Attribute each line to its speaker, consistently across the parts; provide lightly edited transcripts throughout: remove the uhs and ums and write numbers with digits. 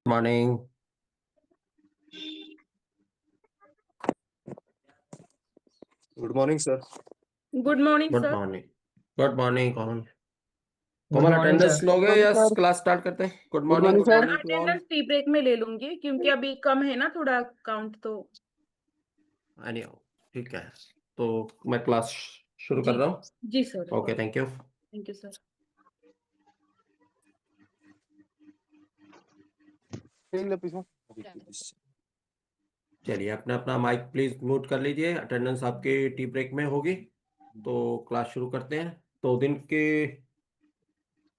Speaker 1: Morning.
Speaker 2: Good morning sir.
Speaker 3: Good morning
Speaker 1: good
Speaker 3: sir.
Speaker 1: Morning. Good morning common.
Speaker 4: Good
Speaker 1: common
Speaker 4: morning
Speaker 1: attendance
Speaker 4: sir.
Speaker 1: लोगे
Speaker 2: morning
Speaker 1: या
Speaker 2: sir.
Speaker 1: Class start करते हैं? Good
Speaker 2: Good
Speaker 1: morning.
Speaker 2: morning,
Speaker 1: good
Speaker 2: sir.
Speaker 1: Morning to all.
Speaker 3: Attendance tea break में ले लूंगी क्योंकि अभी कम है ना थोड़ा काउंट तो।
Speaker 1: ठीक है, तो मैं क्लास शुरू कर
Speaker 3: जी
Speaker 1: रहा हूँ।
Speaker 3: जी sir.
Speaker 1: Okay, thank you.
Speaker 3: Thank you sir.
Speaker 1: चलिए, अपना अपना माइक प्लीज म्यूट कर लीजिए। अटेंडेंस आपकी टी ब्रेक में होगी, तो क्लास शुरू करते हैं। 2 दिन की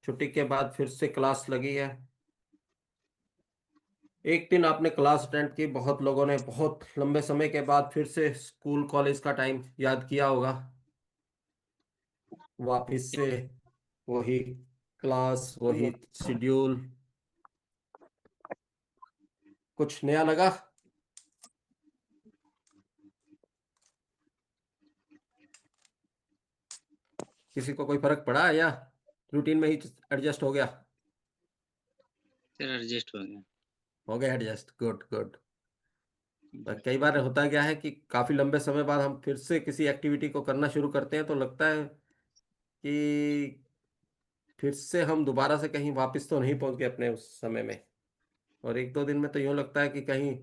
Speaker 1: छुट्टी के बाद फिर से क्लास लगी है। एक दिन आपने क्लास अटेंड की, बहुत लोगों ने बहुत लंबे समय के बाद फिर से स्कूल कॉलेज का टाइम याद किया होगा। वापिस से वही क्लास, वही शेड्यूल। कुछ नया लगा? किसी को कोई फर्क पड़ा या रूटीन में ही एडजस्ट हो गया?
Speaker 4: सर एडजस्ट हो गया।
Speaker 1: हो गया एडजस्ट, गुड गुड। कई बार होता क्या है कि काफी लंबे समय बाद हम फिर से किसी एक्टिविटी को करना शुरू करते हैं, तो लगता है कि फिर से हम दोबारा से कहीं वापस तो नहीं पहुंच गए अपने उस समय में। और 1-2 दिन में तो यूं लगता है कि कहीं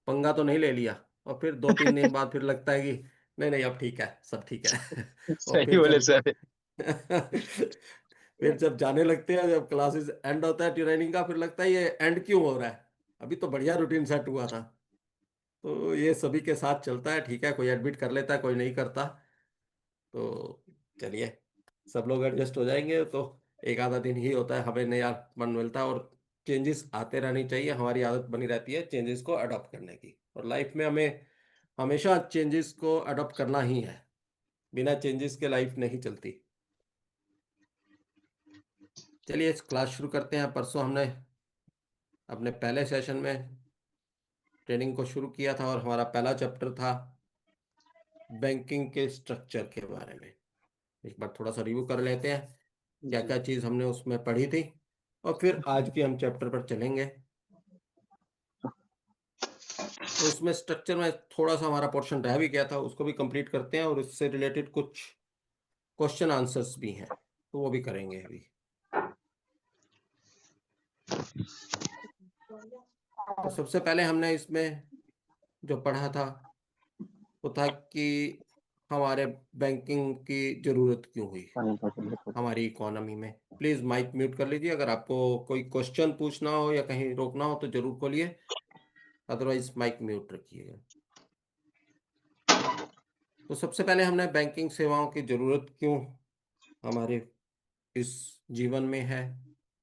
Speaker 1: पंगा तो नहीं ले लिया, और फिर 2-3 दिन बाद फिर लगता है कि नहीं नहीं, अब ठीक है, सब ठीक है। और
Speaker 2: सही
Speaker 1: फिर
Speaker 2: बोले
Speaker 1: जब
Speaker 2: सर।
Speaker 1: फिर जब जाने लगते हैं, जब क्लासेस एंड होता है ट्रेनिंग का, फिर लगता है ये एंड क्यों हो रहा है, अभी तो बढ़िया रूटीन सेट हुआ था। तो ये सभी के साथ चलता है, ठीक है, कोई एडमिट कर लेता है, कोई नहीं करता। तो चलिए, सब लोग एडजस्ट हो जाएंगे। तो एक आधा दिन ही होता है, हमें नया मन मिलता है, और चेंजेस आते रहनी चाहिए। हमारी आदत बनी रहती है चेंजेस को अडॉप्ट करने की, और लाइफ में हमें हमेशा चेंजेस को अडॉप्ट करना ही है। बिना चेंजेस के लाइफ नहीं चलती। चलिए, इस क्लास शुरू करते हैं। परसों हमने अपने पहले सेशन में ट्रेनिंग को शुरू किया था, और हमारा पहला चैप्टर था बैंकिंग के स्ट्रक्चर के बारे में। एक बार थोड़ा सा रिव्यू कर लेते हैं, क्या क्या चीज हमने उसमें पढ़ी थी, और फिर आज के हम चैप्टर पर चलेंगे। तो उसमें स्ट्रक्चर में थोड़ा सा हमारा पोर्शन रह भी गया था, उसको भी कंप्लीट करते हैं, और इससे रिलेटेड कुछ क्वेश्चन आंसर्स भी हैं, तो वो भी करेंगे अभी। तो सबसे पहले हमने इसमें जो पढ़ा था वो था कि हमारे बैंकिंग की जरूरत क्यों हुई हमारी इकोनॉमी में। प्लीज माइक म्यूट कर लीजिए। अगर आपको कोई क्वेश्चन पूछना हो या कहीं रोकना हो तो जरूर खोलिए, अदरवाइज माइक म्यूट रखिएगा। तो सबसे पहले हमने बैंकिंग सेवाओं की जरूरत क्यों हमारे इस जीवन में है,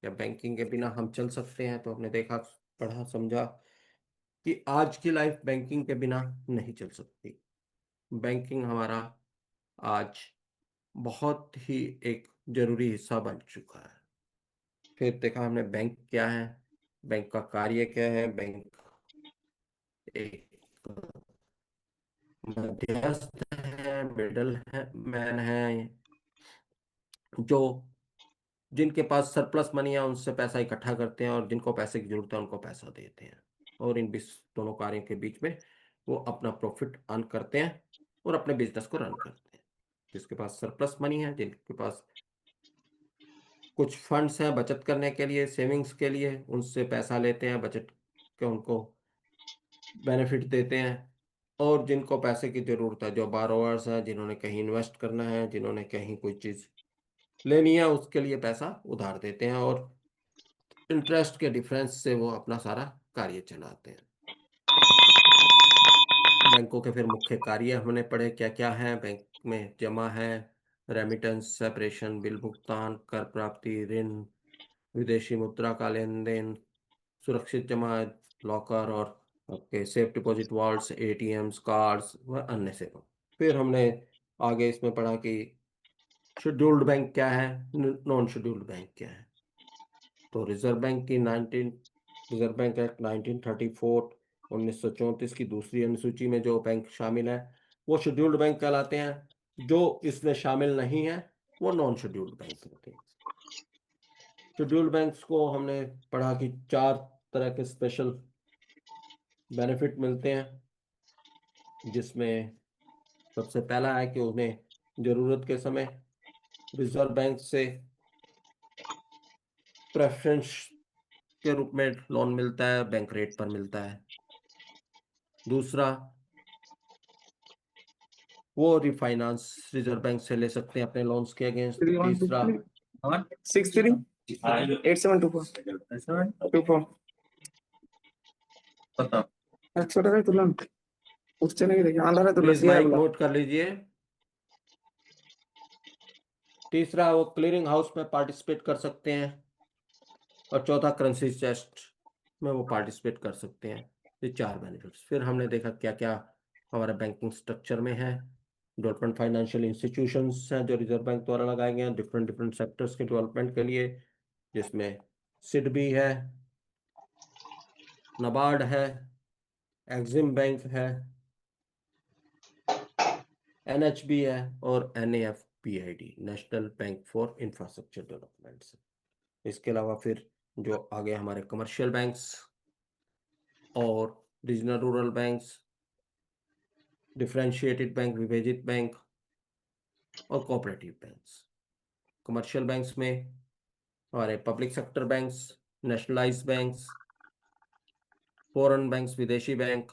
Speaker 1: या बैंकिंग के बिना हम चल सकते हैं, तो हमने देखा, पढ़ा, समझा कि आज की लाइफ बैंकिंग के बिना नहीं चल सकती। बैंकिंग हमारा आज बहुत ही एक जरूरी हिस्सा बन चुका है। फिर देखा हमने बैंक क्या है, बैंक का कार्य क्या है। बैंक एक मध्यस्थ है, मिडल है, मैन है, जो जिनके पास सरप्लस मनी है उनसे पैसा इकट्ठा करते हैं, और जिनको पैसे की जरूरत है उनको पैसा देते हैं, और इन दोनों कार्यों के बीच में वो अपना प्रॉफिट अर्न करते हैं और अपने बिजनेस को रन करते हैं। जिसके पास सरप्लस मनी है, जिनके पास कुछ फंड्स हैं बचत करने के लिए, सेविंग्स के लिए, उनसे पैसा लेते हैं, बचत के उनको बेनिफिट देते हैं। और जिनको पैसे की जरूरत है, जो बारोअर्स हैं, जिन्होंने कहीं इन्वेस्ट करना है, जिन्होंने कहीं कोई चीज लेनी है, उसके लिए पैसा उधार देते हैं, और इंटरेस्ट के डिफरेंस से वो अपना सारा कार्य चलाते हैं। बैंकों के फिर मुख्य कार्य हमने पढ़े क्या क्या है। बैंक में जमा है, रेमिटेंस, सेपरेशन, बिल भुगतान, कर प्राप्ति, ऋण, विदेशी मुद्रा का लेन देन, सुरक्षित जमा, लॉकर, और आपके safe deposit vaults, ATMs, cards व अन्य सेवा। फिर हमने आगे इसमें पढ़ा कि शेड्यूल्ड बैंक क्या है, नॉन शेड्यूल्ड बैंक क्या है। तो रिजर्व बैंक एक्ट 1934 1934 की दूसरी अनुसूची में जो बैंक शामिल है वो शेड्यूल्ड बैंक कहलाते हैं। जो इसमें शामिल नहीं है वो नॉन शेड्यूल्ड बैंक होते हैं। शेड्यूल्ड बैंक्स को हमने पढ़ा कि 4 तरह के स्पेशल बेनिफिट मिलते हैं, जिसमें सबसे पहला है कि उन्हें जरूरत के समय रिजर्व बैंक से प्रेफरेंस के रूप में लोन मिलता है, बैंक रेट पर मिलता है। दूसरा, वो रिफाइनांस रिजर्व बैंक से ले सकते हैं अपने लोन्स के अगेंस्ट। तीसरा,
Speaker 5: 638724
Speaker 1: प्लीज माइक नोट कर लीजिए। तीसरा, वो क्लियरिंग हाउस में पार्टिसिपेट कर सकते हैं। और चौथा, करेंसी टेस्ट में वो पार्टिसिपेट कर सकते हैं। ये 4 बेनिफिट्स। फिर हमने देखा क्या क्या हमारे बैंकिंग स्ट्रक्चर में है। डेवलपमेंट फाइनेंशियल इंस्टीट्यूशंस हैं जो रिजर्व बैंक द्वारा लगाए गए हैं डिफरेंट डिफरेंट सेक्टर्स के डेवलपमेंट के लिए, जिसमें सिडबी है, नाबार्ड है, एक्सिम बैंक है, एनएचबी है और NAFBID, national bank for infrastructure development. इसके अलावा फिर जो आगे हमारे कमर्शियल बैंक्स और regional rural banks, differentiated bank, विभेजित बैंक और कोऑपरेटिव बैंक्स। कमर्शियल बैंक्स में हमारे public sector banks, nationalised banks, foreign banks, विदेशी बैंक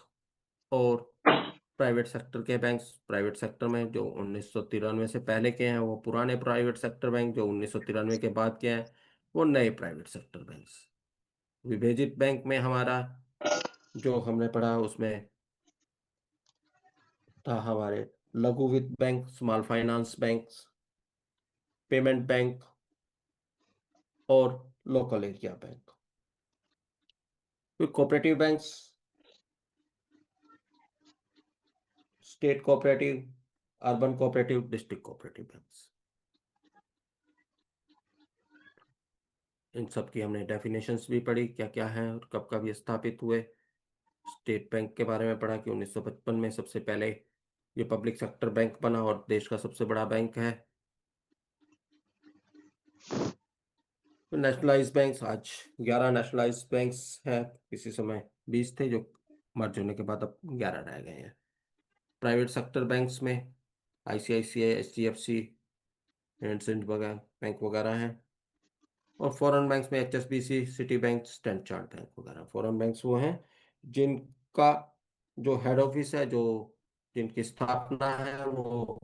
Speaker 1: और प्राइवेट सेक्टर के बैंक्स। प्राइवेट सेक्टर में जो 1993 से पहले के हैं वो पुराने प्राइवेट सेक्टर बैंक, जो 1993 के बाद के हैं वो नए प्राइवेट सेक्टर बैंक्स। विभेजित बैंक में हमारा जो हमने पढ़ा उसमें था हमारे लघु वित्त bank, small finance banks, payment bank और लोकल एरिया बैंक। फिर cooperative banks, state cooperative, urban cooperative, district cooperative banks. इन सब की हमने डेफिनेशंस भी पढ़ी, क्या क्या है और कब कब ये स्थापित हुए। स्टेट बैंक के बारे में पढ़ा कि 1955 में सबसे पहले ये पब्लिक सेक्टर बैंक बना और देश का सबसे बड़ा बैंक है। नेशनलाइज्ड बैंक्स, आज 11 नेशनलाइज्ड बैंक्स हैं, किसी समय 20 थे जो मर्ज होने के बाद अब 11 रह गए हैं। प्राइवेट सेक्टर बैंक्स में ICICI, HDFC, इंड वगैरह बैंक वगैरह हैं। और फॉरेन बैंक्स में HSBC, city bank, standard chart bank वगैरह। फॉरेन बैंक्स वो हैं जिनका जो हेड ऑफिस है, जो जिनकी स्थापना है वो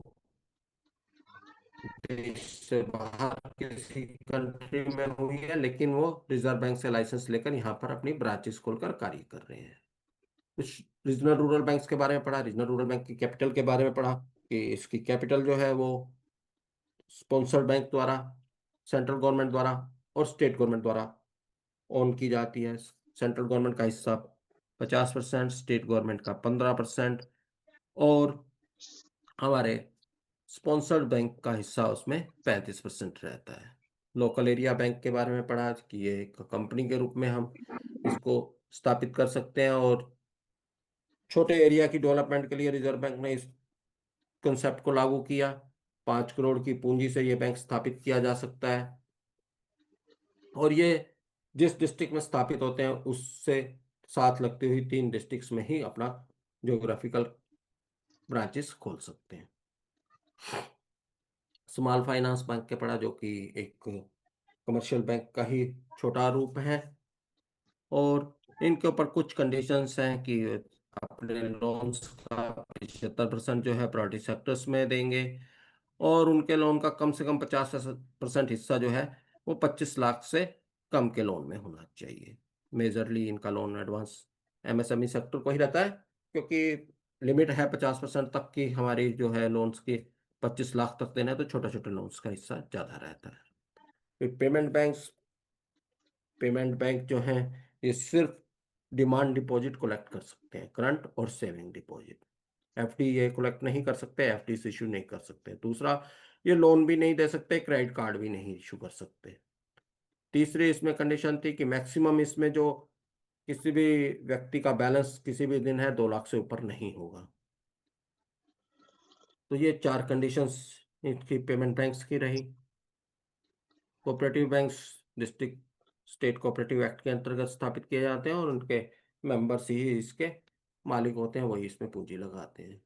Speaker 1: देश से बाहर किसी कंट्री में हुई है, लेकिन वो रिजर्व बैंक से लाइसेंस लेकर यहाँ पर अपनी ब्रांचेस खोलकर कार्य कर रहे हैं। कुछ रीजनल रूरल बैंक्स के बारे में पढ़ा, रीजनल रूरल बैंक की कैपिटल के बारे में पढ़ा कि इसकी कैपिटल जो है वो स्पॉन्सर्ड बैंक द्वारा, सेंट्रल गवर्नमेंट द्वारा और स्टेट गवर्नमेंट द्वारा ओन की जाती है। सेंट्रल गवर्नमेंट का हिस्सा 50%, स्टेट गवर्नमेंट का 15% और हमारे स्पॉन्सर्ड बैंक का हिस्सा उसमें 35% रहता है। लोकल एरिया बैंक के बारे में पढ़ा कि ये एक कंपनी के रूप में हम इसको स्थापित कर सकते हैं और छोटे एरिया की डेवलपमेंट के लिए रिजर्व बैंक ने इस कंसेप्ट को लागू किया। 5 करोड़ की पूंजी से ये बैंक स्थापित किया जा सकता है और ये जिस डिस्ट्रिक्ट में स्थापित होते हैं उससे साथ लगती हुई 3 डिस्ट्रिक्ट्स में ही अपना ज्योग्राफिकल ब्रांचेस खोल सकते हैं। स्मॉल फाइनेंस बैंक के पढ़ा जो कि एक कमर्शियल बैंक का ही छोटा रूप है और इनके ऊपर कुछ कंडीशंस हैं कि अपने लोन्स का 75% जो है प्राइवेट सेक्टर्स में देंगे और उनके लोन का कम से कम 50% हिस्सा जो है वो 25 लाख से कम के लोन में होना चाहिए। मेजरली इनका लोन एडवांस MSME सेक्टर को ही रहता है, क्योंकि लिमिट है 50% तक की हमारी जो है लोन्स की। 25 लाख तक देना है तो छोटे छोटे लोन्स का हिस्सा ज़्यादा रहता है। फिर पेमेंट बैंक जो हैं ये सिर्फ डिमांड डिपॉजिट कलेक्ट कर सकते हैं, करंट और सेविंग डिपॉजिट। FD ये कलेक्ट नहीं कर सकते, FD से इशू नहीं कर सकते। दूसरा, ये लोन भी नहीं दे सकते, क्रेडिट कार्ड भी नहीं इशू कर सकते। तीसरी इसमें कंडीशन थी कि मैक्सिमम इसमें जो किसी भी व्यक्ति का बैलेंस किसी भी दिन है 2 लाख से ऊपर नहीं होगा। तो ये 4 कंडीशंस इसकी पेमेंट बैंक्स की रही। Cooperative banks district state cooperative act के अंतर्गत स्थापित किए जाते हैं और उनके मेंबर्स ही इसके मालिक होते हैं, वही इसमें पूंजी लगाते हैं।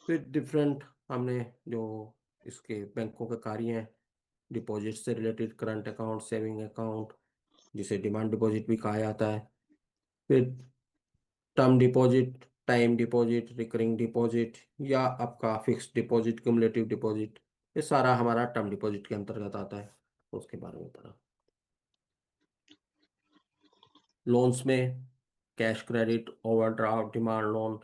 Speaker 1: फिर डिफरेंट हमने जो इसके बैंकों के कार्य हैं, डिपॉजिट से related current account, saving account, जिसे डिमांड डिपॉजिट भी कहा जाता है, फिर term deposit, time deposit, recurring deposit या आपका फिक्स्ड डिपॉजिट, क्युमुलेटिव डिपॉजिट, ये सारा हमारा टर्म डिपॉजिट के अंतर्गत आता है, उसके बारे में पढ़ा। लोन्स में cash credit, overdraft, demand loan,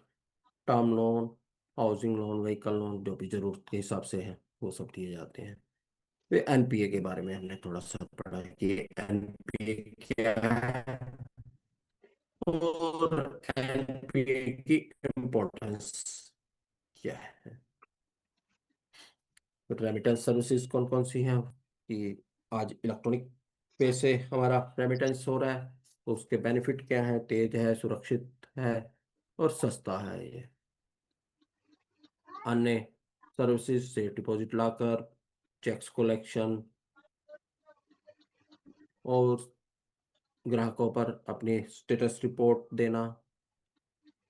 Speaker 1: term loan, housing loan, vehicle loan, जो भी जरूरत के हिसाब से है वो सब दिए जाते हैं। फिर एनपीए के बारे में हमने थोड़ा सा पढ़ा कि एनपीए क्या है और एनपीए की इम्पोर्टेंस क्या है। रेमिटेंस सर्विसेज कौन कौन सी हैं कि आज इलेक्ट्रॉनिक पे से हमारा रेमिटेंस हो रहा है, तो उसके बेनिफिट क्या है, तेज है, सुरक्षित है और सस्ता है ये। अन्य सर्विसेज से डिपॉजिट लॉकर, चेक्स कलेक्शन और ग्राहकों पर अपनी स्टेटस रिपोर्ट देना,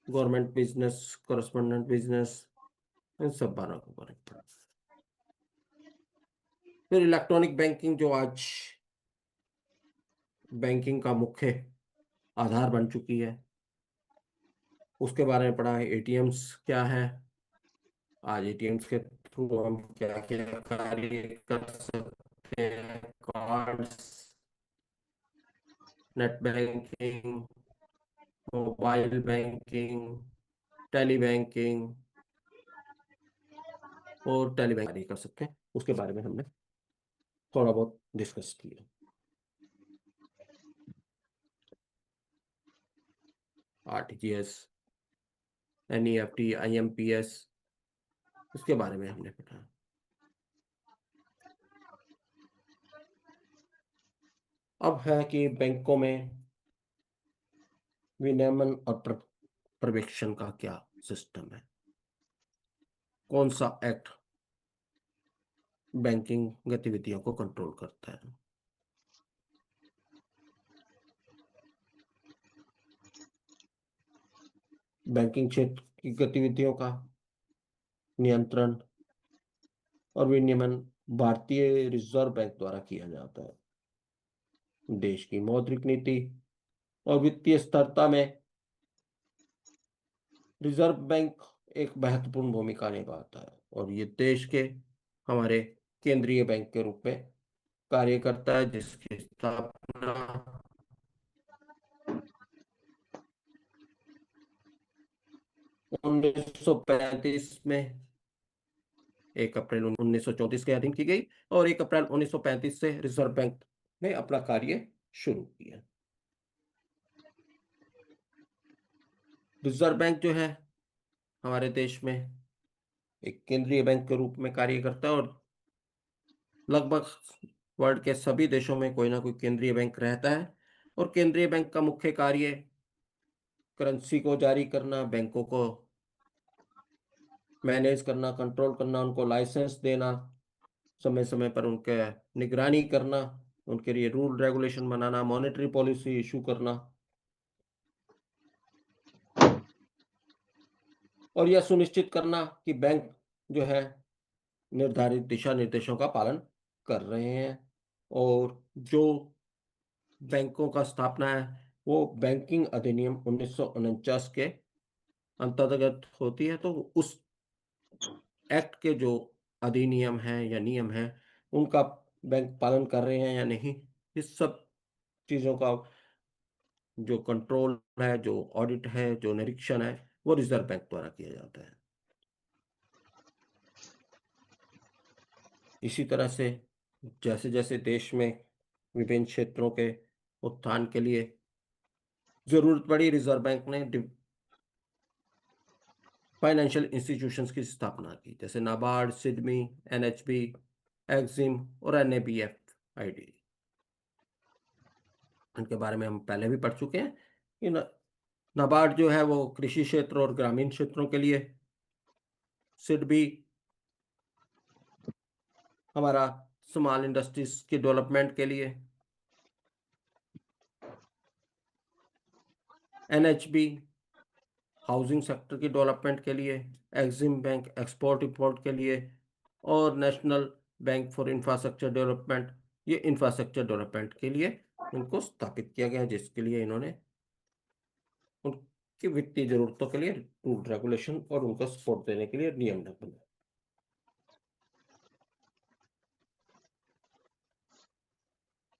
Speaker 1: गवर्नमेंट बिजनेस, कॉरेस्पोंडेंट बिजनेस, इन सब बारों के बारे में पढ़ा। फिर इलेक्ट्रॉनिक बैंकिंग जो आज बैंकिंग का मुख्य आधार बन चुकी है, उसके बारे में पढ़ा है। एटीएम्स क्या है, आज एटीएम्स के थ्रू हम क्या क्या कार्य कर सकते हैं, cards, net banking, mobile banking, tele banking और टेली बैंकिंग कर सकते हैं, उसके बारे में हमने थोड़ा बहुत डिस्कस किया। आरटीजीएस, एनईएफटी, आईएमपीएस, उसके बारे में हमने पढ़ा। अब है कि बैंकों में विनियमन और पर्यवेक्षण का क्या सिस्टम है, कौन सा एक्ट बैंकिंग गतिविधियों को कंट्रोल करता है। बैंकिंग क्षेत्र की गतिविधियों का नियंत्रण और विनियमन भारतीय रिजर्व बैंक द्वारा किया जाता है। देश की मौद्रिक नीति और वित्तीय स्थिरता में रिजर्व बैंक एक महत्वपूर्ण भूमिका निभाता है और ये देश के हमारे केंद्रीय बैंक के रूप में कार्य करता है, जिसकी स्थापना 1935 में 1 अप्रैल 1934 के अधीन की गई और 1 अप्रैल 1935 से रिजर्व बैंक ने अपना कार्य शुरू किया। रिजर्व बैंक जो है हमारे देश में एक केंद्रीय बैंक के रूप में कार्य करता है और लगभग वर्ल्ड के सभी देशों में कोई ना कोई केंद्रीय बैंक रहता है और केंद्रीय बैंक का मुख्य कार्य करेंसी को जारी करना, बैंकों को मैनेज करना, कंट्रोल करना, उनको लाइसेंस देना, समय समय पर उनके निगरानी करना, उनके लिए रूल रेगुलेशन बनाना, मॉनेटरी पॉलिसी इशू करना और यह सुनिश्चित करना कि बैंक जो है निर्धारित दिशा निर्देशों का पालन कर रहे हैं। और जो बैंकों का स्थापना है वो बैंकिंग अधिनियम 1949 के अंतर्गत होती है, तो उस एक्ट के जो अधिनियम हैं या नियम हैं उनका बैंक पालन कर रहे हैं या नहीं, इस सब चीज़ों का जो कंट्रोल है, जो ऑडिट है, जो निरीक्षण है, वो रिजर्व बैंक द्वारा किया जाता है। इसी तरह से जैसे जैसे देश में विभिन्न क्षेत्रों के उत्थान के लिए जरूरत पड़ी, रिजर्व बैंक ने फाइनेंशियल इंस्टीट्यूशंस की स्थापना की, जैसे नाबार्ड, सिडमी, एनएचबी, एक्सिम और एनएबीएफआईडी। इनके बारे में हम पहले भी पढ़ चुके हैं कि नाबार्ड जो है वो कृषि क्षेत्र और ग्रामीण क्षेत्रों के लिए, सिडबी हमारा स्मॉल इंडस्ट्रीज की डेवलपमेंट के लिए, NHB हाउसिंग सेक्टर की डेवलपमेंट के लिए, एक्सिम बैंक एक्सपोर्ट इंपोर्ट के लिए, और national bank for infrastructure development, ये इंफ्रास्ट्रक्चर डेवलपमेंट के लिए इनको स्थापित किया गया, जिसके लिए इन्होंने उनकी वित्तीय जरूरतों के लिए रूल रेगुलेशन और उनको सपोर्ट देने के लिए नियम बनाए।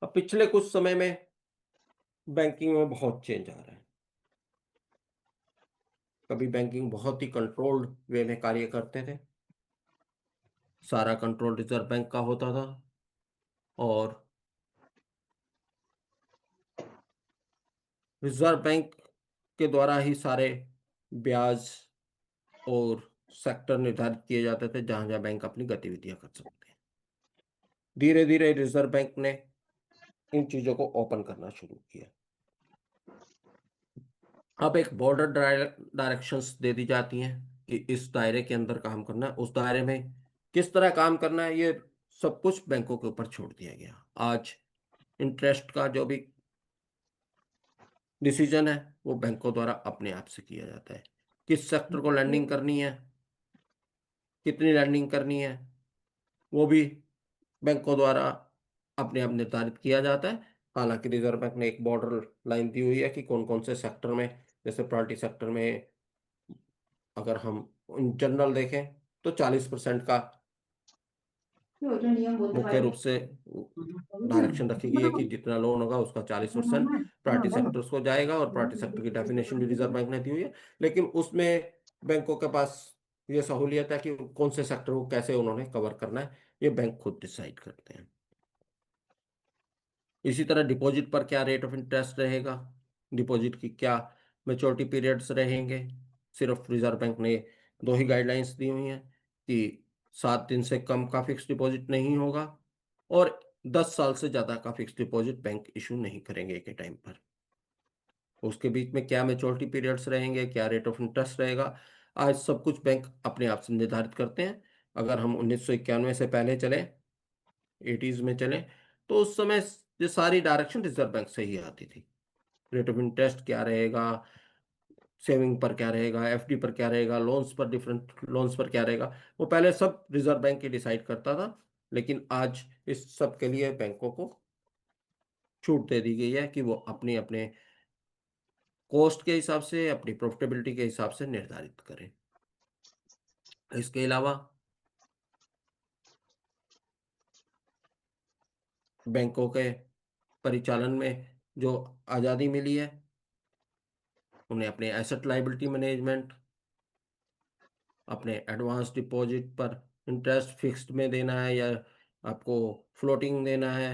Speaker 1: अब पिछले कुछ समय में बैंकिंग में बहुत चेंज आ रहा है। कभी बैंकिंग बहुत ही कंट्रोल्ड वे में कार्य करते थे, सारा कंट्रोल रिजर्व बैंक का होता था, और रिजर्व बैंक के द्वारा ही सारे ब्याज और सेक्टर निर्धारित किए जाते थे जहां जहां बैंक अपनी गतिविधियां कर सकते हैं। धीरे धीरे रिजर्व बैंक ने इन चीजों को ओपन करना शुरू किया। अब एक बॉर्डर डायरेक्शंस दे दी जाती हैं कि इस दायरे के अंदर काम करना है, उस दायरे में किस तरह काम करना है, ये सब कुछ बैंकों के ऊपर छोड़ दिया गया। आज इंटरेस्ट का जो भी डिसीजन है वो बैंकों द्वारा अपने आप से किया जाता है। किस सेक्टर को लैंडिंग करनी है, कितनी लैंडिंग करनी है, वो भी बैंकों द्वारा अपने आप निर्धारित किया जाता है। हालांकि रिजर्व बैंक ने एक बॉर्डर लाइन दी हुई है कि कौन कौन से सेक्टर में, जैसे प्रायोरिटी सेक्टर में अगर हम इन जनरल देखें तो 40% का मुख्य रूप से डायरेक्शन रखी गई है कि जितना लोन होगा उसका 40% प्रायोरिटी सेक्टर्स को जाएगा, और प्रायोरिटी सेक्टर की डेफिनेशन भी रिजर्व बैंक ने दी हुई है। लेकिन उसमें बैंकों के पास ये सहूलियत है कि कौन से सेक्टर को कैसे उन्होंने कवर करना है, ये बैंक खुद डिसाइड करते हैं। इसी तरह डिपॉजिट पर क्या रेट ऑफ इंटरेस्ट रहेगा, डिपॉजिट की क्या मैच्योरिटी पीरियड्स रहेंगे, सिर्फ रिजर्व बैंक ने 2 ही गाइडलाइंस दी हुई हैं कि 7 दिन से कम का फिक्स डिपॉजिट नहीं होगा, और 10 साल से ज़्यादा का फिक्स डिपॉजिट बैंक इशू नहीं करेंगे एक टाइम पर। उसके बीच में क्या मैच्योरिटी पीरियड्स रहेंगे, क्या रेट ऑफ इंटरेस्ट रहेगा, आज सब कुछ बैंक अपने आप से निर्धारित करते हैं। अगर हम 1991 से पहले चले, 80s में चले, तो उस समय ये सारी डायरेक्शन रिजर्व बैंक से ही आती थी। रेट ऑफ इंटरेस्ट क्या रहेगा, सेविंग पर क्या रहेगा, FD पर क्या रहेगा, लोन्स पर, डिफरेंट लोन्स पर क्या रहेगा, वो पहले सब रिजर्व बैंक ही डिसाइड करता था। लेकिन आज इस सब के लिए बैंकों को छूट दे दी गई है कि वो अपने अपने कॉस्ट के हिसाब से, अपनी प्रॉफिटेबिलिटी के हिसाब से निर्धारित करें। इसके अलावा बैंकों के परिचालन में जो आज़ादी मिली है, उन्हें अपने एसेट लाइबिलिटी मैनेजमेंट, अपने एडवांस डिपॉजिट पर इंटरेस्ट फिक्स्ड में देना है या आपको फ्लोटिंग देना है,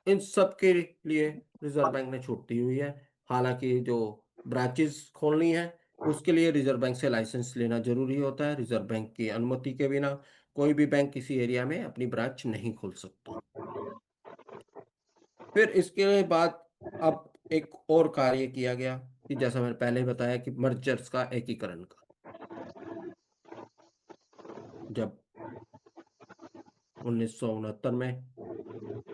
Speaker 1: इन सब के लिए रिजर्व बैंक ने छूट दी हुई है। हालांकि जो ब्रांचेस खोलनी है उसके लिए रिजर्व बैंक से लाइसेंस लेना जरूरी होता है। रिजर्व बैंक की अनुमति के बिना कोई भी बैंक किसी एरिया में अपनी ब्रांच नहीं खोल सकता। फिर इसके बाद अब एक और कार्य किया गया कि जैसा मैंने पहले बताया कि मर्जर्स का एकीकरण का, जब 1969 में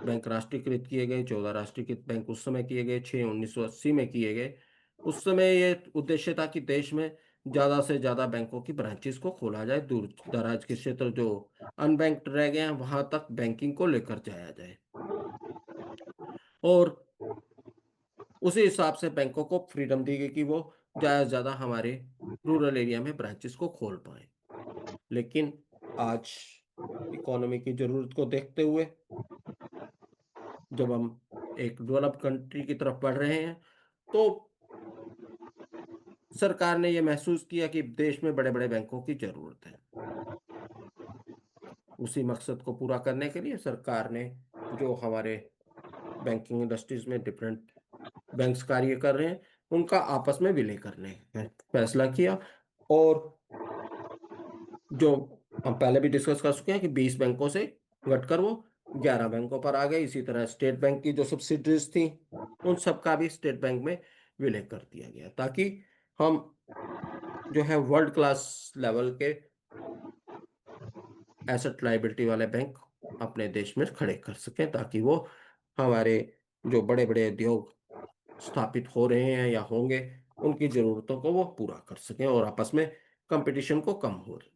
Speaker 1: बैंक राष्ट्रीयकृत किए गए, 14 राष्ट्रीयकृत बैंक उस समय किए गए, 6 1980 में किए गए। उस समय ये उद्देश्य था कि देश में ज़्यादा से ज़्यादा बैंकों की ब्रांचेस को खोला जाए, दूर दराज के क्षेत्र जो अनबैंक्ड रह गए हैं वहां तक बैंकिंग को लेकर जाया जाए, और उसी हिसाब से बैंकों को फ्रीडम दी गई कि वो ज़्यादा से ज़्यादा हमारे रूरल एरिया में ब्रांचेस को खोल पाए। लेकिन आज इकोनॉमी की ज़रूरत को देखते हुए जब हम एक डेवलप्ड कंट्री की तरफ बढ़ रहे हैं, तो सरकार ने यह महसूस किया कि देश में बड़े बड़े बैंकों की जरूरत है। उसी मकसद को पूरा करने के लिए सरकार ने जो हमारे बैंकिंग इंडस्ट्रीज में डिफरेंट बैंक्स कार्य कर रहे हैं उनका आपस में विलय करने का फैसला किया, और जो हम पहले भी डिस्कस कर चुके हैं कि 20 बैंकों से घटकर वो 11 बैंकों पर आ गए। इसी तरह स्टेट बैंक की जो सब्सिडरीज थी उन सब का भी स्टेट बैंक में विलय कर दिया गया, ताकि हम जो है वर्ल्ड क्लास लेवल के एसेट लाइबिलिटी वाले बैंक अपने देश में खड़े कर सकें, ताकि वो हमारे जो बड़े बड़े उद्योग स्थापित हो रहे हैं या होंगे, उनकी जरूरतों को वो पूरा कर सकें और आपस में कंपटीशन को कम हो रही।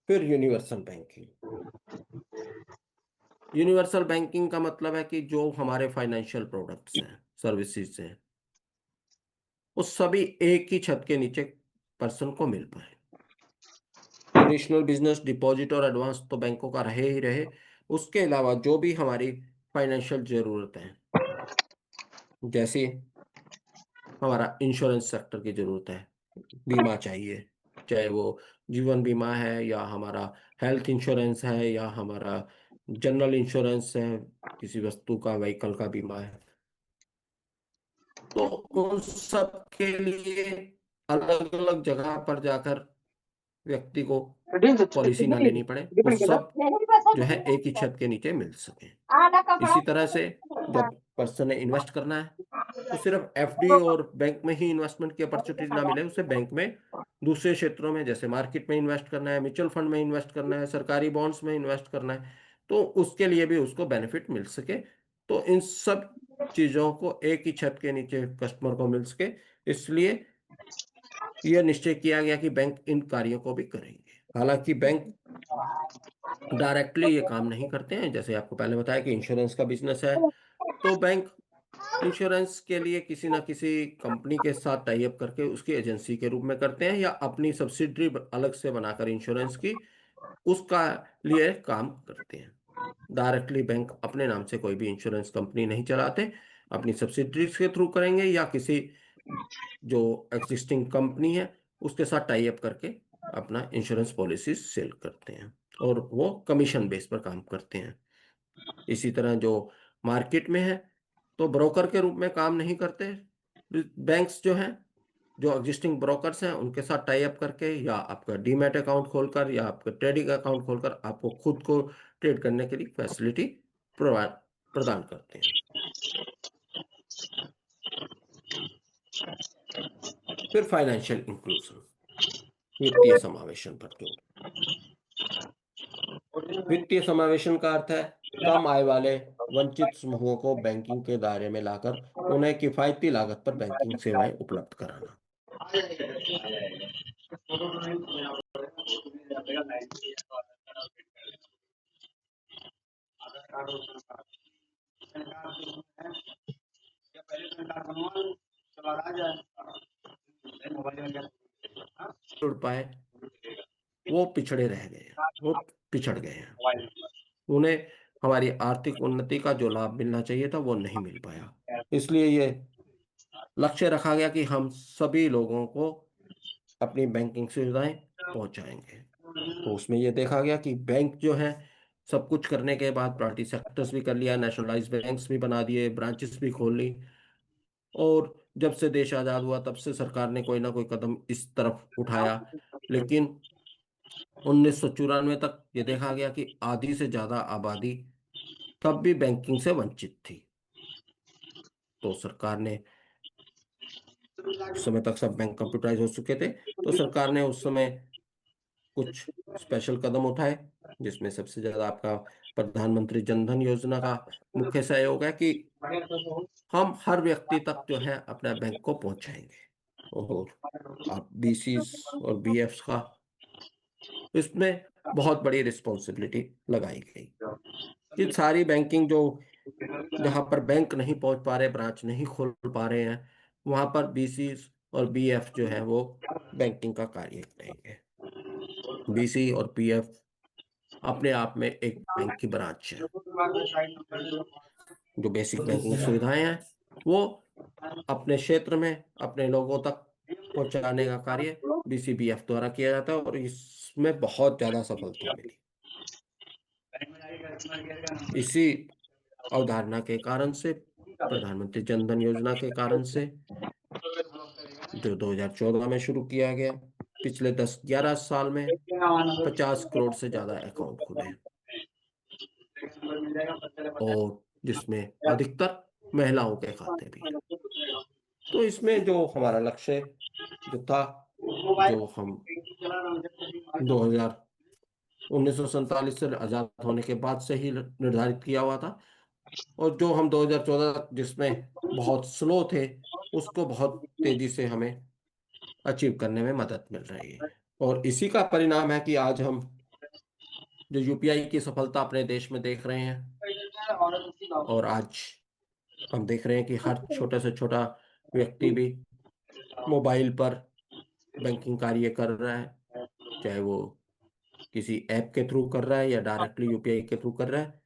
Speaker 1: फिर यूनिवर्सल बैंकिंग। यूनिवर्सल बैंकिंग का मतलब है कि जो हमारे फाइनेंशियल प्रोडक्ट्स हैं, सर्विसेज हैं, वो सभी एक ही छत के नीचे पर्सन को मिल पाए। ट्रेडिशनल बिजनेस डिपॉजिट और एडवांस तो बैंकों का रहे ही रहे, उसके अलावा जो भी हमारी फाइनेंशियल जरूरतें हैं, जैसे हमारा इंश्योरेंस सेक्टर की जरूरत है, बीमा चाहिए, चाहे वो जीवन बीमा है या हमारा हेल्थ इंश्योरेंस है या हमारा जनरल इंश्योरेंस है, किसी वस्तु का, व्हीकल का बीमा है, तो उन सब के लिए अलग अलग जगह पर जाकर व्यक्ति को पॉलिसी ना लेनी पड़े, वो सब जो है एक ही छत के नीचे मिल सके। इसी तरह से जब पर्सन ने इन्वेस्ट करना है तो सिर्फ एफडी और बैंक में ही इन्वेस्टमेंट की अपॉर्चुनिटी ना मिले, उसे बैंक में दूसरे क्षेत्रों में, जैसे मार्केट में इन्वेस्ट करना है, म्यूचुअल फंड में इन्वेस्ट करना है, सरकारी बॉन्ड्स में इन्वेस्ट करना है, तो उसके लिए भी उसको बेनिफिट मिल सके। तो इन सब चीजों को एक ही छत के नीचे कस्टमर को मिल सके, इसलिए यह निश्चय किया गया कि बैंक इन कार्यों को भी करेंगे। हालांकि बैंक डायरेक्टली ये काम नहीं करते हैं, जैसे आपको पहले बताया कि इंश्योरेंस का बिजनेस है, तो बैंक इंश्योरेंस के लिए किसी ना किसी कंपनी के साथ टाई अप करके उसकी एजेंसी के रूप में करते हैं, या अपनी सब्सिडरी अलग से बनाकर इंश्योरेंस की उसका लिए काम करते हैं। डायरेक्टली बैंक अपने नाम से कोई भी इंश्योरेंस कंपनी नहीं चलाते, अपनी सब्सिडरीज के थ्रू करेंगे या किसी जो एग्जिस्टिंग कंपनी है उसके साथ टाई अप करके अपना इंश्योरेंस पॉलिसी सेल करते हैं और वो कमीशन बेस पर काम करते हैं। इसी तरह जो मार्केट में है तो ब्रोकर के रूप में काम नहीं करते, बैंक्स जो हैं, जो एग्जिस्टिंग ब्रोकर्स हैं, उनके साथ टाई अप करके या आपका डीमैट अकाउंट खोलकर या आपका ट्रेडिंग अकाउंट खोलकर आपको खुद को ट्रेड करने के लिए फैसिलिटी प्रदान करते हैं। फिर फाइनेंशियल इंक्लूजन, वित्तीय समावेशन पर जोर। वित्तीय समावेशन का अर्थ है कम आय वाले वंचित समूहों को बैंकिंग के दायरे में लाकर उन्हें किफायती लागत पर बैंकिंग सेवाएं उपलब्ध कराना। जुड़ पाए, वो पिछड़े रह गए हैं, वो पिछड़ गए हैं, उन्हें हमारी आर्थिक उन्नति का जो लाभ मिलना चाहिए था वो नहीं मिल पाया। इसलिए ये लक्ष्य रखा गया कि हम सभी लोगों को अपनी बैंकिंग सुविधाएं पहुंचाएंगे। तो उसमें ये देखा गया कि बैंक जो है सब कुछ करने के बाद प्राइवेट सेक्टर्स भी कर लिया, नेशनलाइज बैंक्स भी बना दिए, ब्रांचेस भी खोल ली, और जब से देश आज़ाद हुआ तब से सरकार ने कोई ना कोई कदम इस तरफ उठाया, लेकिन 1994 तक ये देखा गया कि आधी से ज्यादा आबादी तब भी बैंकिंग से वंचित थी। तो सरकार ने, उस समय तक सब बैंक कंप्यूटराइज हो चुके थे, तो सरकार ने उस समय कुछ स्पेशल कदम उठाए, जिसमें सबसे ज्यादा आपका प्रधानमंत्री जन धन योजना का मुख्य सहयोग है कि हम हर व्यक्ति तक जो है अपना बैंक को पहुंचाएंगे, और आप बीसीज और बीएफ्स का इसमें बहुत बड़ी रिस्पॉन्सिबिलिटी लगाई गई कि सारी बैंकिंग जो जहां पर बैंक नहीं पहुंच पा रहे, ब्रांच नहीं खोल पा रहे हैं, वहां पर बीसी और बीएफ जो है वो बैंकिंग का कार्य करेंगे। बीसी और पीएफ अपने आप में एक बैंक की ब्रांच है। जो बेसिक बैंकिंग सुविधाएं हैं वो अपने क्षेत्र में अपने लोगों तक पहुंचाने का कार्य बीसीबीएफ द्वारा किया जाता है, और इसमें बहुत ज्यादा सफलता मिली। इसी अवधारणा के कारण से, प्रधानमंत्री जन धन योजना के कारण से, जो 2014 में शुरू किया गया, पिछले 10-11 साल में 50 करोड़ से ज्यादा अकाउंट खुले हैं, और जिसमें अधिकतर महिलाओं के खाते भी हैं। तो इसमें जो हमारा लक्ष्य जो था, जो हम 2000 1947 से आज़ाद होने के बाद से ही निर्धारित किया हुआ था, और जो हम 2014 जिसमें बहुत स्लो थे, उसको बहुत तेजी से हमें अचीव करने में मदद मिल रही है। और इसी का परिणाम है कि आज हम जो यूपीआई की सफलता अपने देश में देख रहे हैं, और आज हम देख रहे हैं कि हर छोटे से छोटा व्यक्ति भी मोबाइल पर बैंकिंग कार्य कर रहा है, चाहे वो किसी ऐप के थ्रू कर रहा है या डायरेक्टली यूपीआई के थ्रू कर रहा है।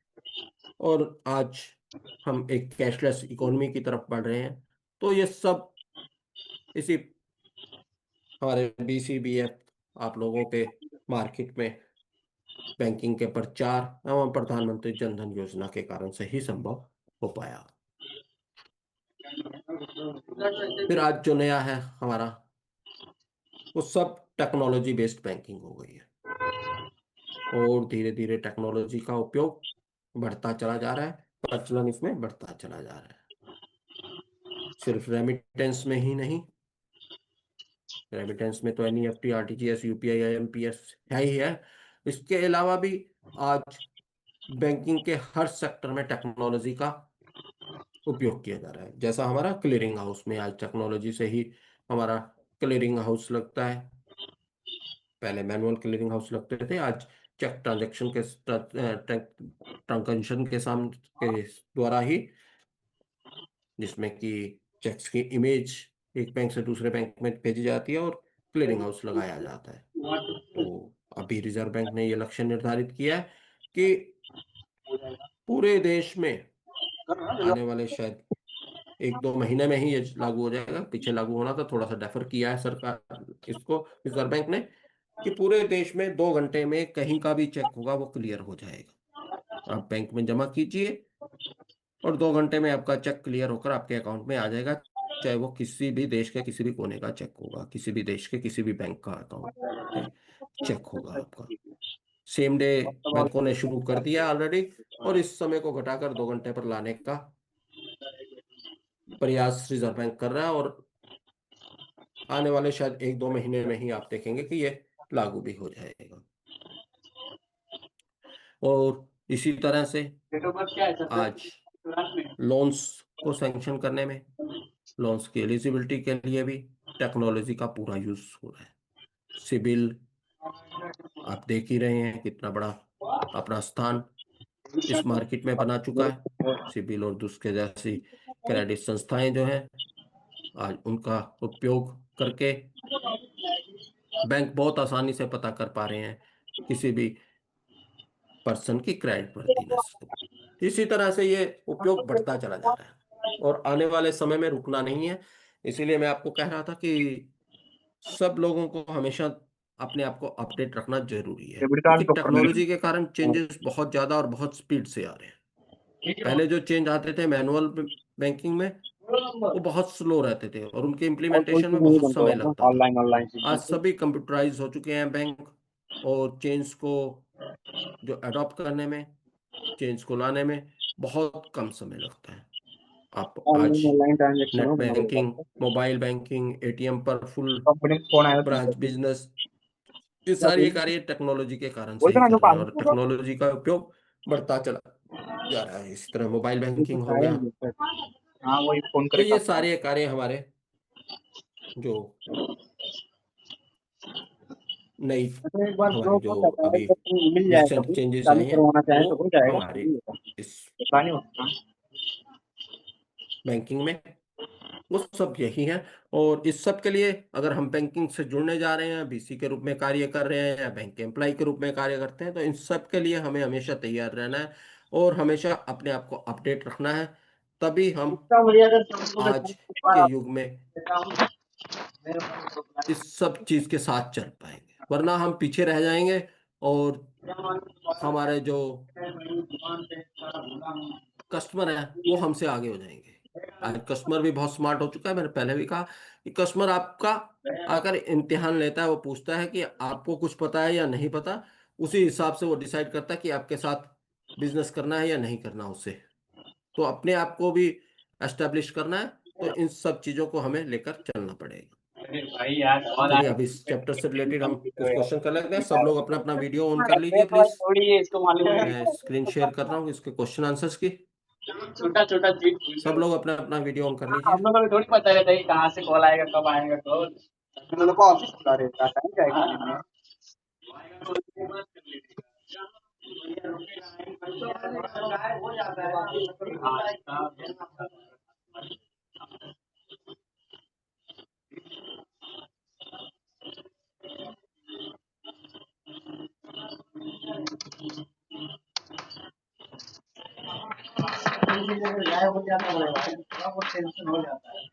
Speaker 1: और आज हम एक कैशलेस इकोनॉमी की तरफ बढ़ रहे हैं। तो ये सब इसी हमारे BCBF, आप लोगों के मार्केट में बैंकिंग के प्रचार एवं प्रधानमंत्री जन धन योजना के कारण से ही संभव हो पाया। फिर आज जो नया है हमारा, वो सब टेक्नोलॉजी बेस्ड बैंकिंग हो गई है, और धीरे धीरे टेक्नोलॉजी का उपयोग बढ़ता चला जा रहा है, प्रचलन इसमें बढ़ता चला जा रहा है। सिर्फ रेमिटेंस में ही नहीं, रेमिटेंस में तो NEFT, RTGS, UPI, IMPS है ही है, इसके अलावा भी आज बैंकिंग के हर सेक्टर में टेक्नोलॉजी का उपयोग किया जा रहा है। जैसा हमारा क्लियरिंग हाउस में आज टेक्नोलॉजी से ही हमारा क्लियरिंग हाउस लगता है। पहले मैनुअल क्लियरिंग हाउस लगते थे, आज चेक ट्रांजैक्शन के ट्रांजैक्शन के द्वारा ही, जिसमें कि चेक्स की इमेज एक बैंक से दूसरे बैंक में भेजी जाती है और क्लियरिंग हाउस लगाया जाता है। तो अभी रिजर्व बैंक ने ये लक्ष्य निर्धारित किया है कि पूरे देश में आने वाले शायद 1-2 महीने में ही ये लागू हो जाएगा। पीछे लागू होना था, थोड़ा सा डेफर किया है सरकार इसको, रिजर्व बैंक ने, कि पूरे देश में 2 घंटे में कहीं का भी चेक होगा वो क्लियर हो जाएगा। आप बैंक में जमा कीजिए और 2 घंटे में आपका चेक क्लियर होकर आपके अकाउंट में आ जाएगा, चाहे वो किसी भी देश के किसी भी कोने का चेक होगा, किसी भी देश के किसी भी बैंक का अकाउंट है, चेक होगा आपका। सेम डे बैंकों ने शुरू कर दिया ऑलरेडी, और इस समय को घटाकर 2 घंटे पर लाने का प्रयास रिजर्व बैंक कर रहा है, और आने वाले शायद 1-2 महीने में ही आप देखेंगे कि ये लागू भी हो जाएगा। और इसी तरह से आज लोन्स को सैंक्शन करने में, लोन्स की एलिजिबिलिटी के लिए भी टेक्नोलॉजी का पूरा यूज हो रहा है। सिबिल आप देख ही रहे हैं कितना बड़ा अपना स्थान इस मार्केट में बना चुका है। सिबिल और दूसरे जैसी क्रेडिट संस्थाएं जो हैं, आज उनका उपयोग करके बैंक बहुत आसानी से पता कर पा रहे हैं किसी भी पर्सन की क्रेडिट वर्दीनेस को। इसी तरह से ये उपयोग बढ़ता चला जा रहा है और आने वाले समय में रुकना नहीं है। इसीलिए मैं आपको कह रहा था कि सब लोगों को हमेशा अपने आप को अपडेट रखना जरूरी है, क्योंकि टेक्नोलॉजी के कारण चेंजेस बहुत ज्यादा और बहुत स्पीड से आ रहे हैं। पहले जो चेंज आते थे मैनुअल बैंकिंग में, वो बहुत स्लो रहते थे और उनके इम्प्लीमेंटेशन में बहुत समय लगता था। आज सभी कंप्यूटराइज हो चुके हैं बैंक, और चेंज को जो अडॉप्ट करने में, चेंज को लाने में बहुत कम समय लगता है। आप आज net banking, mobile banking, ATM पर फुल ब्रांच बिजनेस, ये सारी कार्य टेक्नोलॉजी के कारण से ही कर रहे हैं, और टेक्नोलॉजी का उपयोग बढ़ता चला जा रहा है। इस तरह मोबाइल बैंकिंग हो गया। तो ये सारे कार्य हमारे जो नई हमारी जो अभी रिसेंट चेंजेस आए हैं, वो हमारे इस बैंकिंग में वो सब यही है। और इस सब के लिए अगर हम बैंकिंग से जुड़ने जा रहे हैं, BC के रूप में कार्य कर रहे हैं या बैंक के एम्प्लॉय के रूप में कार्य करते हैं, तो इन सब के लिए हमें हमेशा तैयार रहना है और हमेशा अपने आप को अपडेट रखना है। तभी हम आज के युग में इस सब चीज के साथ चल पाएंगे, वरना हम पीछे रह जाएंगे और हमारे जो कस्टमर है वो हमसे आगे हो जाएंगे। आज कस्टमर भी बहुत स्मार्ट हो चुका है। मैंने पहले भी कहा कि कस्टमर आपका आकर इम्तिहान लेता है, वो पूछता है कि आपको कुछ पता है या नहीं पता, उसी हिसाब से वो डिसाइड करता है कि आपके साथ बिजनेस करना है या नहीं करना उससे। तो अपने आप को भी एस्टेब्लिश करना है, तो इन सब चीजों को हमें लेकर चलना पड़ेगा।
Speaker 4: भाई यार
Speaker 1: चलिए अभी इस चैप्टर से रिलेटेड हम कुछ क्वेश्चन कर लेते हैं। सब लोग अपना अपना वीडियो ऑन कर लीजिए प्लीज।
Speaker 4: थोड़ी है इसको मालूम है।
Speaker 1: मैं स्क्रीन शेयर कर रहा हूँ इसके क्वेश्चन आंसर्स की।
Speaker 4: छोटा छोटा चीज
Speaker 1: सब लोग अपना अपना वीडियो ऑन कर लीजिए।
Speaker 4: हम लोगों को थोड़ी पता रहता है कि कहाँ से कॉल आएगा, कब आएगा कॉल। हम लोग को ऑफिस खुला रहता है, टाइम जाएगा। हो जाता है। हो जाता है भाई, थोड़ा बहुत टेंशन हो जाता है।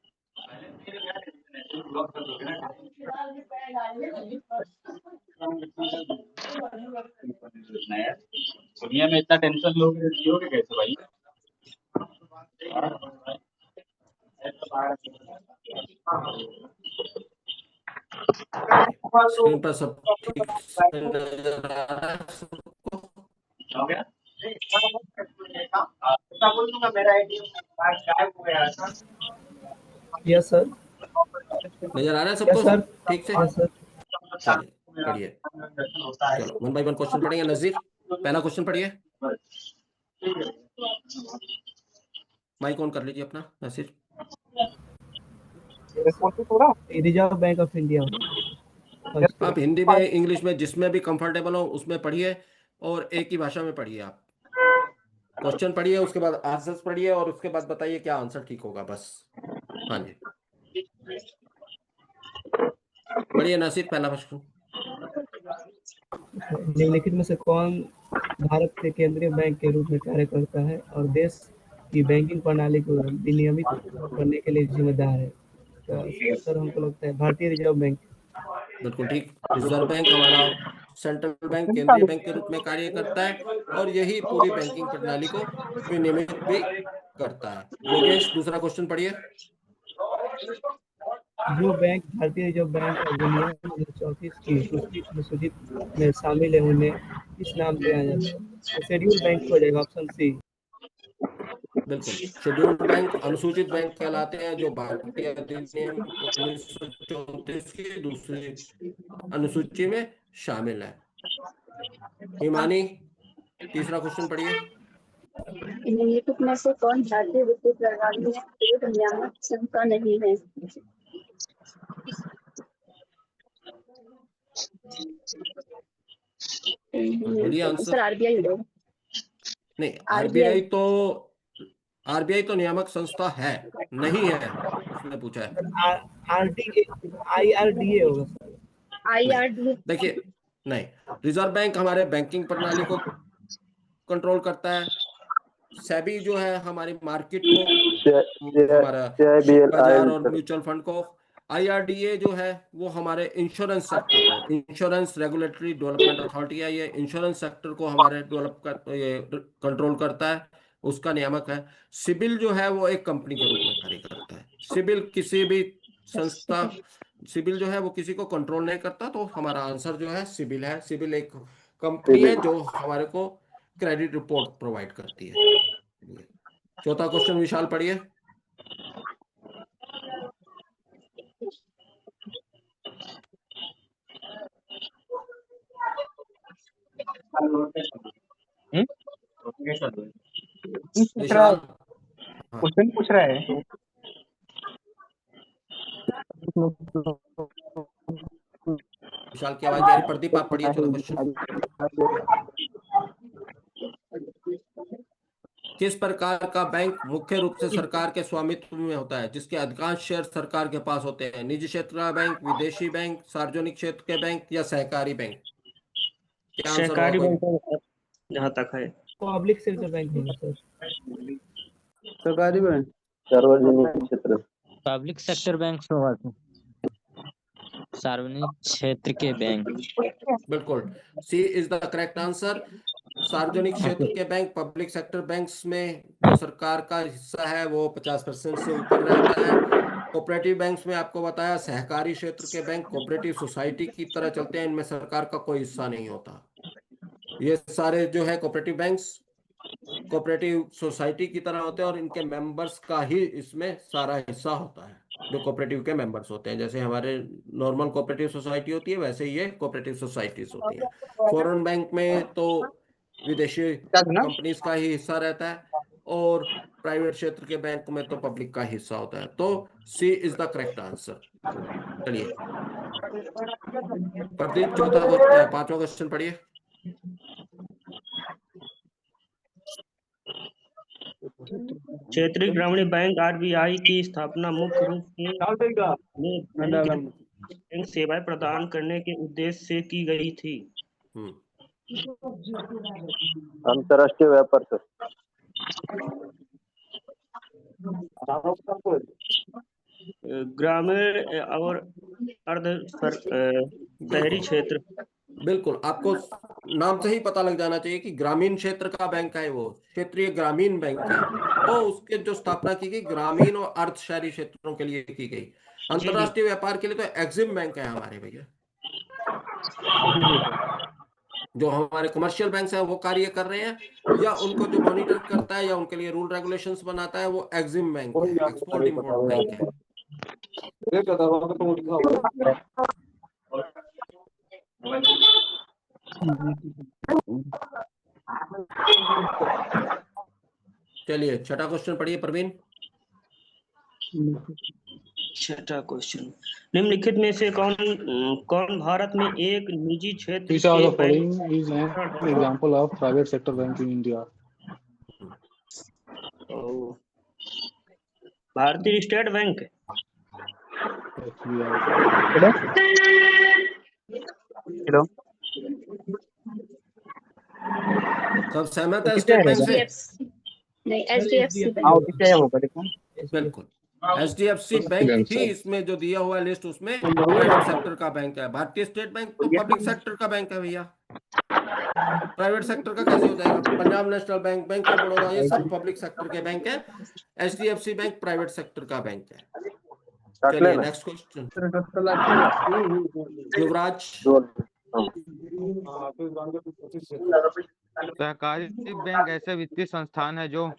Speaker 4: दुनिया में इतना टेंशन लोगे जियोगे कैसे भाई?
Speaker 1: स्क्रीन पर सब ठीक से नजर आ रहा है सबको?
Speaker 4: हो गया? बोल दूंगा मेरा ATM कार्ड गायब हो गया था।
Speaker 2: Yes sir.
Speaker 1: नजर आ रहा है
Speaker 2: यस
Speaker 1: सबको
Speaker 2: सर।
Speaker 1: ठीक से?
Speaker 2: Yes sir.
Speaker 1: चलिए पढ़िए। चलो 1 बाय 1 क्वेश्चन पढ़ेंगे। नजीर पहला क्वेश्चन पढ़िए। माइक ऑन कर लीजिए अपना नजीर।
Speaker 2: Reserve bank of India.
Speaker 1: आप हिंदी में इंग्लिश में जिसमें भी कंफर्टेबल हो उसमें पढ़िए और एक ही भाषा में पढ़िए। आप क्वेश्चन पढ़िए, उसके बाद आंसर्स पढ़िए और उसके बाद बताइए क्या आंसर ठीक होगा बस। हाँ जी पढ़िए नासिर पहला क्वेश्चन।
Speaker 2: निम्नलिखित में से कौन भारत के केंद्रीय बैंक के रूप में कार्य करता है और देश की बैंकिंग प्रणाली को विनियमित करने के लिए जिम्मेदार है? तो सर हमको लगता है भारतीय रिजर्व बैंक।
Speaker 1: बिल्कुल ठीक। रिजर्व बैंक हमारा सेंट्रल बैंक, केंद्रीय बैंक के रूप में कार्य करता है और यही पूरी बैंकिंग प्रणाली को विनियमित भी करता है। योगेश दूसरा क्वेश्चन पढ़िए।
Speaker 2: जो बैंक भारतीय रिजर्व बैंक अधिनियम 1934 की दूसरी अनुसूचित में शामिल है उन्हें किस नाम से जाना जाता है? तो शेड्यूल बैंक हो जाएगा, ऑप्शन सी।
Speaker 1: बिल्कुल शेड्यूल्ड बैंक अनुसूचित बैंक कहलाते हैं जो भारतीय अधिनियम 1934 की दूसरी अनुसूची में शामिल है। हिमानी तीसरा क्वेश्चन पढ़िए।
Speaker 5: निम्नलिखित में से कौन भारतीय वित्तीय प्रणाली में एक नियामक संस्था नहीं है?
Speaker 1: बोलिए आंसर।
Speaker 5: सर आरबीआई हो।
Speaker 1: नहीं आरबीआई तो नियामक संस्था है नहीं है उसने पूछा है।
Speaker 2: IRDA होगा सर।
Speaker 5: IRDA
Speaker 1: देखिए नहीं, रिजर्व बैंक हमारे बैंकिंग प्रणाली को कंट्रोल करता है। सेबी जो है हमारी मार्केट को, हमारा शेयर बाजार और म्यूचुअल फंड को। आईआरडीए जो है वो हमारे इंश्योरेंस सेक्टर को, इंश्योरेंस रेगुलेटरी डेवलपमेंट अथॉरिटी है, ये इंश्योरेंस सेक्टर को हमारे डेवलप कर ये कंट्रोल करता है, उसका नियामक है। सिबिल जो है वो एक कंपनी के रूप में कार्य करता है। सिबिल किसी भी संस्था, सिबिल जो है वो किसी को कंट्रोल नहीं करता, तो हमारा आंसर जो है सिबिल है। सिबिल एक कंपनी है जो हमारे को क्रेडिट रिपोर्ट प्रोवाइड करती है। चौथा क्वेश्चन विशाल पढ़िए। विशाल
Speaker 4: क्वेश्चन पूछ रहा है।
Speaker 1: विशाल की आवाज नहीं आ रही। प्रदीप आप पढ़िए चौथा क्वेश्चन। किस प्रकार का बैंक मुख्य रूप से सरकार के स्वामित्व में होता है, जिसके अधिकांश शेयर सरकार के पास होते हैं? निजी क्षेत्र का बैंक, विदेशी बैंक, सार्वजनिक क्षेत्र के बैंक या सहकारी बैंक? क्या आंसर होगा?
Speaker 6: सहकारी
Speaker 1: कोई
Speaker 6: बैंक जहाँ तक है।
Speaker 2: पब्लिक सेक्टर बैंक होगा सर।
Speaker 6: सरकारी बैंक,
Speaker 7: सार्वजनिक क्षेत्र।
Speaker 6: पब्लिक सेक्टर बैंक होगा तो सार्वजनिक क्षेत्र के बैंक।
Speaker 1: बिल्कुल सी इज द करेक्ट आंसर। सार्वजनिक क्षेत्र के बैंक, पब्लिक सेक्टर बैंक्स में जो सरकार का हिस्सा है वो 50% से ऊपर रहता है। कोऑपरेटिव बैंक्स में आपको बताया, सहकारी क्षेत्र के बैंक कोऑपरेटिव सोसाइटी की तरह चलते हैं, इनमें सरकार का कोई हिस्सा नहीं होता। ये सारे जो है कोऑपरेटिव बैंक्स कोऑपरेटिव सोसाइटी की तरह होते हैं और इनके मेंबर्स का ही इसमें सारा हिस्सा होता है। जो कोऑपरेटिव के मेंबर्स होते हैं। जैसे हमारे नॉर्मल कोऑपरेटिव सोसाइटी होती है, वैसे ही ये कोऑपरेटिव सोसाइटीज होती हैं। फॉरेन बैंक में तो विदेशी कंपनीज का ही हिस्सा रहता है, और प्राइवेट क्षेत्र के बैंक में तो पब्लिक का हिस्सा होता है। तो सी इज द करेक्ट आंसर। चलिए प्रदीप, पांचवा क्वेश्चन पढ़िए।
Speaker 8: क्षेत्रीय ग्रामीण बैंक आरबीआई की स्थापना मुख्य रूप से बैंक सेवाएं प्रदान करने के उद्देश्य से की गई थी।
Speaker 7: अंतर्राष्ट्रीय व्यापार सर।
Speaker 8: ग्रामीण और अर्ध शहरी क्षेत्र।
Speaker 1: बिल्कुल, आपको नाम से ही पता लग जाना चाहिए कि ग्रामीण क्षेत्र का बैंक है, वो क्षेत्रीय ग्रामीण बैंक है। तो उसके जो स्थापना की गई ग्रामीण और अर्ध शहरी क्षेत्रों के लिए की गई। अंतरराष्ट्रीय व्यापार के लिए तो एक्सिम बैंक है हमारे भैया। जो हमारे कमर्शियल बैंक हैं वो कार्य कर रहे हैं, या उनको जो मॉनिटर करता है या उनके लिए रूल रेगुलेशंस बनाता है, वो एक्सिम बैंक है, एक्सपोर्ट इंपोर्ट बैंक है। चलिए छठा क्वेश्चन पढ़िए प्रवीण।
Speaker 8: छठा क्वेश्चन, निम्नलिखित में से कौन भारत में एक निजी क्षेत्र
Speaker 9: Which are the following is an example of private sector bank in India?
Speaker 8: भारतीय स्टेट बैंक।
Speaker 4: हेलो,
Speaker 1: सब सहमत है स्टेट बैंक से?
Speaker 5: नहीं, HDFC
Speaker 4: हाँ
Speaker 5: बैंक।
Speaker 4: क्या होगा देखो।
Speaker 1: बिल्कुल, HDFC बैंक ही इसमें जो दिया हुआ है लिस्ट, उसमें प्राइवेट सेक्टर का बैंक है। भारतीय स्टेट बैंक तो पब्लिक सेक्टर का बैंक है भैया, प्राइवेट सेक्टर का कैसे हो जाएगा? Punjab national bank, bank of Baroda, ये सब पब्लिक सेक्टर के बैंक है। HDFC बैंक प्राइवेट सेक्टर का बैंक है। चलिए नेक्स्ट क्वेश्चन युवराज।
Speaker 10: सहकारी बैंक ऐसे वित्तीय संस्थान है जो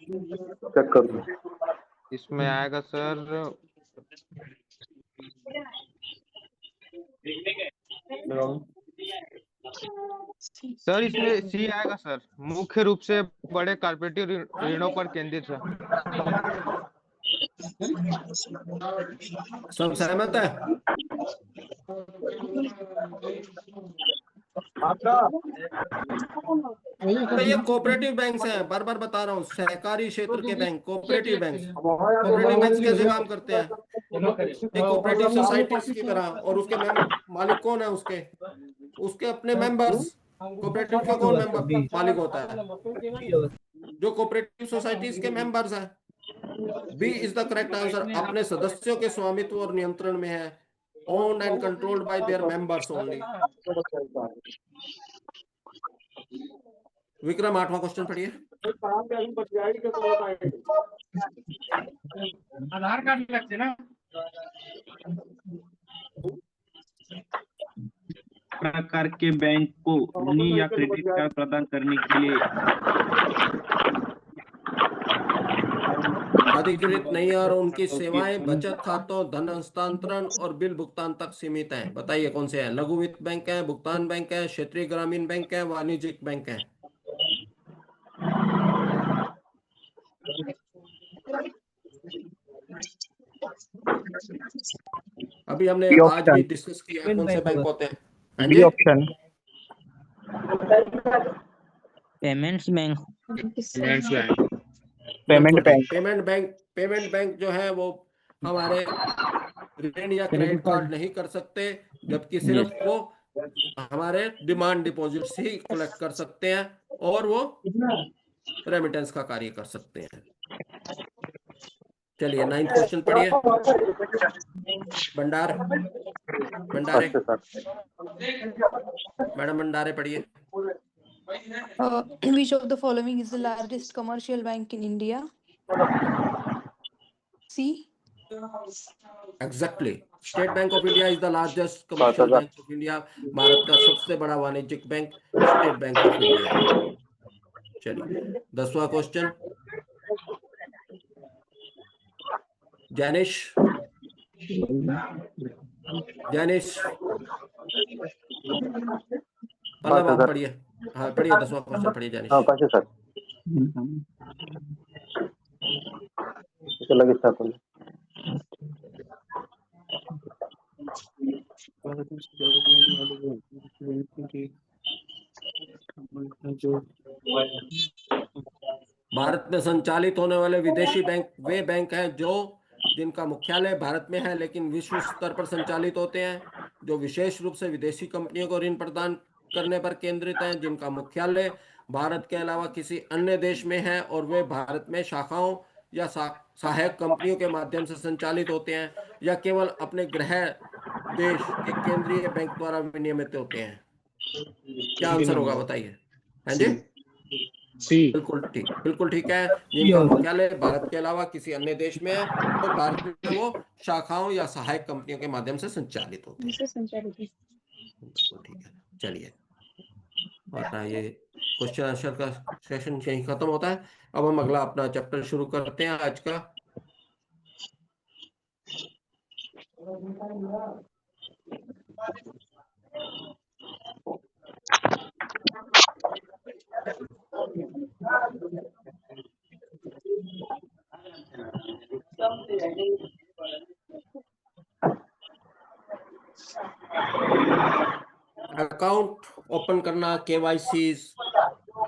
Speaker 10: इसमें आएगा सर। सर इसमें सी आएगा सर, मुख्य रूप से बड़े कॉर्पोरेटिव ऋणों पर केंद्रित है।
Speaker 1: सब सहमत है? तो ये कोऑपरेटिव बैंक्स हैं, बार बार बता रहा हूँ, सहकारी क्षेत्र के bank, cooperative banks. Cooperative banks कैसे काम करते हैं? एक कोऑपरेटिव सोसाइटीज की तरह, और उसके मालिक कौन है? उसके अपने मेंबर्स। कोऑपरेटिव का कौन मेंबर मालिक होता है? जो कोऑपरेटिव सोसाइटीज के मेंबर्स हैं। B is the correct answer. अपने सदस्यों के स्वामित्व और नियंत्रण में है, owned and controlled by their members only। Vikram आठवां क्वेश्चन पढ़िए।
Speaker 4: आधार कार्ड लगते ना। प्रकार के बैंक को ऋण या क्रेडिट कार्ड प्रदान करने के लिए
Speaker 1: अधिकृत नहीं है, और उनकी सेवाएं बचत खातों, धन हस्तांतरण और बिल भुगतान तक सीमित हैं। बताइए कौन से हैं? लघु वित्त बैंक है, भुगतान बैंक है, क्षेत्रीय ग्रामीण बैंक है, वाणिज्यिक बैंक है। अभी हमने आज भी डिस्कस किया कौन से बैंक होते हैं।
Speaker 4: B option
Speaker 6: payments bank.
Speaker 1: Payment bank जो है वो हमारे ऋण या क्रेडिट कार्ड नहीं कर सकते, जबकि सिर्फ वो हमारे डिमांड डिपॉजिट्स ही कलेक्ट कर सकते हैं, और वो रेमिटेंस का कार्य कर सकते हैं। चलिए 9th क्वेश्चन पढ़िए। भंडारे, मैडम भंडारे पढ़िए।
Speaker 11: Which of the following is the largest commercial bank in India? C.
Speaker 1: Exactly. State Bank of India is the largest commercial bank of India। Bharat का सबसे बड़ा वाणिज्यिक bank state bank of India है। चलिए 10वां क्वेश्चन जैनिश। जैनिश
Speaker 7: हाँ
Speaker 1: पल्लव आप
Speaker 7: सर।
Speaker 1: पढ़िए। हाँ पढ़िए, 10वां क्वेश्चन पढ़िए
Speaker 7: हाँ
Speaker 1: जैनिश।
Speaker 7: पाशे सर। लगे स्थापन
Speaker 1: भारत में संचालित होने वाले विदेशी बैंक वे बैंक हैं जिनका मुख्यालय भारत में है लेकिन विश्व स्तर पर संचालित होते हैं, जो विशेष रूप से विदेशी कंपनियों को ऋण प्रदान करने पर केंद्रित हैं, जिनका मुख्यालय भारत के अलावा किसी अन्य देश में है और वे भारत में शाखाओं या सहायक कंपनियों के माध्यम से संचालित होते हैं या केवल अपने गृह देश के केंद्रीय बैंक द्वारा विनियमित होते हैं। क्या आंसर होगा बताइए? हाँ जी,
Speaker 9: सी।
Speaker 1: बिल्कुल ठीक है। जिनका मुख्यालय भारत के अलावा किसी अन्य देश में है और भारत में वो शाखाओं या सहायक कंपनियों के माध्यम से संचालित होते हैं। बिल्कुल ठीक है, चलिए। और ये क्वेश्चन आंसर का सेशन यही खत्म होता है। अब हम अगला अपना चैप्टर शुरू करते हैं आज का। अकाउंट ओपन करना, केवाईसी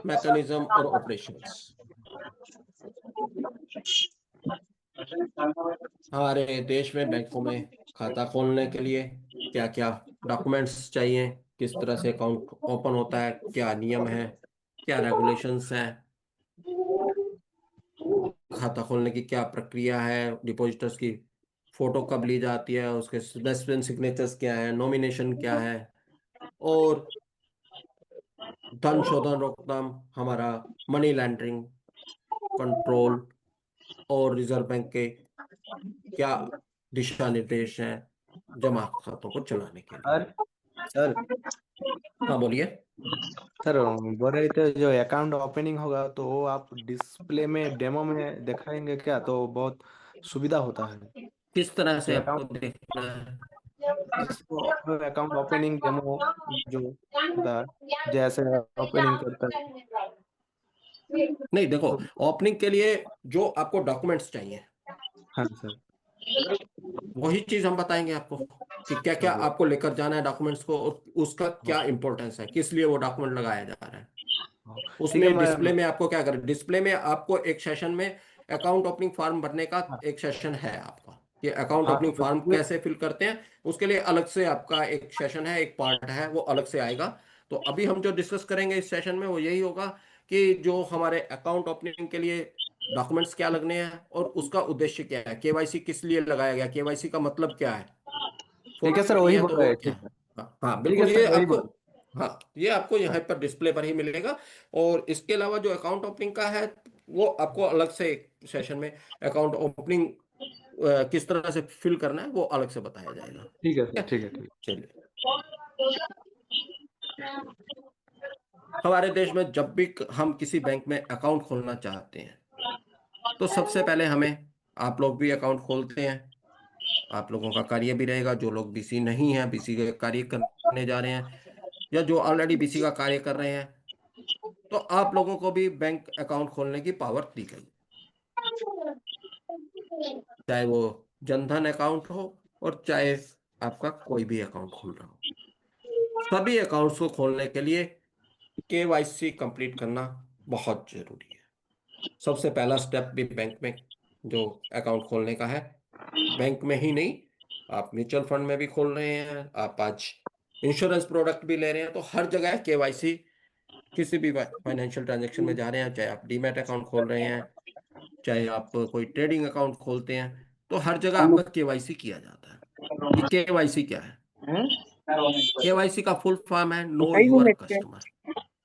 Speaker 1: मैकेनिज्म और ऑपरेशंस। हमारे देश में बैंकों में खाता खोलने के लिए क्या क्या डॉक्यूमेंट्स चाहिए, किस तरह से अकाउंट ओपन होता है, क्या नियम है, क्या रेगुलेशंस हैं, खाता खोलने की क्या प्रक्रिया है, डिपॉजिटर्स की फोटो कब ली जाती है, उसके रेसिडेंट सिग्नेचर्स क्या है, नॉमिनेशन क्या है, और धन शोधन रोकथाम, हमारा मनी लॉन्ड्रिंग कंट्रोल और रिजर्व बैंक के क्या दिशा निर्देश हैं जमा खातों को चलाने के लिए।
Speaker 12: सर
Speaker 1: हाँ बोलिए।
Speaker 12: सर बोल रहे थे जो अकाउंट ओपनिंग होगा तो वो आप डिस्प्ले में डेमो में दिखाएंगे क्या, तो बहुत सुविधा होता है।
Speaker 1: किस तरह से
Speaker 12: जो
Speaker 1: आपको
Speaker 12: अकाउंट
Speaker 1: देखना है?
Speaker 12: जिसको अकाउंट ओपनिंग डेमो जो होता है जैसे ओपनिंग करता है।
Speaker 1: नहीं देखो,
Speaker 12: तो
Speaker 1: ओपनिंग के लिए जो आपको डॉक्यूमेंट्स चाहिए
Speaker 12: हाँ सर,
Speaker 1: वही चीज हम बताएंगे आपको कि क्या क्या
Speaker 12: तो
Speaker 1: आपको लेकर जाना है डॉक्यूमेंट्स को और उसका क्या इंपॉर्टेंस है, किस लिए वो डॉक्यूमेंट लगाया जा रहा है।
Speaker 12: ठीक है।
Speaker 1: उसमें डिस्प्ले
Speaker 12: मैं
Speaker 1: में आपको क्या करें, डिस्प्ले में आपको एक सेशन में अकाउंट ओपनिंग फॉर्म भरने का एक सेशन है आपका, कि अकाउंट
Speaker 12: हाँ
Speaker 1: ओपनिंग
Speaker 12: तो
Speaker 1: फॉर्म कैसे फिल करते हैं उसके लिए अलग से आपका एक सेशन है, एक पार्ट है, वो अलग से आएगा। तो अभी हम जो डिस्कस करेंगे इस सेशन में वो यही होगा कि जो हमारे अकाउंट ओपनिंग के लिए डॉक्यूमेंट्स क्या लगने हैं और उसका उद्देश्य क्या है, केवाईसी किस लिए लगाया गया, केवाईसी का मतलब क्या है,
Speaker 12: ठीक है
Speaker 1: फोटो
Speaker 12: सर,
Speaker 1: नहीं
Speaker 12: वही
Speaker 1: है तो
Speaker 12: बोल रहे
Speaker 1: वो
Speaker 12: हैं।
Speaker 1: क्या
Speaker 12: ठीक
Speaker 1: है।
Speaker 12: है,
Speaker 1: हाँ
Speaker 12: ठीक है
Speaker 1: बिल्कुल, ये
Speaker 12: सर, वही
Speaker 1: आपको,
Speaker 12: बोल।
Speaker 1: हाँ ये आपको यहाँ पर डिस्प्ले पर ही मिलेगा। और इसके अलावा जो अकाउंट ओपनिंग का है वो आपको अलग से सेशन में अकाउंट ओपनिंग किस तरह से फिल करना है वो अलग से बताया जाएगा।
Speaker 12: ठीक है
Speaker 1: ठीक
Speaker 12: सर,
Speaker 1: है,
Speaker 12: ठीक है, ठीक।
Speaker 1: चलिए। हमारे देश में जब भी हम किसी बैंक में अकाउंट खोलना चाहते हैं तो सबसे पहले हमें, आप लोग भी अकाउंट खोलते हैं, आप लोगों का कार्य भी रहेगा, जो लोग बीसी नहीं है, बीसी का कार्य करने जा रहे हैं या जो ऑलरेडी बीसी का कार्य कर रहे हैं, तो आप लोगों को भी बैंक अकाउंट खोलने की पावर दी गई, चाहे वो जनधन अकाउंट हो और चाहे आपका कोई भी अकाउंट खुल रहा हो। सभी अकाउंट्स को खोलने के लिए केवाईसी कंप्लीट करना बहुत जरूरी है। सबसे पहला स्टेप भी बैंक में जो अकाउंट खोलने का है, बैंक में ही नहीं, आप म्यूचुअल फंड में भी खोल रहे हैं, आप आज इंश्योरेंस प्रोडक्ट भी ले रहे हैं, तो हर जगह केवाईसी, किसी भी फाइनेंशियल ट्रांजैक्शन में जा रहे हैं, चाहे आप डीमैट अकाउंट खोल रहे हैं, चाहे आप कोई ट्रेडिंग अकाउंट खोलते हैं, तो हर जगह आपका केवाईसी किया जाता है। कि केवाईसी क्या है? केवाईसी का फुल फॉर्म है नो यूर कस्टमर,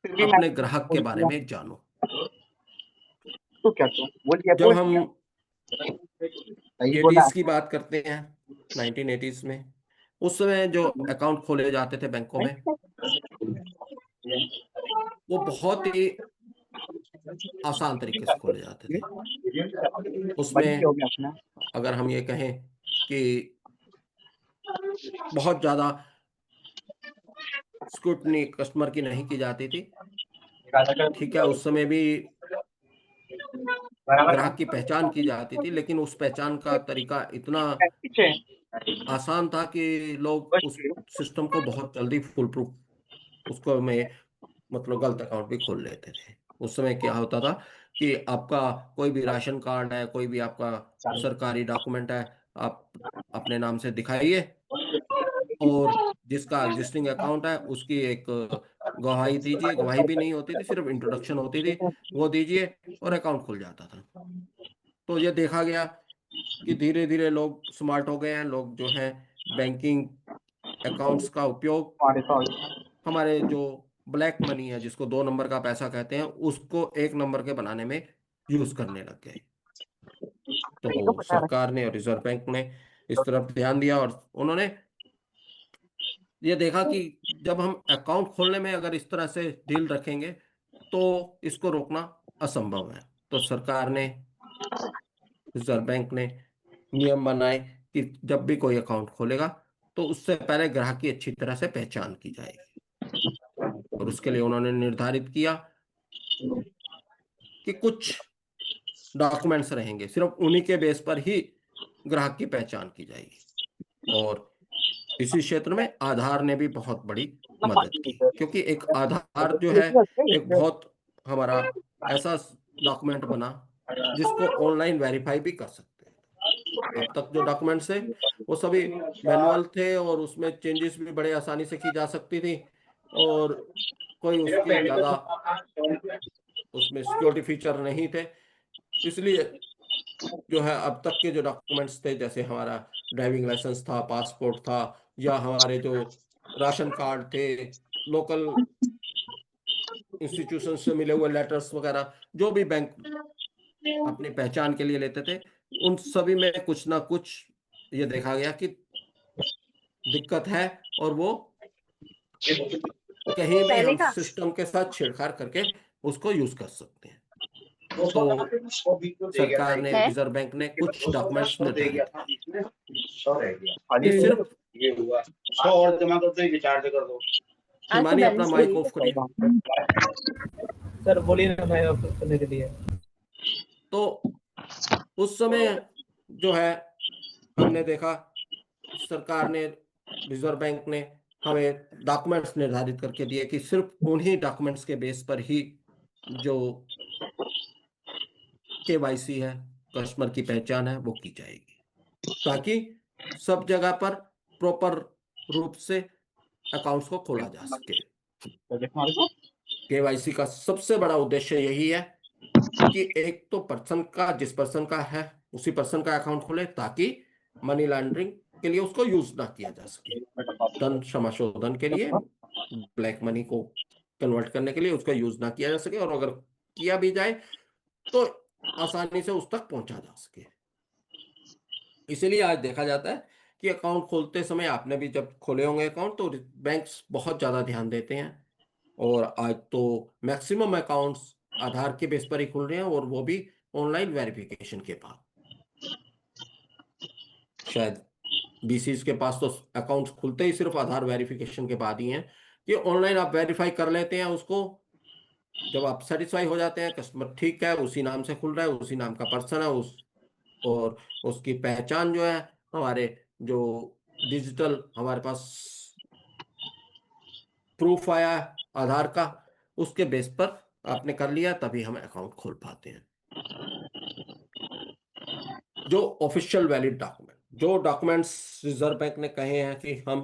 Speaker 1: अपने ग्राहक के बारे में जानो। जब हम 80s की बात करते हैं, 1980s में, उस समय जो अकाउंट खोले जाते थे बैंकों में वो बहुत ही आसान तरीके से खोले जाते थे। उसमें अगर हम ये कहें कि बहुत ज़्यादा स्क्रूटनी कस्टमर की नहीं की जाती थी, ठीक है, उस समय भी ग्राहक की पहचान की जाती थी, लेकिन उस पहचान का तरीका इतना आसान था कि लोग उस सिस्टम को बहुत जल्दी फुल प्रूफ उसको में मतलब गलत अकाउंट भी खोल लेते थे। उस समय क्या होता था कि आपका कोई भी राशन कार्ड है, कोई भी आपका सरकारी डॉक्यूमेंट है, आप अपने नाम से दिखाइए और जिसका एग्जिस्टिंग अकाउंट है उसकी एक गवाही दीजिए। गवाही भी नहीं होती थी, सिर्फ इंट्रोडक्शन होती थी, वो दीजिए और अकाउंट खुल जाता था। तो ये देखा गया कि धीरे धीरे लोग स्मार्ट हो गए हैं। लोग जो है बैंकिंग अकाउंट्स का उपयोग हमारे जो ब्लैक मनी है, जिसको 2 नंबर का पैसा कहते हैं, उसको 1 नंबर के बनाने में यूज करने लग गए। तो सरकार ने और रिजर्व बैंक ने इस तरफ ध्यान दिया और उन्होंने ये देखा कि जब हम अकाउंट खोलने में अगर इस तरह से डील रखेंगे तो इसको रोकना असंभव है। तो सरकार ने, रिजर्व बैंक ने नियम बनाए कि जब भी कोई अकाउंट खोलेगा तो उससे पहले ग्राहक की अच्छी तरह से पहचान की जाएगी। और उसके लिए उन्होंने निर्धारित किया कि कुछ डॉक्यूमेंट्स रहेंगे, सिर्फ उन्हीं के बेस पर ही ग्राहक की पहचान की जाएगी। और इसी क्षेत्र में आधार ने भी बहुत बड़ी मदद की, क्योंकि एक आधार जो है एक बहुत हमारा ऐसा डॉक्यूमेंट बना जिसको ऑनलाइन वेरीफाई भी कर सकते हैं। अब तक जो डॉक्यूमेंट्स थे वो सभी मैनुअल थे और उसमें चेंजेस भी बड़े आसानी से की जा सकती थी और कोई उसके ज़्यादा उसमें सिक्योरिटी फीचर नहीं थे। इसलिए जो है अब तक के जो डॉक्यूमेंट्स थे, जैसे हमारा ड्राइविंग लाइसेंस था, पासपोर्ट था, या हमारे जो राशन कार्ड थे, लोकल इंस्टीट्यूशन से मिले हुए लेटर्स वगैरह, जो भी बैंक अपनी पहचान के लिए लेते थे, उन सभी में कुछ ना कुछ ये देखा गया कि दिक्कत है और वो कहीं भी हम सिस्टम के साथ छेड़छाड़ करके उसको यूज कर सकते हैं। तो सरकार ने, रिजर्व बैंक ने कुछ डॉक्यूमेंट्स निर्धारित किए। सिर्फ हिमानी अपना माइक ऑफ करिए।
Speaker 2: सर बोलिए ना भाई, ऑफ करने के लिए।
Speaker 1: तो उस समय जो है हमने देखा सरकार ने, रिजर्व बैंक ने हमें डॉक्यूमेंट्स निर्धारित करके दिए कि सिर्फ उन्हीं डॉक्यूमेंट्स के बेस पर ही जो केवाईसी है, कस्टमर की पहचान है, वो की जाएगी, ताकि सब जगह पर प्रॉपर रूप से अकाउंट्स को खोला जा सके। केवाईसी का सबसे बड़ा उद्देश्य यही है कि एक तो पर्सन का, जिस पर्सन का है उसी पर्सन का अकाउंट खोले, ताकि मनी लॉन्ड्रिंग के लिए उसको यूज ना किया जा सके, धन समाशोधन के लिए, ब्लैक मनी को कन्वर्ट करने के लिए उसका यूज ना किया जा सके, और अगर किया भी जाए तो आसानी से उस तक पहुंचा जा सके। इसीलिए आज देखा जाता है कि अकाउंट खोलते समय, आपने भी जब खोले होंगे अकाउंट, तो बैंक्स बहुत ज्यादा ध्यान देते हैं। और आज तो मैक्सिमम अकाउंट्स आधार के बेस पर ही खुल रहे हैं, और वो भी ऑनलाइन वेरिफिकेशन के बाद। शायद बीसीज के पास तो अकाउंट्स खुलते ही सिर्फ आधार वेरिफिकेशन के बाद ही हैं, कि ऑनलाइन आप वेरीफाई कर लेते हैं उसको। जब आप सेटिस्फाई हो जाते हैं, कस्टमर ठीक है, उसी नाम से खुल रहा है, उसी नाम का पर्सन है, और उसकी पहचान जो है, हमारे जो डिजिटल हमारे पास प्रूफ आया आधार का, उसके बेस पर आपने कर लिया, तभी हम अकाउंट खोल पाते हैं। जो ऑफिशियल वैलिड डॉक्यूमेंट, जो डॉक्यूमेंट्स रिजर्व बैंक ने कहे हैं कि हम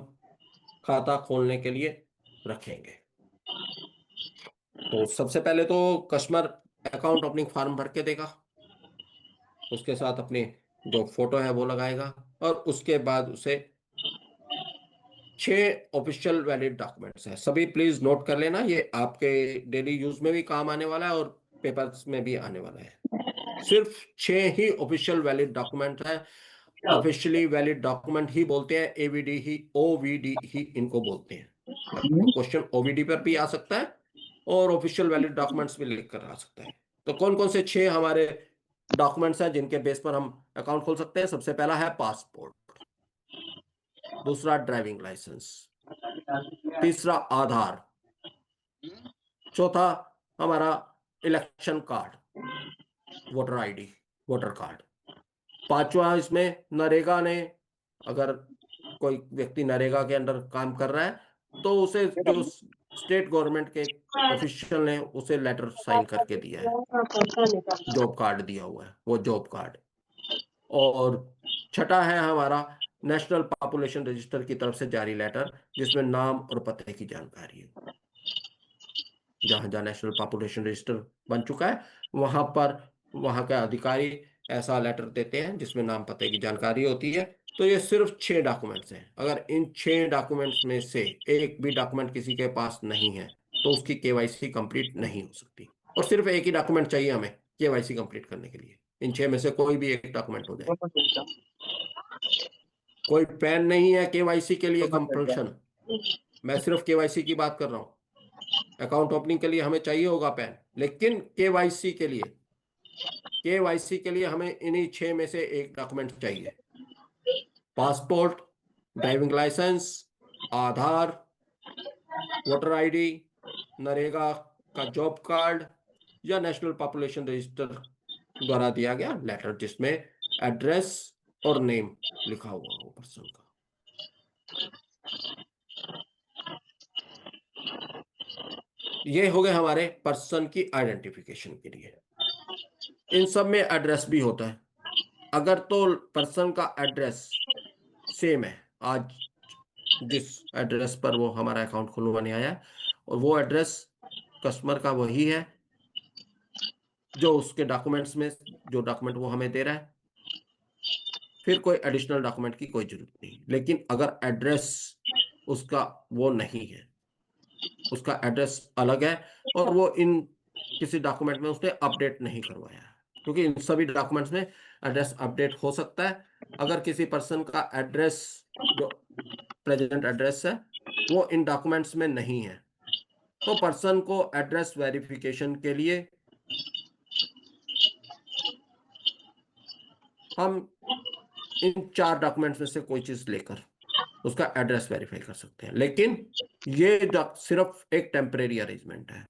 Speaker 1: खाता खोलने के लिए रखेंगे, तो सबसे पहले तो कस्टमर अकाउंट ओपनिंग फॉर्म भर के देगा, उसके साथ अपनी जो फोटो है वो लगाएगा, और उसके बाद उसे 6 ऑफिशियल वैलिड डॉक्यूमेंट्स हैं। सभी प्लीज नोट कर लेना, ये आपके डेली यूज में भी काम आने वाला है और पेपर्स में भी आने वाला है। सिर्फ 6 ही ऑफिशियल वैलिड डॉक्यूमेंट है। ऑफिशियली वैलिड डॉक्यूमेंट ही बोलते हैं, एवीडी ही, ओवीडी ही इनको बोलते हैं। क्वेश्चन ओवीडी पर भी आ सकता है और ऑफिशियल वैलिड डॉक्यूमेंट्स भी लिख कर आ सकता है। तो कौन कौन से 6 हमारे डॉक्यूमेंट्स हैं जिनके बेस पर हम अकाउंट खोल सकते हैं? सबसे पहला है पासपोर्ट। दूसरा ड्राइविंग लाइसेंस, तीसरा आधार, चौथा हमारा election card, voter ID, voter card, पांचवा इसमें नरेगा ने, अगर कोई व्यक्ति नरेगा के अंडर काम कर रहा है तो उसे जो स्टेट गवर्नमेंट के ऑफिशियल ने उसे लेटर साइन करके दिया है, जॉब कार्ड दिया हुआ है, वो जॉब कार्ड। और छठा है हमारा नेशनल पॉपुलेशन रजिस्टर की तरफ से जारी लेटर, जिसमें नाम और पते की जानकारी है। जहां जहां नेशनल पॉपुलेशन रजिस्टर बन चुका है वहां पर वहां के अधिकारी ऐसा लेटर देते हैं जिसमें नाम पते की जानकारी होती है। तो ये सिर्फ 6 डॉक्यूमेंट्स हैं। अगर इन 6 डॉक्यूमेंट्स में से एक भी डॉक्यूमेंट किसी के पास नहीं है तो उसकी केवाईसी कंप्लीट नहीं हो सकती। और सिर्फ एक ही डॉक्यूमेंट चाहिए हमें केवाईसी कंप्लीट करने के लिए। इन 6 में से कोई भी एक डॉक्यूमेंट हो जाए। कोई पैन नहीं है केवाईसी के लिए कंपल्शन, मैं सिर्फ केवाईसी की बात कर रहा हूं। अकाउंट ओपनिंग के लिए हमें चाहिए होगा पैन, लेकिन केवाईसी के लिए हमें इन्हीं 6 में से एक डॉक्यूमेंट चाहिए। पासपोर्ट, ड्राइविंग लाइसेंस, आधार, वोटर आईडी, नरेगा का जॉब कार्ड या नेशनल पॉपुलेशन रजिस्टर द्वारा दिया गया लेटर जिसमें एड्रेस और नेम लिखा हुआ हो पर्सन का। ये हो गए हमारे पर्सन की आइडेंटिफिकेशन के लिए। इन सब में एड्रेस भी होता है। अगर तो पर्सन का एड्रेस सेम है, आज जिस एड्रेस पर वो हमारा अकाउंट खुलवाने आया है, और वो एड्रेस कस्टमर का वही है जो उसके डॉक्यूमेंट्स में, जो डॉक्यूमेंट वो हमें दे रहा है, फिर कोई एडिशनल डॉक्यूमेंट की कोई जरूरत नहीं। लेकिन अगर एड्रेस उसका वो नहीं है, उसका एड्रेस अलग है और वो इन किसी डॉक्यूमेंट में उसने अपडेट नहीं करवाया है, क्योंकि इन सभी डॉक्यूमेंट्स में एड्रेस अपडेट हो सकता है। अगर किसी पर्सन का एड्रेस जो प्रेजेंट एड्रेस है वो इन डॉक्यूमेंट्स में नहीं है, तो पर्सन को एड्रेस वेरिफिकेशन के लिए हम इन 4 डॉक्यूमेंट्स में से कोई चीज लेकर उसका एड्रेस वेरीफाई कर सकते हैं। लेकिन ये सिर्फ एक टेम्परेरी अरेंजमेंट है।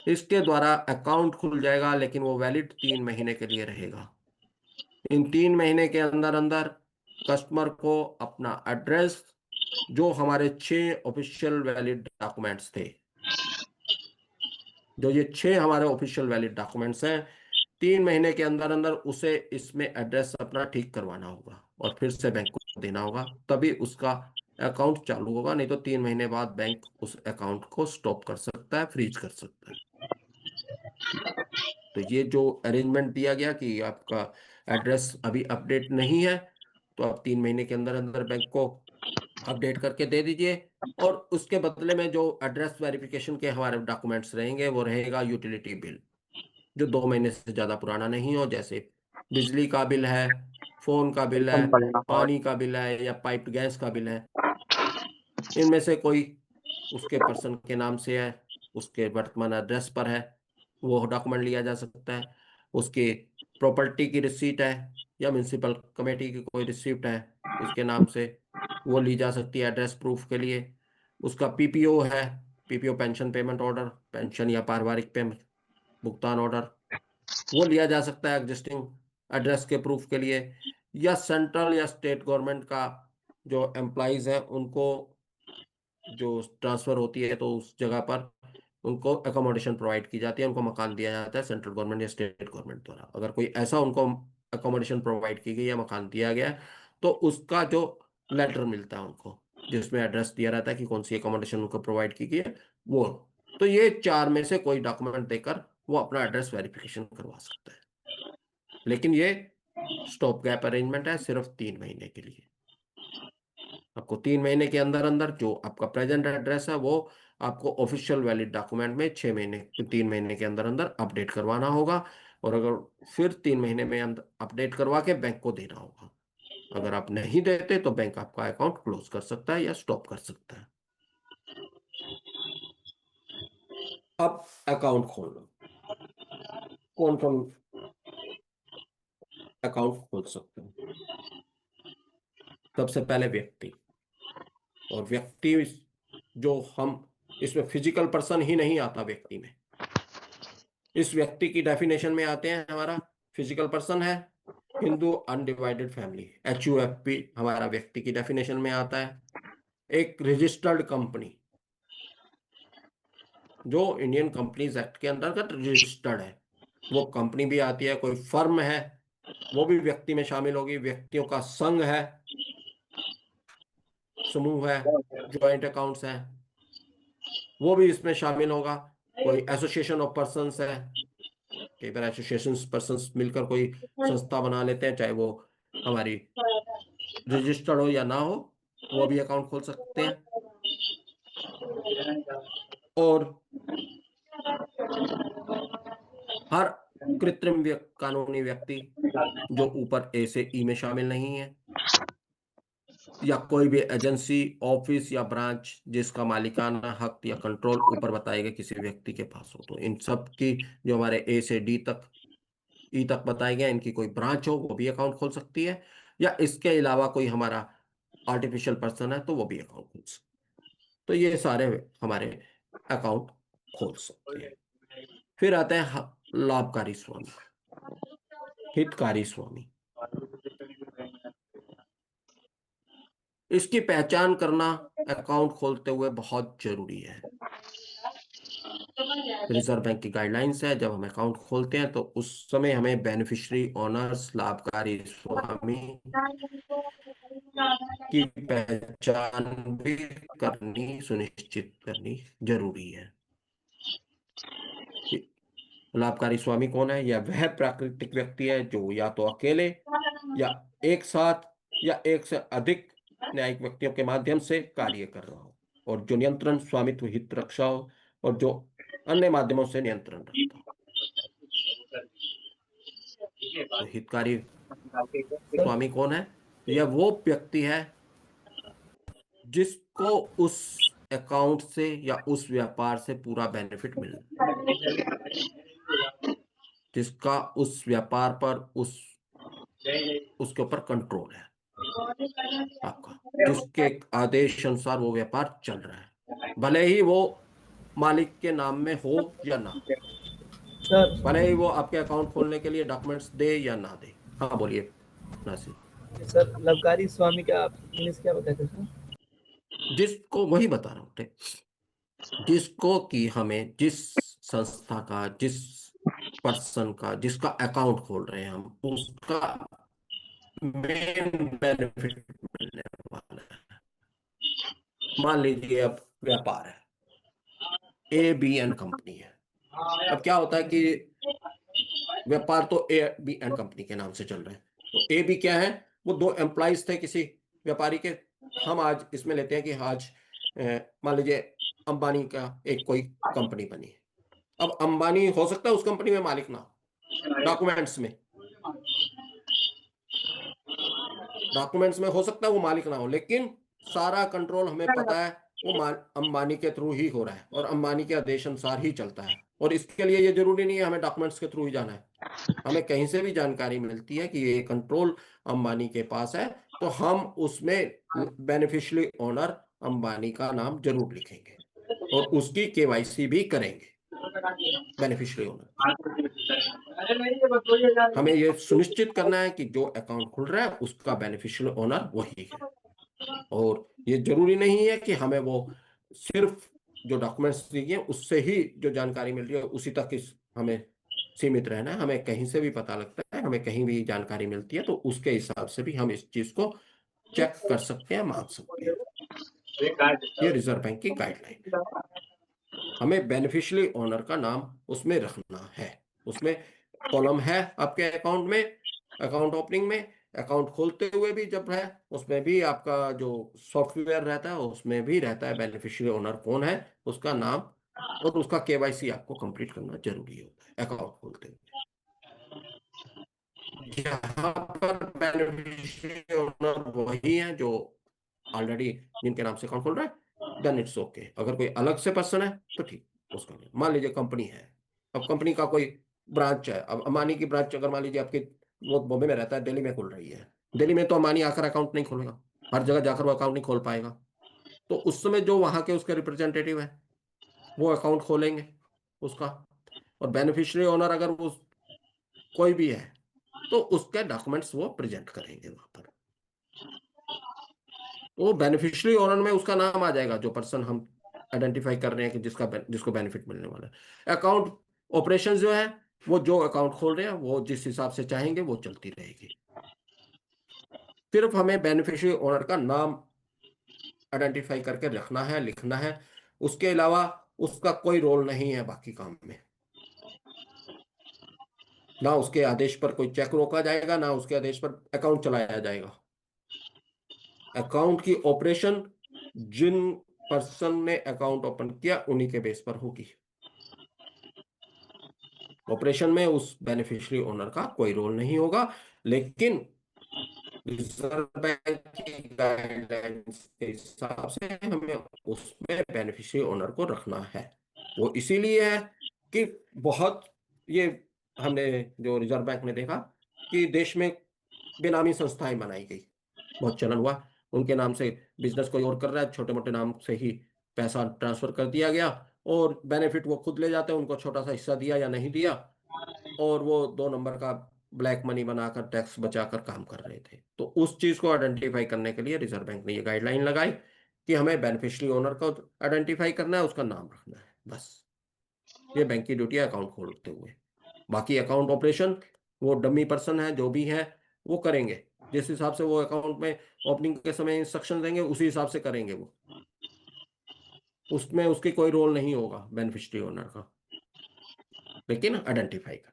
Speaker 1: इसके द्वारा अकाउंट खुल जाएगा, लेकिन वो वैलिड 3 महीने के लिए रहेगा। इन 3 महीने के अंदर अंदर कस्टमर को अपना एड्रेस, जो हमारे 6 ऑफिशियल वैलिड डॉक्यूमेंट्स थे, जो ये 6 हमारे ऑफिशियल वैलिड डॉक्यूमेंट्स हैं, 3 महीने के अंदर अंदर उसे इसमें एड्रेस अपना ठीक करवाना होगा और फिर से बैंक को देना होगा, तभी उसका अकाउंट चालू होगा। नहीं तो 3 महीने बाद बैंक उस अकाउंट को स्टॉप कर सकता है, फ्रीज कर सकता है। तो ये जो अरेंजमेंट दिया गया कि आपका एड्रेस अभी अपडेट नहीं है तो आप 3 महीने के अंदर अंदर बैंक को अपडेट करके दे दीजिए, और उसके बदले में जो एड्रेस वेरिफिकेशन के हमारे डॉक्यूमेंट्स रहेंगे वो रहेगा यूटिलिटी बिल, जो 2 महीने से ज्यादा पुराना नहीं हो, जैसे बिजली का बिल है, फोन का बिल है, पानी का बिल है या पाइप्ड गैस का बिल है। इनमें से कोई उसके पर्सन के नाम से है, उसके वर्तमान एड्रेस पर है, वो डॉक्यूमेंट लिया जा सकता है। उसकी प्रॉपर्टी की रिसीट है या म्यूनसिपल कमेटी की कोई रिसीप्ट है उसके नाम से, वो ली जा सकती है एड्रेस प्रूफ के लिए। उसका पीपीओ है, PPO pension payment order, pension या पारिवारिक पेमेंट भुगतान ऑर्डर, वो लिया जा सकता है एग्जिस्टिंग एड्रेस के प्रूफ के लिए। या सेंट्रल या स्टेट गवर्नमेंट का जो एम्प्लॉइज हैं उनको जो ट्रांसफर होती है तो उस जगह पर उनको अकोमोडेशन प्रोवाइड की जाती है, उनको मकान दिया जाता है सेंट्रल गवर्नमेंट या स्टेट गवर्नमेंट द्वारा। अगर कोई ऐसा उनको अकोमोडेशन प्रोवाइड की गई या मकान दिया गया तो उसका जो लेटर मिलता है उनको, जिसमें एड्रेस दिया रहता है कि कौन सी अकोमोडेशन उनको प्रोवाइड की गई है वो। तो ये 4 में से कोई डॉक्यूमेंट देकर वो अपना एड्रेस वेरिफिकेशन करवा सकता है। लेकिन ये स्टॉप गैप अरेंजमेंट है, सिर्फ 3 महीने के लिए। आपको 3 महीने के अंदर अंदर जो आपका प्रेजेंट एड्रेस है वो आपको ऑफिशियल वैलिड डॉक्यूमेंट में 3 महीने के अंदर अंदर अपडेट करवाना होगा, और अगर फिर 3 महीने में अपडेट करवा के बैंक को देना होगा। अगर आप नहीं देते तो बैंक आपका अकाउंट क्लोज कर सकता है या स्टॉप कर सकता है। अब अकाउंट खोलना, कौन कौन अकाउंट खोल सकते हैं? सबसे पहले व्यक्ति, और व्यक्ति जो हम इसमें फिजिकल पर्सन ही नहीं आता व्यक्ति में। इस व्यक्ति की डेफिनेशन में आते हैं, हमारा फिजिकल पर्सन है हिंदू अनडिवाइडेड फैमिली, HUFP हमारा व्यक्ति की डेफिनेशन में आता है। एक रजिस्टर्ड कंपनी जो इंडियन कंपनीज एक्ट के अंतर्गत रजिस्टर्ड है, वो कंपनी भी आती है। कोई फर्म है वो भी व्यक्ति में शामिल होगी। व्यक्तियों का संघ है, समूह है, ज्वाइंट अकाउंट्स है, वो भी इसमें शामिल होगा। कोई एसोसिएशन ऑफ पर्संस है, कई बार एसोसिएशन पर्संस मिलकर कोई संस्था बना लेते हैं, चाहे वो हमारी रजिस्टर्ड हो या ना हो, वो भी अकाउंट खोल सकते हैं। और हर कृत्रिम कानूनी व्यक्ति जो ऊपर A से E में शामिल नहीं है, या कोई भी एजेंसी, ऑफिस या ब्रांच जिसका मालिकाना हक या कंट्रोल ऊपर बताए गए किसी व्यक्ति के पास हो, तो इन सब की जो हमारे A से D तक, E तक बताए गए, इनकी कोई ब्रांच हो वो भी अकाउंट खोल सकती है। या इसके अलावा कोई हमारा आर्टिफिशियल पर्सन है तो वो भी अकाउंट खोल सकते हैं। तो ये सारे हमारे अकाउंट खोल सकते हैं। फिर आते हैं लाभकारी स्वामी, हितकारी स्वामी। इसकी पहचान करना अकाउंट खोलते हुए बहुत जरूरी है। रिजर्व बैंक की गाइडलाइंस है, जब हम अकाउंट खोलते हैं तो उस समय हमें बेनिफिशियरी ओनर्स, लाभकारी स्वामी की पहचान भी करनी, सुनिश्चित करनी जरूरी है। लाभकारी स्वामी कौन है? यह वह प्राकृतिक व्यक्ति है जो या तो अकेले या एक साथ या एक से अधिक न्यायिक व्यक्तियों के माध्यम से कार्य कर रहा हो, और जो नियंत्रण, स्वामित्व, हित रक्षा हो, और जो अन्य माध्यमों से नियंत्रण रखता हो। तो हितकारी स्वामी कौन है? यह वो व्यक्ति है जिसको उस अकाउंट से या उस व्यापार से पूरा बेनिफिट मिल, जिसका उस व्यापार पर उसके ऊपर कंट्रोल है आपका, जिसके आदेश अनुसार वो व्यापार चल रहा है, भले ही वो मालिक के नाम में हो या ना हो, भले ही वो आपके अकाउंट खोलने के लिए डॉक्यूमेंट्स दे या ना दे। हाँ बोलिए नासिर।
Speaker 2: सर लाभकारी स्वामी का इंग्लिश क्या बताते सर?
Speaker 1: जिसको, वही बता रहा हूँ, जिसको कि हमें जिस संस्था का, जिस पर्सन का, जिसका अकाउंट खोल रहे हैं हम, उसका मेन बेनिफिट मिलने वाला है। मान लीजिए अब व्यापार है, ABN कंपनी है। अब क्या होता है कि व्यापार तो ABN कंपनी के नाम से चल रहे हैं, तो AB क्या है? वो 2 एम्प्लॉइज थे किसी व्यापारी के। हम आज इसमें लेते हैं कि आज मान लीजिए अंबानी का एक कोई कंपनी बनी है। अब अंबानी हो सकता है उस कंपनी में मालिक ना हो, डॉक्यूमेंट्स में हो सकता है वो मालिक ना हो, लेकिन सारा कंट्रोल हमें पता है वो अंबानी के थ्रू ही हो रहा है और अंबानी के आदेश अनुसार ही चलता है। और इसके लिए ये जरूरी नहीं है हमें डॉक्यूमेंट्स के थ्रू ही जाना है, हमें कहीं से भी जानकारी मिलती है कि ये कंट्रोल अंबानी के पास है, तो हम उसमें बेनिफिशियरी ओनर अंबानी का नाम जरूर लिखेंगे और उसकी KYC भी करेंगे। बेनिफिशियरी ओनर, हमें यह सुनिश्चित करना है कि जो अकाउंट खुल रहा है उसका बेनिफिशियरी ओनर वही है। और ये जरूरी नहीं है कि हमें वो सिर्फ जो डॉक्यूमेंट्स दिए उससे ही जो जानकारी मिल रही है उसी तक हमें सीमित रहना है। हमें कहीं से भी पता लगता है, हमें कहीं भी जानकारी मिलती है, तो उसके हिसाब से भी हम इस चीज को चेक कर सकते हैं, मान सकते हैं। ये रिजर्व बैंक की गाइडलाइन है। हमें बेनिफिशियरी ओनर का नाम उसमें रखना है। उसमें कॉलम है आपके अकाउंट में, अकाउंट ओपनिंग में, अकाउंट खोलते हुए भी जब है उसमें भी आपका जो सॉफ्टवेयर रहता है उसमें भी रहता है बेनिफिशियरी ओनर कौन है, उसका नाम, और उसका KYC आपको कंप्लीट करना जरूरी होता है अकाउंट खोलते हुए। यहाँ पर बेनिफिशियरी ओनर वही है जो ऑलरेडी जिनके नाम से अकाउंट खोल रहा है, देन इट्स ओके। अगर कोई अलग से पर्सन है तो ठीक, उसका नहीं। मान लीजिए कंपनी है, अब कंपनी का कोई ब्रांच है, अब अंबानी की ब्रांच अगर मान लीजिए आपके वो बॉम्बे में रहता है, दिल्ली में खुल रही है, दिल्ली में तो अंबानी आकर अकाउंट नहीं खोलेगा, हर जगह जाकर वो अकाउंट नहीं खोल पाएगा। तो उस समय जो वहां के उसके रिप्रेजेंटेटिव है वो अकाउंट खोलेंगे उसका, और बेनिफिशियरी ओनर अगर वो कोई भी है तो उसके डॉक्यूमेंट्स वो प्रेजेंट करेंगे वहां पर। वो बेनिफिशियरी ओनर में उसका नाम आ जाएगा, जो पर्सन हम आइडेंटिफाई कर रहे हैं कि जिसको बेनिफिट मिलने वाला है। अकाउंट ऑपरेशन जो है वो जो अकाउंट खोल रहे हैं वो जिस हिसाब से चाहेंगे वो चलती रहेगी। सिर्फ हमें बेनिफिशियरी ओनर का नाम आइडेंटिफाई करके रखना है, लिखना है। उसके अलावा उसका कोई रोल नहीं है बाकी काम में। ना उसके आदेश पर कोई चेक रोका जाएगा, ना उसके आदेश पर अकाउंट चलाया जाएगा। अकाउंट की ऑपरेशन जिन पर्सन ने अकाउंट ओपन किया उन्हीं के बेस पर होगी। ऑपरेशन में उस बेनिफिशियरी ओनर का कोई रोल नहीं होगा, लेकिन रिजर्व बैंक की गाइडलाइंस के हिसाब से हमें उसमें बेनिफिशियरी ओनर को रखना है। वो इसीलिए है कि बहुत ये हमने जो रिजर्व बैंक ने देखा कि देश में बेनामी संस्थाएं बनाई गई, बहुत चलन हुआ, उनके नाम से बिजनेस कोई और कर रहा है, छोटे मोटे नाम से ही पैसा ट्रांसफर कर दिया गया और बेनिफिट वो खुद ले जाते हैं, उनको छोटा सा हिस्सा दिया या नहीं दिया, और वो 2 नंबर का ब्लैक मनी बनाकर टैक्स बचाकर काम कर रहे थे। तो उस चीज को आइडेंटिफाई करने के लिए रिजर्व बैंक ने ये गाइडलाइन लगाई कि हमें बेनिफिशियरी ओनर को आइडेंटिफाई करना है, उसका नाम रखना है, बस। ये बैंक की ड्यूटी है अकाउंट खोलते हुए। बाकी अकाउंट ऑपरेशन वो डमी पर्सन है जो भी है वो करेंगे, जिस हिसाब से वो अकाउंट में ओपनिंग के समय इंस्ट्रक्शन देंगे उसी हिसाब से करेंगे वो। उसमें उसकी कोई रोल नहीं होगा बेनिफिशियरी ओनर का, लेकिन आइडेंटिफाई कर।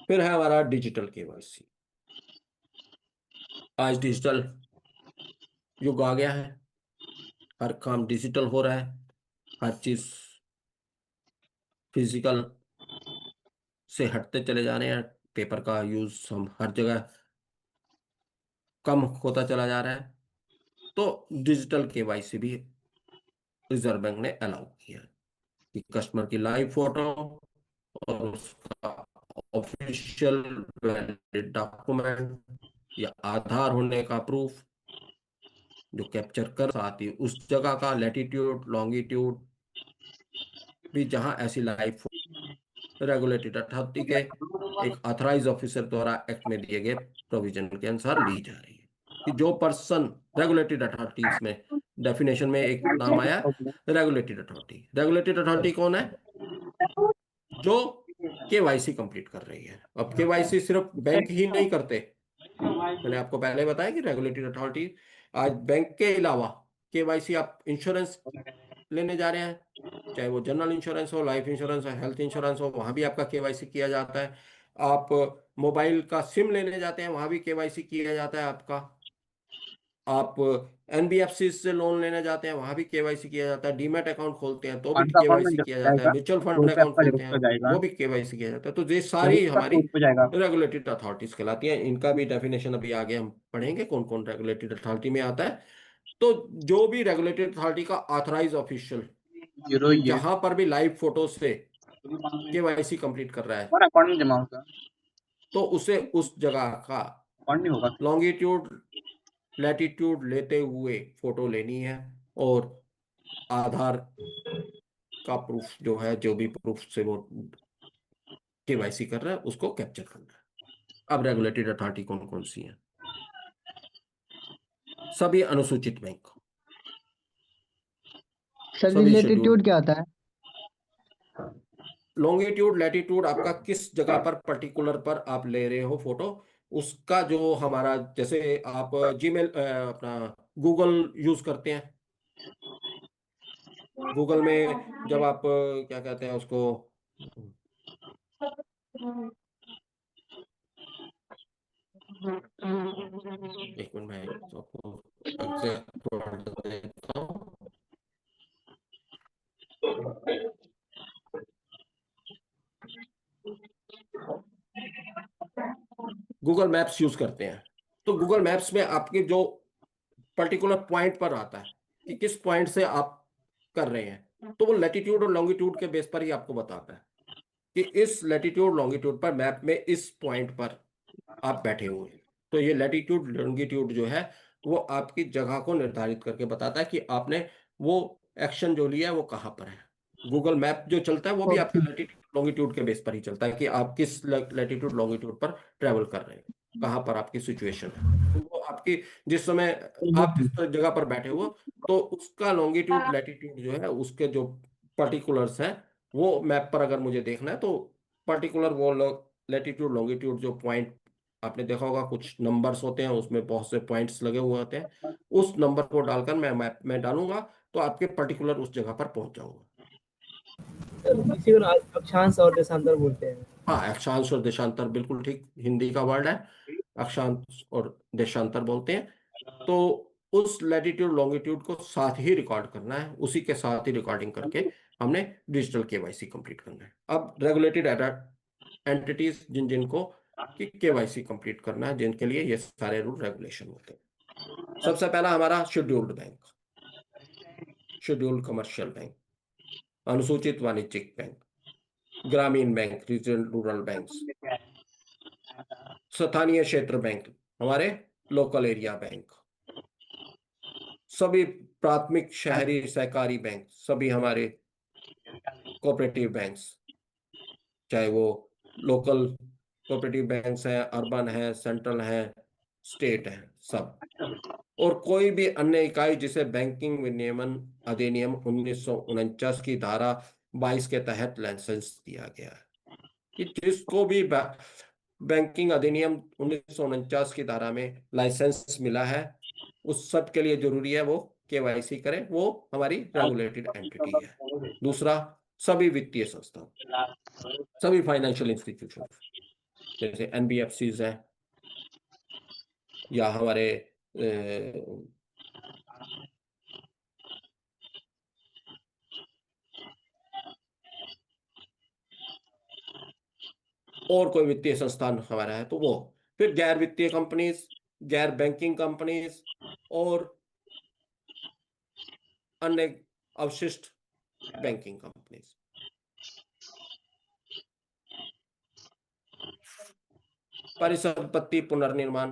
Speaker 1: फिर है हमारा डिजिटल केवाईसी। आज डिजिटल युग आ गया है, हर काम डिजिटल हो रहा है, हर चीज फिजिकल से हटते चले जा रहे हैं। पेपर का यूज हम हर जगह कम होता चला जा रहा है। तो डिजिटल केवाईसी भी रिजर्व बैंक ने अलाउ किया कि कस्टमर की लाइव फोटो और उसका ऑफिशियल वैलिड डॉक्यूमेंट या आधार होने का प्रूफ जो कैप्चर कर, साथ ही उस जगह का लैटिट्यूड लॉन्गिट्यूड भी जहां ऐसी लाइव रेगुलेटेड अथॉरिटी के एक ऑथराइज ऑफिसर द्वारा एक्ट में दिए गए प्रोविजन के अनुसार ली जा रही है। कि जो पर्सन रेगुलेटेड अथॉरिटीज में डेफिनेशन में एक नाम आया रेगुलेटेड अथॉरिटी। रेगुलेटेड अथॉरिटी कौन है? जो केवाईसी कंप्लीट कर रही है। अब केवाईसी सिर्फ बैंक ही नहीं करते, मैंने आपको पहले बताया कि रेगुलेटेड अथॉरिटी आज बैंक के अलावा केवाईसी आप इंश्योरेंस लेने जा रहे हैं, चाहे वो जनरल इंश्योरेंस हो, लाइफ इंश्योरेंस हो, हेल्थ इंश्योरेंस हो, वहां भी आपका केवाईसी किया जाता है। आप मोबाइल का सिम लेने जाते हैं वहां भी केवाईसी किया जाता है आपका। आप एनबीएफसी से लोन लेने जाते हैं वहां भी केवाईसी किया जाता है। डीमैट अकाउंट खोलते हैं तो भी केवाईसी किया जाता है। म्यूचुअल फंड अकाउंट खोलते हैं वो भी केवाईसी किया जाता है। तो ये सारी हमारी रेगुलेटेड अथॉरिटीज कहलाती हैं। इनका भी डेफिनेशन अभी आगे हम पढ़ेंगे कौन कौन रेगुलेटेड अथॉरिटी में आता है। तो जो भी रेगुलेटेड अथॉरिटी का ऑथराइज ऑफिशियल जहां पर भी लाइव फोटो से केवाईसी कंप्लीट कर रहा है तो उसे उस जगह का लॉन्गिट्यूड लैटिट्यूड लेते हुए फोटो लेनी है और आधार का प्रूफ जो है, जो भी प्रूफ से वो केवाईसी कर रहा है उसको कैप्चर करना है। अब रेगुलेटेड अथॉरिटी कौन कौन सी है? सभी अनुसूचित बैंक।
Speaker 13: सर लैटिट्यूड क्या होता है?
Speaker 1: लॉन्गिट्यूड लैटिट्यूड आपका किस जगह पर पर्टिकुलर पर आप ले रहे हो फोटो, उसका जो हमारा, जैसे आप जीमेल अपना गूगल यूज करते हैं, गूगल में जब आप क्या कहते हैं उसको, एक मिनट मैं आपको देता हूँ। गूगल मैप्स यूज करते हैं तो गूगल मैप्स में आपके जो पर्टिकुलर पॉइंट पर आता है कि किस पॉइंट से आप कर रहे हैं, तो वो लैटिट्यूड और लॉन्गिट्यूड के बेस पर ही आपको बताता है कि इस लैटिट्यूड लॉन्गिट्यूड पर मैप में इस पॉइंट पर आप बैठे हुए हैं। तो ये लैटिट्यूड लॉन्गिट्यूड जो है वो आपकी जगह को निर्धारित करके बताता है कि आपने वो एक्शन जो लिया है वो कहाँ पर है। गूगल मैप जो चलता है वो भी आपके लैटिट्यूड लॉन्गिट्यूड के बेस पर ही चलता है कि आप किस लैटिट्यूड लॉन्गिट्यूड पर ट्रेवल कर रहे हैं, कहाँ पर आपकी सिचुएशन है। तो वो आपकी जिस समय आप जिस जगह पर बैठे हो तो उसका लॉन्गिट्यूड लैटिट्यूड जो है उसके जो पर्टिकुलर्स हैं वो मैप पर अगर मुझे देखना है तो पर्टिकुलर वो लैटिट्यूड लॉन्गिट्यूड जो पॉइंट आपने देखा होगा कुछ नंबर्स होते हैं उसमें बहुत से पॉइंट्स लगे हुए होते हैं, उस नंबर को डालकर मैं मैप में डालूंगा तो आपके पर्टिकुलर उस जगह पर पहुंच जाऊंगा।
Speaker 2: इसी को अक्षांश और देशांतर बोलते हैं।
Speaker 1: हाँ, अक्षांश और देशांतर बिल्कुल ठीक हिंदी का वर्ड है, अक्षांश और देशांतर बोलते हैं। तो उस लैटिट्यूड लॉन्गिट्यूड को साथ ही रिकॉर्ड करना है, उसी के साथ ही रिकॉर्डिंग करके हमने डिजिटल केवाईसी कंप्लीट करना है। अब रेगुलेटेड एंटिटीज जिन जिनको कि केवाईसी कंप्लीट करना है, जिनके लिए ये सारे रूल रेगुलेशन होते हैं। सबसे पहला हमारा scheduled bank, scheduled commercial bank, अनुसूचित वाणिज्यिक बैंक, ग्रामीण बैंक, रीजनल रूरल बैंक्स, स्थानीय क्षेत्र बैंक, हमारे लोकल एरिया बैंक, सभी प्राथमिक शहरी सहकारी बैंक, सभी हमारे कोऑपरेटिव बैंक्स, चाहे वो लोकल कोऑपरेटिव बैंक्स हैं, अर्बन है, सेंट्रल है, स्टेट है, सब, और कोई भी अन्य इकाई जिसे बैंकिंग विनियमन अधिनियम 1949 की धारा 22 के तहत लाइसेंस दिया गया है। कि जिसको भी बैंकिंग अधिनियम 1949 की धारा में लाइसेंस मिला है उस सब के लिए जरूरी है वो केवाईसी करे, वो हमारी रेगुलेटेड एंटिटी है। दूसरा, सभी वित्तीय संस्थान, सभी फाइनेंशियल इंस्टीट्यूशन जैसे एनबीएफसीज हैं या हमारे और कोई वित्तीय संस्थान हमारा है तो वो, फिर गैर वित्तीय कंपनीज, गैर बैंकिंग कंपनीज और अन्य अवशिष्ट बैंकिंग कंपनीज। परिसंपत्ति पुनर्निर्माण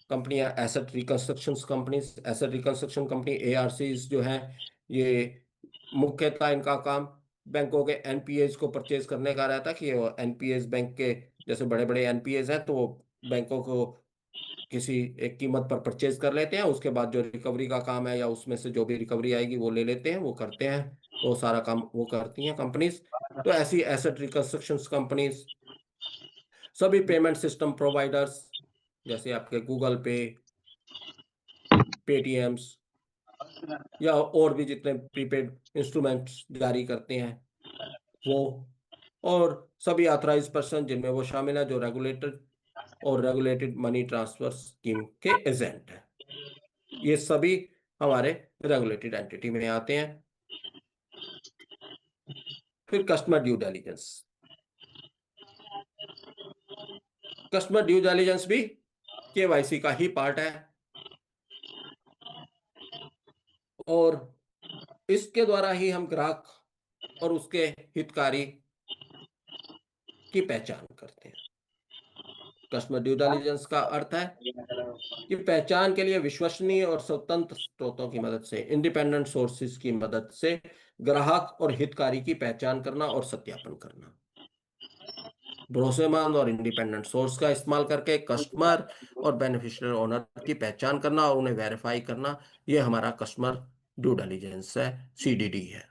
Speaker 1: कंपनियां, asset reconstruction companies, asset reconstruction company ARCs जो है ये मुख्यतः इनका काम बैंकों के एनपीएज को परचेज करने का रहता है कि एनपीएज बैंक के जैसे बड़े बड़े एनपीएज हैं तो बैंकों को किसी एक कीमत पर परचेज कर लेते हैं, उसके बाद जो रिकवरी का काम है या उसमें से जो भी रिकवरी आएगी वो ले लेते हैं, वो करते हैं, वो सारा काम वो करती हैं कंपनीज। तो ऐसी एसेट रिकंस्ट्रक्शन कंपनीज, सभी पेमेंट सिस्टम प्रोवाइडर्स जैसे आपके गूगल पे, पेटीएम्स या और भी जितने प्रीपेड इंस्ट्रूमेंट्स जारी करते हैं वो, और सभी ऑथराइज पर्सन जिनमें वो शामिल है जो रेगुलेटेड और रेगुलेटेड मनी ट्रांसफर स्कीम के एजेंट हैं, ये सभी हमारे रेगुलेटेड एंटिटी में आते हैं। फिर customer due diligence, customer due diligence भी केवाईसी का ही पार्ट है और इसके द्वारा ही हम ग्राहक और उसके हितकारी की पहचान करते हैं। कस्टमर ड्यू डिलिजेंस का अर्थ है कि पहचान के लिए विश्वसनीय और स्वतंत्र स्रोतों की मदद से, इंडिपेंडेंट सोर्सेज की मदद से ग्राहक और हितकारी की पहचान करना और सत्यापन करना। भरोसेमंद और इंडिपेंडेंट सोर्स का इस्तेमाल करके कस्टमर और बेनिफिशियल ओनर की पहचान करना और उन्हें वेरीफाई करना, यह हमारा कस्टमर ड्यू डिलिजेंस है, सीडीडी है।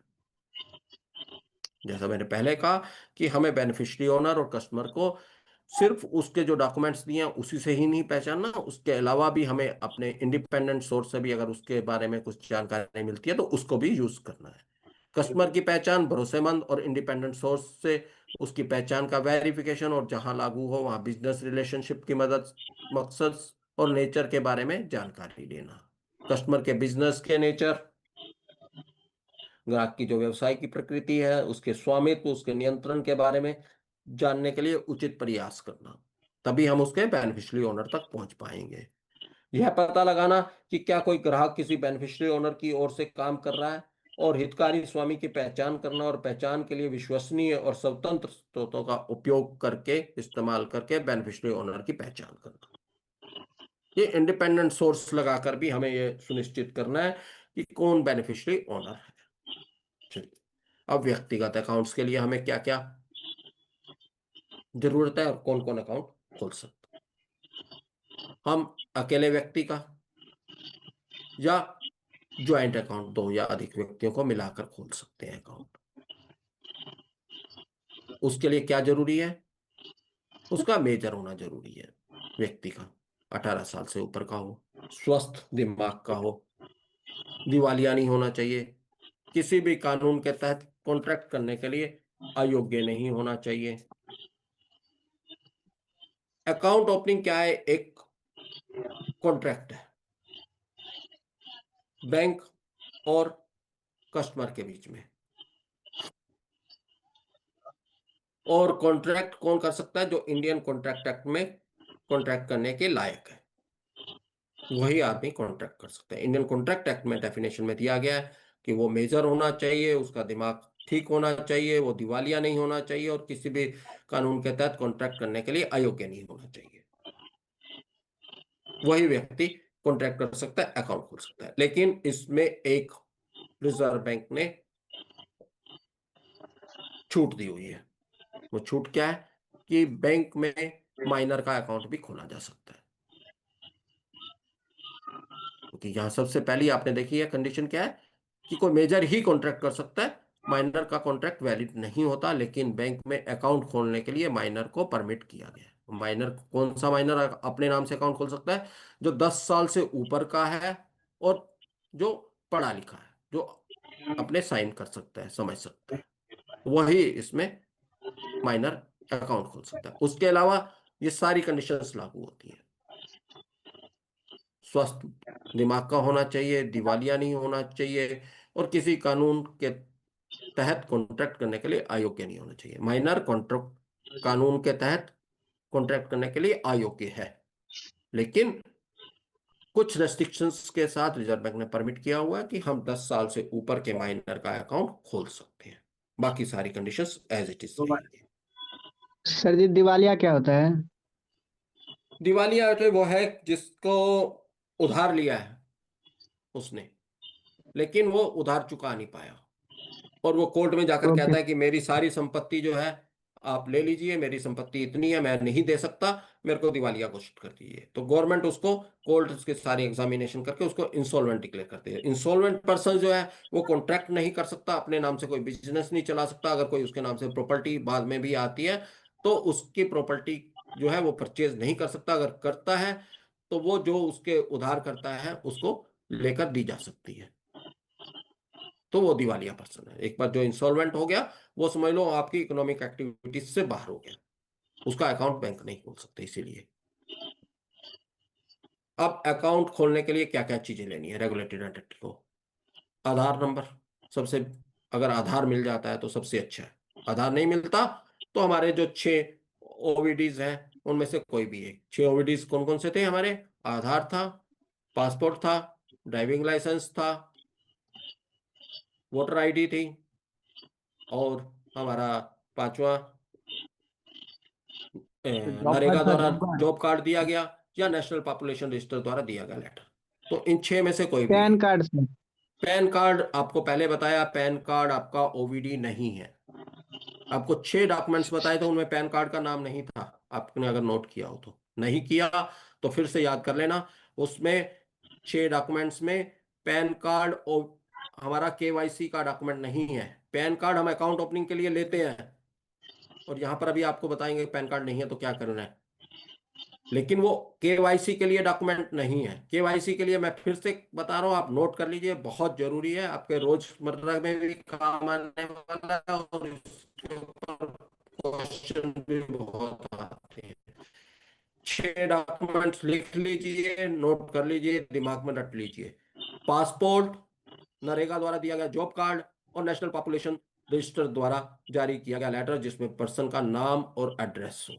Speaker 1: जैसा मैंने पहले कहा कि हमें बेनिफिशियरी ओनर और कस्टमर को सिर्फ उसके जो डॉक्यूमेंट्स दिए हैं उसी से ही नहीं पहचानना, उसके अलावा भी हमें अपने इंडिपेंडेंट सोर्स से भी अगर उसके बारे में कुछ जानकारी मिलती है तो उसको भी यूज करना है। कस्टमर की पहचान भरोसेमंद और इंडिपेंडेंट सोर्स से उसकी पहचान का वेरिफिकेशन और जहां लागू हो वहां बिजनेस रिलेशनशिप की मदद, मकसद और नेचर के बारे में जानकारी लेना। कस्टमर के बिजनेस के नेचर, ग्राहक की जो व्यवसाय की प्रकृति है, उसके स्वामित्व, उसके नियंत्रण के बारे में जानने के लिए उचित प्रयास करना, तभी हम उसके बेनिफिशियरी ओनर तक पहुंच पाएंगे। यह पता लगाना कि क्या कोई ग्राहक किसी बेनिफिशियरी ओनर की ओर से काम कर रहा है और हितकारी स्वामी की पहचान करना और पहचान के लिए विश्वसनीय और स्वतंत्र स्रोतों का उपयोग करके इस्तेमाल करके बेनिफिशियरी ओनर की पहचान करना। ये इंडिपेंडेंट सोर्स लगाकर भी हमें ये सुनिश्चित करना है कि कौन बेनिफिशियरी ओनर है। चलिए, अब व्यक्तिगत अकाउंट्स के लिए हमें क्या क्या जरूरत है और कौन कौन अकाउंट खोल सकते हैं। हम अकेले व्यक्ति का या ज्वाइंट अकाउंट, 2 या अधिक व्यक्तियों को मिलाकर खोल सकते हैं अकाउंट। उसके लिए क्या जरूरी है? उसका मेजर होना जरूरी है। व्यक्ति का 18 साल से ऊपर का हो, स्वस्थ दिमाग का हो, दिवालिया नहीं होना चाहिए, किसी भी कानून के तहत कॉन्ट्रैक्ट करने के लिए अयोग्य नहीं होना चाहिए। अकाउंट ओपनिंग क्या है? एक कॉन्ट्रैक्ट है बैंक और कस्टमर के बीच में। और कॉन्ट्रैक्ट कौन कर सकता है? जो इंडियन कॉन्ट्रैक्ट एक्ट में कॉन्ट्रैक्ट करने के लायक है, वही आदमी कॉन्ट्रैक्ट कर सकता है। इंडियन कॉन्ट्रैक्ट एक्ट में डेफिनेशन में दिया गया है कि वो मेजर होना चाहिए, उसका दिमाग ठीक होना चाहिए, वो दिवालिया नहीं होना चाहिए और किसी भी कानून के तहत कॉन्ट्रैक्ट करने के लिए अयोग्य नहीं होना चाहिए। वही व्यक्ति कॉन्ट्रैक्ट कर सकता है, अकाउंट खोल सकता है। लेकिन इसमें एक रिजर्व बैंक ने छूट दी हुई है। वो छूट क्या है? कि बैंक में माइनर का अकाउंट भी खोला जा सकता है। क्योंकि यहां सबसे पहली आपने देखी है कंडीशन क्या है कि कोई मेजर ही कॉन्ट्रैक्ट कर सकता है, माइनर का कॉन्ट्रैक्ट वैलिड नहीं होता। लेकिन बैंक में अकाउंट खोलने के लिए माइनर को परमिट किया गया है। माइनर, कौन सा माइनर अपने नाम से अकाउंट खोल सकता है? जो 10 साल से ऊपर का है और जो पढ़ा लिखा है, जो अपने साइन कर सकता है, समझ सकता है, वही इसमें माइनर अकाउंट खोल सकता है। उसके अलावा ये सारी कंडीशंस लागू होती है। स्वस्थ दिमाग का होना चाहिए, दिवालिया नहीं होना चाहिए और किसी कानून के तहत कॉन्ट्रैक्ट करने के लिए अयोग्य नहीं होना चाहिए। माइनर कॉन्ट्रैक्ट कानून के तहत कॉन्ट्रैक्ट करने के लिए अयोग्य है, लेकिन कुछ रेस्ट्रिक्शंस के साथ रिजर्व बैंक ने परमिट किया हुआ है कि हम 10 साल से ऊपर के माइनर का अकाउंट खोल सकते हैं। बाकी सारी कंडीशंस एज इट इज रहेंगे।
Speaker 13: सर जी दिवालिया क्या होता है?
Speaker 1: दिवालिया तो वो है जिसको उधार लिया है उसने, लेकिन वो उधार चुका नहीं पाया और वो कोर्ट में जाकर
Speaker 13: ओके।
Speaker 1: कहता है कि मेरी सारी संपत्ति जो है आप ले लीजिए, मेरी संपत्ति इतनी है, मैं नहीं दे सकता, मेरे को दिवालिया घोषित कर दीजिए। तो गवर्नमेंट उसको, कोर्ट उसके सारे एग्जामिनेशन करके उसको इंसॉल्वेंट डिक्लेयर करती है। इंसॉल्वेंट पर्सन जो है वो कॉन्ट्रैक्ट नहीं कर सकता, अपने नाम से कोई बिजनेस नहीं चला सकता। अगर कोई उसके नाम से प्रॉपर्टी बाद में भी आती है तो उसकी प्रॉपर्टी जो है वो परचेज नहीं कर सकता। अगर करता है तो वो जो उसके उधार करता है उसको लेकर दी जा सकती है। तो वो दिवालिया पर्सन है। एक बार जो इंसॉल्वेंट हो गया वो समझ लो आपकी इकोनॉमिक एक्टिविटीज से बाहर हो गया, उसका अकाउंट बैंक नहीं खोल सकते। इसीलिए अब अकाउंट खोलने के लिए क्या क्या चीजें लेनी है रेगुलेटेड एंटिटी को? आधार नंबर सबसे, अगर आधार मिल जाता है तो सबसे अच्छा है। आधार नहीं मिलता तो हमारे जो 6 ओवीडीज हैं उनमें से कोई भी एक। 6 ओवीडीज कौन कौन से थे हमारे? आधार था, पासपोर्ट था, ड्राइविंग लाइसेंस था, वोटर आईडी थी और हमारा 5वां
Speaker 13: जॉब
Speaker 1: नरेगा
Speaker 13: कार्ड था,
Speaker 1: द्वारा
Speaker 13: जॉब कार्ड।
Speaker 1: जॉब कार्ड दिया गया या नेशनल पॉपुलेशन रजिस्टर द्वारा दिया गया लेटर। तो इन 6 में से कोई भी
Speaker 13: पैन
Speaker 1: एक।
Speaker 13: Card sir.
Speaker 1: पैन कार्ड आपको पहले बताया, पैन कार्ड आपका ओवीडी नहीं है। आपको 6 डॉक्यूमेंट्स बताए थे, उनमें पैन कार्ड का नाम नहीं था। आपने अगर नोट किया हो तो, नहीं किया तो फिर से याद कर लेना। उसमें 6 डॉक्यूमेंट्स में पैन कार्ड और हमारा केवाईसी का डॉक्यूमेंट नहीं है। पैन कार्ड हम अकाउंट ओपनिंग के लिए लेते हैं और यहां पर अभी आपको बताएंगे पैन कार्ड नहीं है तो क्या करना है, लेकिन वो केवाईसी के लिए डॉक्यूमेंट नहीं है। केवाईसी के लिए मैं फिर से बता रहा हूँ, आप नोट कर लीजिए, बहुत जरूरी है, आपके रोजमर्रा में भी काम आने वाला है और इसके ऊपर क्वेश्चन भी बहुत आते हैं। 6 डॉक्यूमेंट्स लिख लीजिए, नोट कर लीजिए, दिमाग में रट लीजिए। पासपोर्ट, नरेगा द्वारा दिया गया जॉब कार्ड और नेशनल पॉपुलेशन रजिस्टर द्वारा जारी किया गया लेटर जिसमें पर्सन का नाम और एड्रेस हो।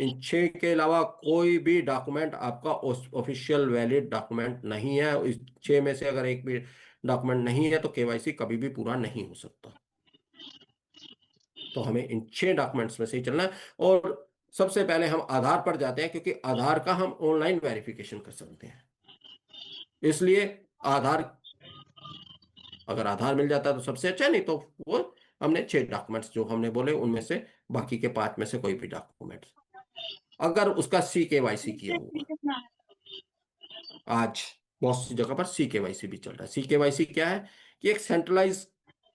Speaker 1: इन 6 के अलावा कोई भी डॉक्यूमेंट आपका ऑफिशियल वैलिड डॉक्यूमेंट नहीं है। इस 6 में से अगर एक भी डॉक्यूमेंट नहीं है तो केवाईसी कभी भी पूरा नहीं हो सकता। तो हमें इन 6 डॉक्यूमेंट्स में से ही चलना है। और सबसे पहले हम आधार पर जाते हैं, क्योंकि आधार का हम ऑनलाइन वेरिफिकेशन कर सकते हैं। इसलिए आधार, अगर आधार मिल जाता तो सबसे अच्छा, नहीं तो वो हमने 6 डॉक्यूमेंट्स जो हमने बोले उनमें से बाकी के 5 में से कोई भी डॉक्यूमेंट्स, अगर उसका CKYC किया हुआ, आज बहुत सी जगह पर CKYC भी चल रहा है। CKYC क्या है कि एक सेंट्रलाइज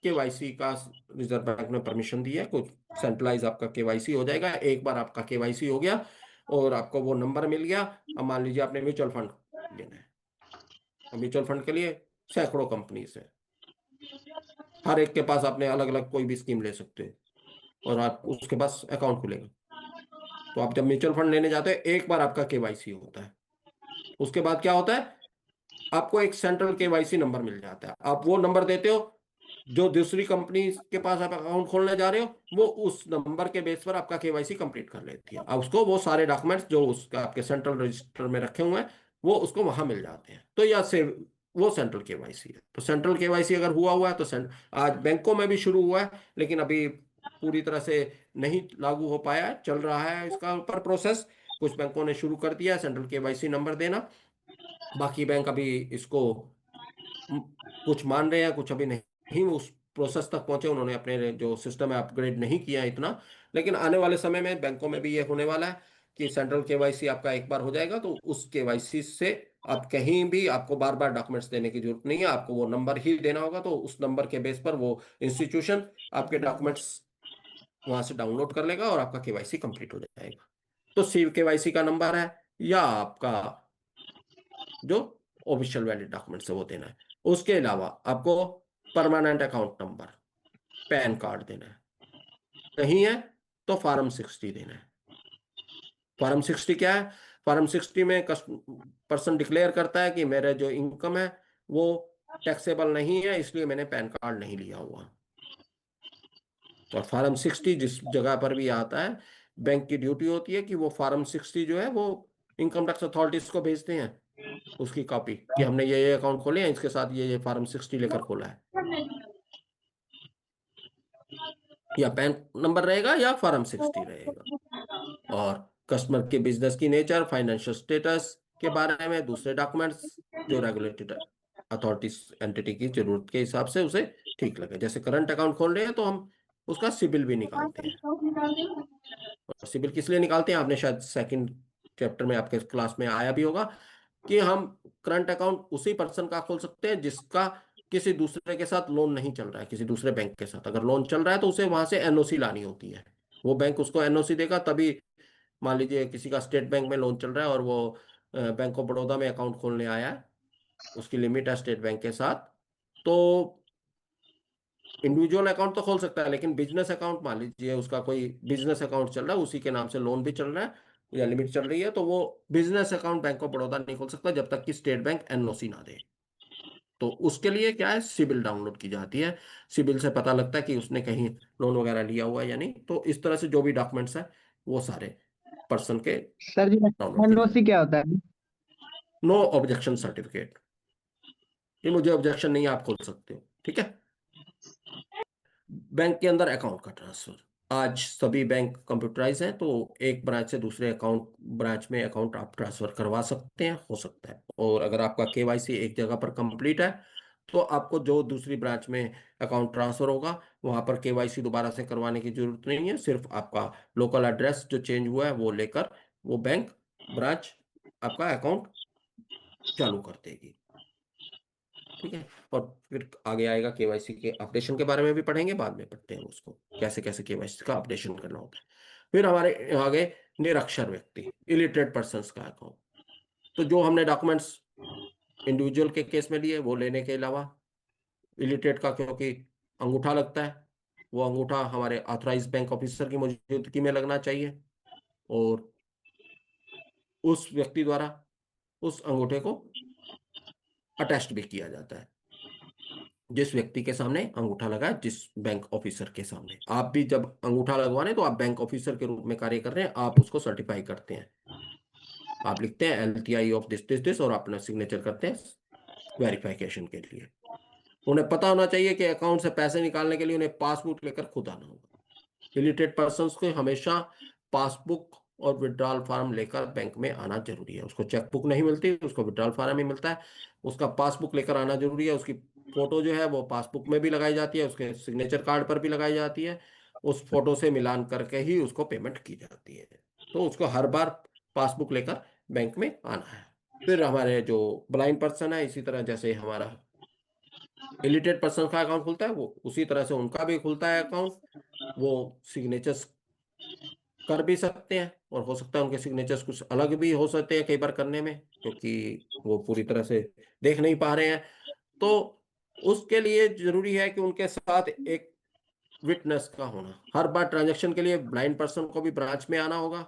Speaker 1: KYC का रिजर्व बैंक ने परमिशन दी है, कुछ सेंट्रलाइज आपका KYC हो जाएगा। एक बार आपका KYC हो गया और आपको वो नंबर मिल गया। अब मान लीजिए आपने म्यूचुअल फंड लेना है, म्यूचुअल फंड के लिए सैकड़ों कंपनीज है, हर एक के पास आपने अलग अलग कोई भी स्कीम ले सकते हो और आप उसके पास अकाउंट खुलेगा। तो आप जब म्यूचुअल फंड लेने जाते हैं, एक बार आपका KYC होता है, उसके बाद क्या होता है, आपको एक सेंट्रल KYC नंबर मिल जाता है। आप वो नंबर देते हो, जो दूसरी कंपनी के पास आप अकाउंट खोलने जा रहे हो, वो उस नंबर के बेस पर आपका KYC कंप्लीट कर लेती है। अब उसको वो सारे डॉक्यूमेंट्स जो उसका आपके सेंट्रल रजिस्टर में रखे हुए हैं, वो उसको वहां मिल जाते हैं। तो या से वो सेंट्रल KYC है। तो सेंट्रल KYC अगर हुआ है तो आज बैंकों में भी शुरू हुआ है, लेकिन अभी पूरी तरह से नहीं लागू हो पाया है, चल रहा है इसका ऊपर प्रोसेस। कुछ बैंकों ने शुरू कर दिया है सेंट्रल KYC नंबर देना, बाकी बैंक अभी इसको कुछ मान रहे हैं, कुछ अभी नहीं उस प्रोसेस तक पहुंचे, उन्होंने अपने जो सिस्टम है अपग्रेड नहीं किया है इतना। लेकिन आने वाले समय में बैंकों में भी ये होने वाला है कि सेंट्रल KYC आपका एक बार हो जाएगा तो उस KYC से आप कहीं भी, आपको बार बार डॉक्यूमेंट्स देने की जरूरत नहीं है, आपको वो नंबर ही देना होगा। तो उस नंबर के बेस पर वो इंस्टीट्यूशन आपके डॉक्यूमेंट्स वहां से डाउनलोड कर लेगा और आपका KYC कंप्लीट हो जाएगा। तो CKYC का नंबर है या आपका जो ऑफिशियल वैलिड डॉक्यूमेंट्स है वो देना है। उसके अलावा आपको permanent account number, pan card देना है, नहीं है तो फॉर्म 60 देना है। फॉर्म 60 क्या है? फॉर्म 60 में पर्सन डिक्लेयर करता है कि मेरा जो इनकम है वो टैक्सेबल नहीं है, इसलिए मैंने पैन कार्ड नहीं लिया हुआ। और फॉर्म 60 जिस जगह पर भी आता है, बैंक की ड्यूटी होती है कि वो फॉर्म 60 जो है वो इनकम टैक्स अथॉरिटीज को भेजते हैं उसकी कॉपी, कि हमने ये अकाउंट खोले हैं, इसके साथ ये फॉर्म 60 लेकर खोला है। या पैन नंबर रहेगा या फॉर्म 60 रहेगा। और कस्टमर के बिजनेस की नेचर, फाइनेंशियल स्टेटस के बारे में दूसरे डॉक्यूमेंट्स जो रेगुलेटेड अथॉरिटीज एंटिटी की जरूरत के हिसाब से उसे ठीक लगे। जैसे करंट अकाउंट खोल रहे हैं तो हम उसका सिबिल भी निकालते हैं। और सिबिल किस लिए निकालते हैं, आपने शायद सेकंड चैप्टर में आपके क्लास में आया भी होगा कि हम करंट अकाउंट उसी पर्सन का खोल सकते हैं जिसका किसी दूसरे के साथ लोन नहीं चल रहा है, किसी दूसरे बैंक के साथ। अगर लोन चल रहा है तो उसे वहां से NOC लानी होती है, वो बैंक उसको NOC देगा तभी। मान लीजिए किसी का स्टेट बैंक में लोन चल रहा है और वो बैंक ऑफ बड़ौदा में अकाउंट खोलने आया है, उसकी लिमिट है स्टेट बैंक के साथ, तो इंडिविजुअल अकाउंट तो खोल सकता है, लेकिन बिजनेस अकाउंट, मान लीजिए उसका कोई बिजनेस अकाउंट चल रहा है, उसी के नाम से लोन भी चल रहा है या लिमिट चल रही है, तो वो business account bank of Baroda नहीं खोल सकता जब तक कि स्टेट बैंक NOC ना दे। तो उसके लिए क्या है, सिबिल डाउनलोड की जाती है। सिबिल से पता लगता है कि उसने कहीं लोन वगैरह लिया हुआ है या नहीं। तो इस तरह से जो भी डॉक्यूमेंट्स है वो सारे पर्सन के
Speaker 13: सर जी,
Speaker 1: डाउनलोड किए
Speaker 13: NOC क्या होता है?
Speaker 1: नो ऑब्जेक्शन सर्टिफिकेट, ये मुझे ऑब्जेक्शन नहीं है, आप खोल सकते हो, ठीक है। बैंक के अंदर अकाउंट का ट्रांसफर, आज सभी बैंक कंप्यूटराइज हैं, तो एक ब्रांच से दूसरे ब्रांच में अकाउंट आप ट्रांसफर करवा सकते हैं, हो सकता है। और अगर आपका KYC एक जगह पर कंप्लीट है तो आपको जो दूसरी ब्रांच में अकाउंट ट्रांसफर होगा वहां पर KYC दोबारा से करवाने की जरूरत नहीं है। सिर्फ आपका लोकल एड्रेस जो चेंज हुआ है वो लेकर वो बैंक ब्रांच आपका अकाउंट चालू कर देगी, ठीक है। और फिर आगे आएगा KYC के अपडेशन के बारे में भी पढ़ेंगे, बाद में पढ़ते हैं उसको कैसे कैसे KYC का अपडेशन करना होता है। फिर हमारे आगे निरक्षर व्यक्ति, इलिटरेट पर्संस का अकाउंट। तो जो हमने डॉक्यूमेंट्स इंडिविजुअल के केस में लिए वो लेने के अलावा इलिटरेट का, क्योंकि अंगूठा लगता है, वो अंगूठा हमारे ऑथराइज बैंक ऑफिसर की मौजूदगी में लगना चाहिए और उस व्यक्ति द्वारा उस अंगूठे को अटेस्ट भी किया जाता है जिस व्यक्ति के सामने अंगूठा लगा है, जिस बैंक ऑफिसर के सामने। आप भी जब अंगूठा लगवाने तो आप बैंक ऑफिसर के रूप में कार्य कर रहे हैं, आप उसको सर्टिफाई करते हैं, आप लिखते हैं LTI of this this this और अपना सिग्नेचर करते हैं वेरिफिकेशन के लिए। उन्हें पता होना चाहिए कि अकाउंट से पैसे निकालने के लिए उन्हें पासबुक लेकर खुद आना होगा। इलिटरेट पर्सन को हमेशा पासबुक और विड्रॉल फार्म लेकर बैंक में आना जरूरी है। उसको चेकबुक नहीं मिलती, उसको विड्रॉल फार्म ही मिलता है। उसका पासबुक लेकर आना जरूरी है। उसकी फोटो जो है वो पासबुक में भी लगाई जाती है, उसके सिग्नेचर कार्ड पर भी लगाई जाती है। उस फोटो से मिलान करके ही उसको पेमेंट की जाती है। तो उसको हर बार पासबुक लेकर बैंक में आना है। फिर हमारे जो ब्लाइंड पर्सन है, इसी तरह जैसे हमारा इलिटरेट पर्सन का अकाउंट खुलता है, वो उसी तरह से उनका भी खुलता है अकाउंट। वो सिग्नेचर्स कर भी सकते हैं, और हो सकता है उनके सिग्नेचर्स कुछ अलग भी हो सकते हैं कई बार करने में, क्योंकि वो पूरी तरह से देख नहीं पा रहे हैं। तो उसके लिए जरूरी है कि उनके साथ एक विटनेस का होना। हर बार ट्रांजैक्शन के लिए ब्लाइंड पर्सन को भी ब्रांच में आना होगा,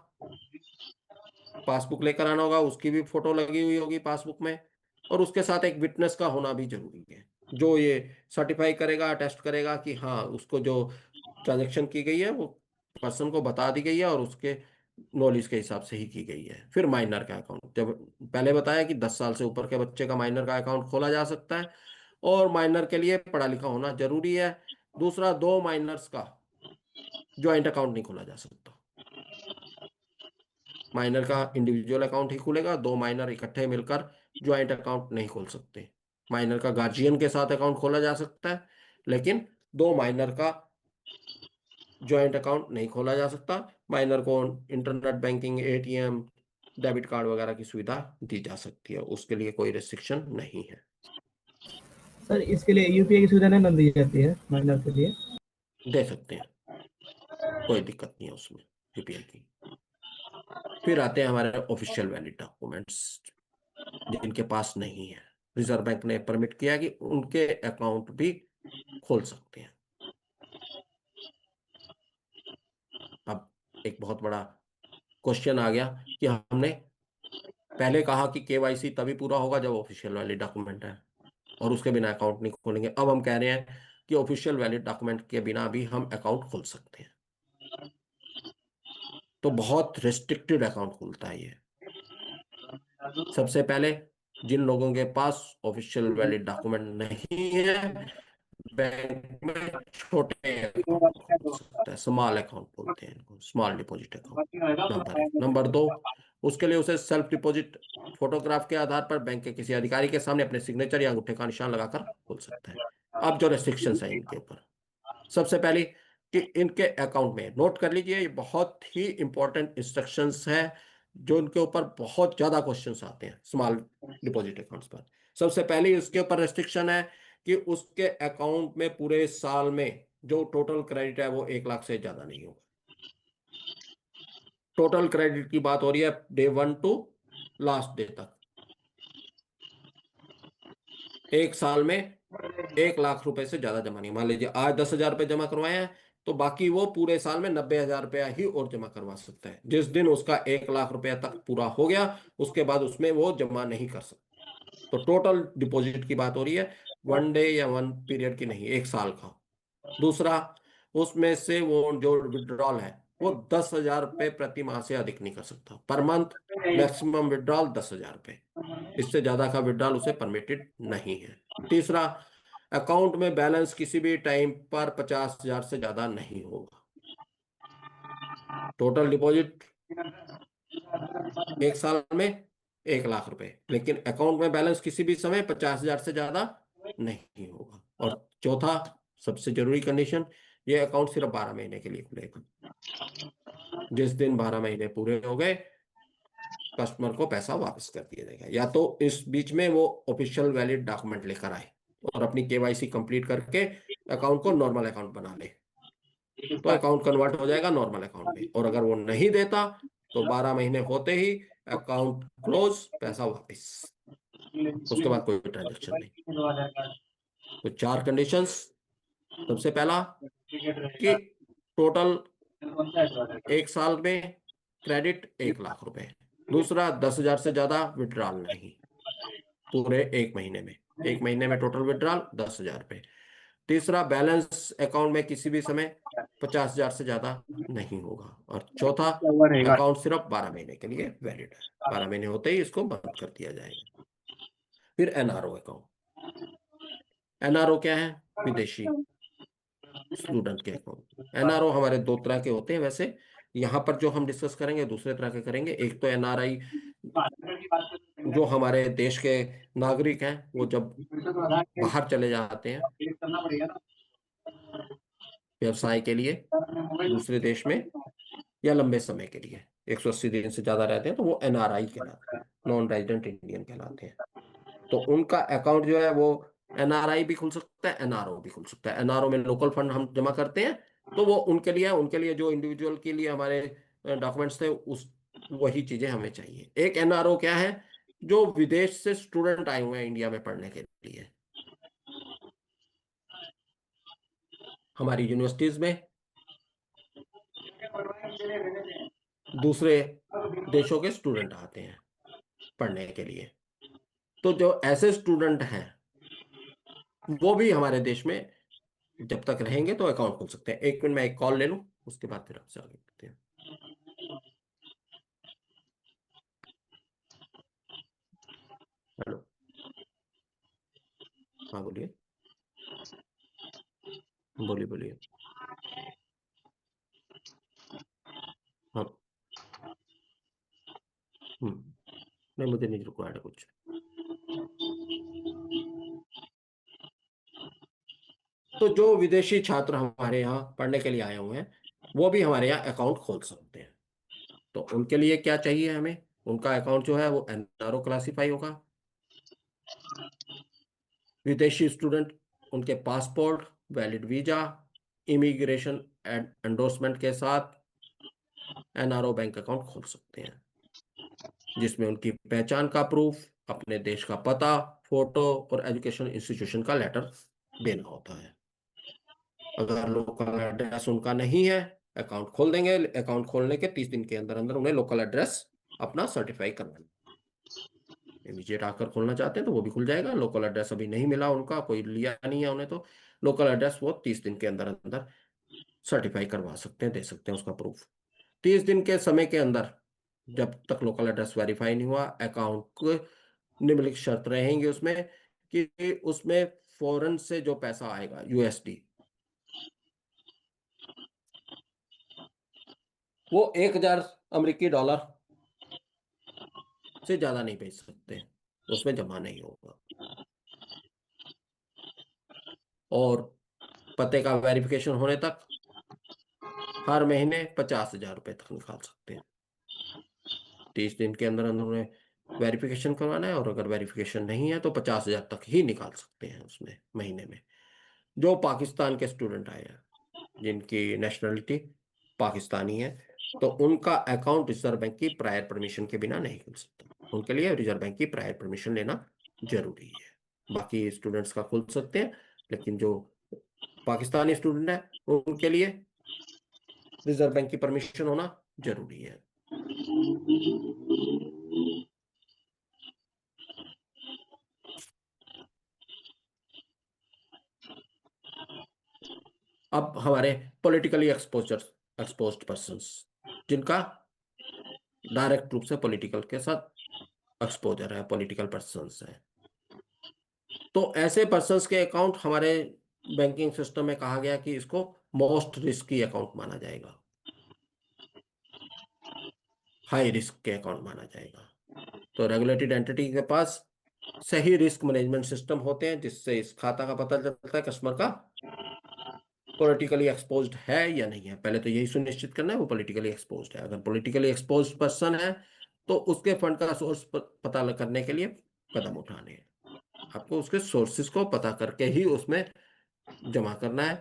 Speaker 1: पासबुक लेकर आना होगा, उसकी भी फोटो लगी हुई होगी पासबुक में, और उसके साथ एक विटनेस का होना भी जरूरी है, जो ये सर्टिफाई करेगा, अटेस्ट करेगा कि हाँ उसको जो ट्रांजैक्शन की गई है वो पर्सन को बता दी गई है और उसके नॉलेज के हिसाब से ही की गई है। फिर माइनर का अकाउंट, जब पहले बताया कि 10 साल से ऊपर के बच्चे का माइनर का अकाउंट खोला जा सकता है, और माइनर के लिए पढ़ा लिखा होना जरूरी है। दूसरा, 2 माइनर्स का ज्वाइंट अकाउंट नहीं खोला जा सकता। माइनर का इंडिविजुअल अकाउंट ही खुलेगा, 2 माइनर इकट्ठे मिलकर ज्वाइंट अकाउंट नहीं खोल सकते। माइनर का गार्जियन के साथ अकाउंट खोला जा सकता है, लेकिन 2 माइनर का ज्वाइंट अकाउंट नहीं खोला जा सकता। माइनर को internet banking, ATM, debit card वगैरह की सुविधा दी जा सकती है, उसके लिए कोई रिस्ट्रिक्शन नहीं है।
Speaker 2: सर इसके लिए यूपीआई की सुविधा नहीं दी जाती है माइनर के लिए?
Speaker 1: दे सकते हैं, कोई दिक्कत नहीं है उसमें यूपीआई की। फिर आते हैं हमारे ऑफिशियल वैलिड डॉक्यूमेंट्स, जिनके पास नहीं है, रिजर्व बैंक ने परमिट किया कि उनके अकाउंट भी खोल सकते हैं। अब एक बहुत बड़ा क्वेश्चन आ गया कि हमने पहले कहा कि केवाईसी तभी पूरा होगा जब ऑफिशियल वैलिड डॉक्यूमेंट है, और उसके बिना अकाउंट नहीं खोलेंगे। अब हम कह रहे हैं कि ऑफिशियल वैलिड डॉक्यूमेंट के बिना भी हम अकाउंट खोल सकते हैं। तो बहुत रिस्ट्रिक्टेड अकाउंट खुलता है ये। सबसे पहले, जिन लोगों के पास ऑफिशियल वैलिड डॉक्यूमेंट नहीं है, बैंक में छोटे अकाउंट खोल सकता है, स्मॉल अकाउंट बोलते हैं इनको, small deposit account. Number 1। Number 2, उसके लिए उसे सेल्फ डिपॉजिट फोटोग्राफ के आधार पर बैंक के किसी अधिकारी के सामने अपने सिग्नेचर या अंगूठे का निशान लगाकर खोल सकता है। अब जो रेस्ट्रिक्शंस है इनके ऊपर, सबसे पहले कि इनके अकाउंट में, नोट कर लीजिए, ये बहुत ही इंपॉर्टेंट इंस्ट्रक्शंस है जो इनके ऊपर बहुत ज्यादा क्वेश्चंस आते हैं स्मॉल डिपॉजिट अकाउंट्स पर। सबसे पहले इसके ऊपर रेस्ट्रिक्शन है कि उसके अकाउंट में पूरे साल में जो टोटल क्रेडिट है वो 1 लाख से ज्यादा नहीं होगा। टोटल क्रेडिट की बात हो रही है डे 1 टू लास्ट डे तक। एक साल में 1 लाख रुपए से ज्यादा जमा नहीं। मान लीजिए आज 10,000 रुपए जमा करवाए हैं, तो बाकी वो पूरे साल में 90,000 रुपया ही और जमा करवा सकता है। जिस दिन उसका 1 लाख रुपया तक पूरा हो गया, उसके बाद उसमें वो जमा नहीं कर सकता। तो टोटल डिपॉजिट की बात हो रही है, 1 डे या 1 पीरियड की नहीं, 1 साल का। दूसरा, उसमें से वो जो विड्रॉल है वो 10,000 रुपए प्रति माह से अधिक नहीं कर सकता। पर मंथ मैक्सिमम विड्रॉल 10,000 रुपए, इससे ज्यादा का विड्रॉल उसे परमिटेड नहीं है। तीसरा, अकाउंट में बैलेंस किसी भी टाइम पर 50,000 से ज्यादा नहीं होगा। टोटल डिपॉजिट 1 साल में 1 लाख रुपए, लेकिन अकाउंट में बैलेंस किसी भी समय 50,000 से ज्यादा नहीं होगा। और चौथा, सबसे जरूरी कंडीशन, ये अकाउंट सिर्फ 12 महीने के लिए खुलेगा। जिस दिन 12 महीने पूरे हो गए, कस्टमर को पैसा वापस कर दिया जाएगा, या तो इस बीच में वो ऑफिशियल वैलिड डॉक्यूमेंट लेकर आए और अपनी केवाईसी कंप्लीट करके अकाउंट को नॉर्मल अकाउंट बना ले, तो अकाउंट कन्वर्ट हो जाएगा नॉर्मल अकाउंट में। और अगर वो नहीं देता तो 12 महीने होते ही अकाउंट क्लोज, पैसा वापस, उसके बाद कोई ट्रांजेक्शन नहीं। तो 4 कंडीशंस। सबसे पहला कि टोटल 1 साल में क्रेडिट 1 लाख रुपए। दूसरा, 10,000 से ज्यादा विड्रॉल नहीं पूरे 1 महीने में। 1 महीने में टोटल विड्रॉल 10,000 रुपए। तीसरा, बैलेंस अकाउंट में किसी भी समय 50,000 से ज्यादा नहीं होगा। और चौथा, अकाउंट सिर्फ 12 महीने के लिए वैलिड है, 12 महीने होते ही इसको बंद कर दिया जाएगा। फिर एनआरओ अकाउंट। एनआरओ क्या है? विदेशी स्टूडेंट के अकाउंट। एनआरओ हमारे 2 तरह के होते हैं वैसे, यहाँ पर जो हम डिस्कस करेंगे दूसरे तरह के करेंगे। एक तो एनआरआई जो हमारे देश के नागरिक हैं, वो जब बाहर चले जाते हैं व्यवसाय के लिए दूसरे देश में या लंबे समय के लिए 180 दिन से ज्यादा रहते हैं, तो वो एनआरआई कहलाते हैं, नॉन रेजिडेंट इंडियन कहलाते हैं। तो उनका अकाउंट जो है वो एनआरआई भी खुल सकता है, एनआरओ भी खुल सकता है। एनआरओ में लोकल फंड हम जमा करते हैं, तो वो उनके लिए जो इंडिविजुअल के लिए हमारे डॉक्यूमेंट्स थे उस वही चीजें हमें चाहिए। एक एनआरओ क्या है, जो विदेश से स्टूडेंट आए हुए हैं इंडिया में पढ़ने के लिए, हमारी यूनिवर्सिटीज में दूसरे देशों के स्टूडेंट आते हैं पढ़ने के लिए, तो जो ऐसे स्टूडेंट हैं वो भी हमारे देश में जब तक रहेंगे तो अकाउंट खोल सकते हैं। एक मिनट मैं एक कॉल ले लूं, उसके बाद फिर आपसे आगे करते हैं। हेलो, हाँ बोलिए बोलिए बोलिए। हाँ नहीं, मुझे नहीं रिक्वायर्ड है कुछ। तो जो विदेशी छात्र हमारे यहाँ पढ़ने के लिए आए हुए हैं वो भी हमारे यहाँ अकाउंट खोल सकते हैं। तो उनके लिए क्या चाहिए हमें, उनका अकाउंट जो है वो एनआरओ क्लासिफाई होगा। विदेशी स्टूडेंट, उनके passport, valid visa, immigration endorsement के साथ एनआरओ बैंक अकाउंट खोल सकते हैं, जिसमें उनकी पहचान का प्रूफ, अपने देश का पता, फोटो और एजुकेशन इंस्टीट्यूशन का लेटर देना होता है। अगर लोकल एड्रेस उनका नहीं है, अकाउंट खोल देंगे। अकाउंट खोलने के 30 दिन के अंदर अंदर उन्हें लोकल एड्रेस अपना सर्टिफाई करवाना। इमीडिएट आकर खोलना चाहते हैं तो वो भी खुल जाएगा। लोकल एड्रेस अभी नहीं मिला, उनका कोई लिया नहीं है उन्हें, तो लोकल एड्रेस वो 30 दिन के अंदर अंदर सर्टिफाई करवा सकते हैं, दे सकते हैं उसका प्रूफ। 30 दिन के समय के अंदर जब तक लोकल एड्रेस वेरीफाई नहीं हुआ, अकाउंट को निम्नलिखित शर्त रहेंगे उसमें कि उसमें फॉरेन से जो पैसा आएगा यूएसडी, वो 1000 अमेरिकी डॉलर से ज्यादा नहीं भेज सकते, उसमें जमा नहीं होगा। और पते का वेरिफिकेशन होने तक हर महीने 50,000 रुपए तक निकाल सकते हैं। 30 दिन के अंदर अंदर उन्हें वेरिफिकेशन करवाना है, और अगर वेरिफिकेशन नहीं है तो 50,000 तक ही निकाल सकते हैं उसमें महीने में। जो पाकिस्तान के स्टूडेंट आए हैं जिनकी नेशनलिटी पाकिस्तानी है, तो उनका अकाउंट रिजर्व बैंक की प्रायर परमिशन के बिना नहीं खुल सकता। उनके लिए रिजर्व बैंक की प्रायर परमिशन लेना जरूरी है। बाकी स्टूडेंट्स का खुल सकते हैं, लेकिन जो पाकिस्तानी स्टूडेंट है उनके लिए रिजर्व बैंक की परमिशन होना जरूरी है। अब हमारे पॉलिटिकली एक्सपोज्ड पर्संस, जिनका डायरेक्ट रूप से पॉलिटिकल के साथ एक्सपोजर है, पॉलिटिकल पर्संस है, तो ऐसे पर्संस के अकाउंट हमारे बैंकिंग सिस्टम में कहा गया कि इसको मोस्ट रिस्की अकाउंट माना जाएगा, हाई रिस्क के अकाउंट माना जाएगा। तो रेगुलेटेड एंटिटी के पास सही रिस्क मैनेजमेंट सिस्टम होते हैं, जिससे इस खाता का पता चलता है कस्टमर का पॉलिटिकली एक्सपोज्ड है या नहीं है। पहले तो यही सुनिश्चित करना है वो पॉलिटिकली एक्सपोज्ड है। अगर पॉलिटिकली एक्सपोज्ड पर्सन है तो उसके फंड का सोर्स पता करने के लिए कदम उठाने हैं। आपको उसके सोर्सेज को पता करके ही उसमें जमा करना है।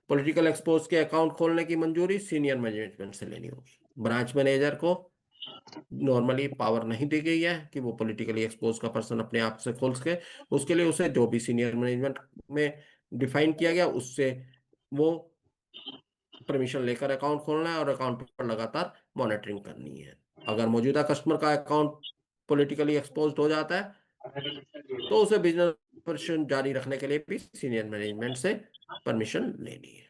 Speaker 1: पॉलिटिकल एक्सपोज के अकाउंट खोलने की मंजूरी सीनियर मैनेजमेंट से लेनी होगी। ब्रांच मैनेजर को नॉर्मली पावर नहीं दी गई है कि वो पॉलिटिकली एक्सपोज का पर्सन अपने आप से खोल सके। उसके लिए उसे जो भी सीनियर मैनेजमेंट में डिफाइन किया गया उससे वो परमिशन लेकर अकाउंट खोलना है और अकाउंट पर लगातार मॉनिटरिंग करनी है। अगर मौजूदा कस्टमर का अकाउंट पॉलिटिकली एक्सपोज्ड हो जाता है तो उसे बिजनेस ऑपरेशन जारी रखने के लिए भी सीनियर मैनेजमेंट से परमिशन लेनी है।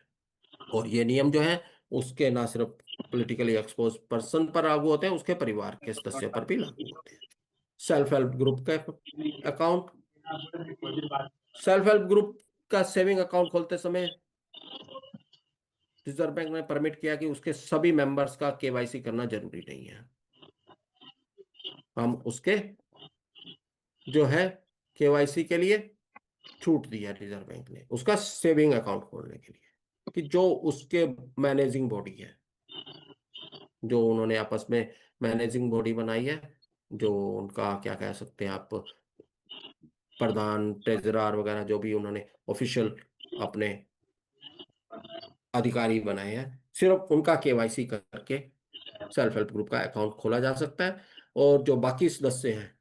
Speaker 1: और ये नियम जो है उसके ना सिर्फ पॉलिटिकली एक्सपोज पर्सन पर लागू होते हैं, उसके परिवार के सदस्यों पर भी लागू होते हैं। सेल्फ हेल्प ग्रुप का अकाउंट, सेल्फ हेल्प ग्रुप का सेविंग अकाउंट खोलते समय रिजर्व बैंक ने परमिट किया कि उसके सभी मेंबर्स का केवाईसी करना जरूरी नहीं है। हम उसके जो है केवाईसी के लिए छूट दी है रिजर्व बैंक ने, उसका सेविंग अकाउंट खोलने के लिए, कि जो उसके मैनेजिंग बॉडी है, जो उन्होंने आपस में मैनेजिंग बॉडी बनाई है, जो उनका क्या कह सकते हैं आप, प्रधान, ट्रेजरर वगैरह, जो भी उन्होंने ऑफिशियल अपने अधिकारी बनाए हैं, सिर्फ उनका केवाईसी करके सेल्फ हेल्प ग्रुप का अकाउंट खोला जा सकता है। और जो बाकी सदस्य हैं,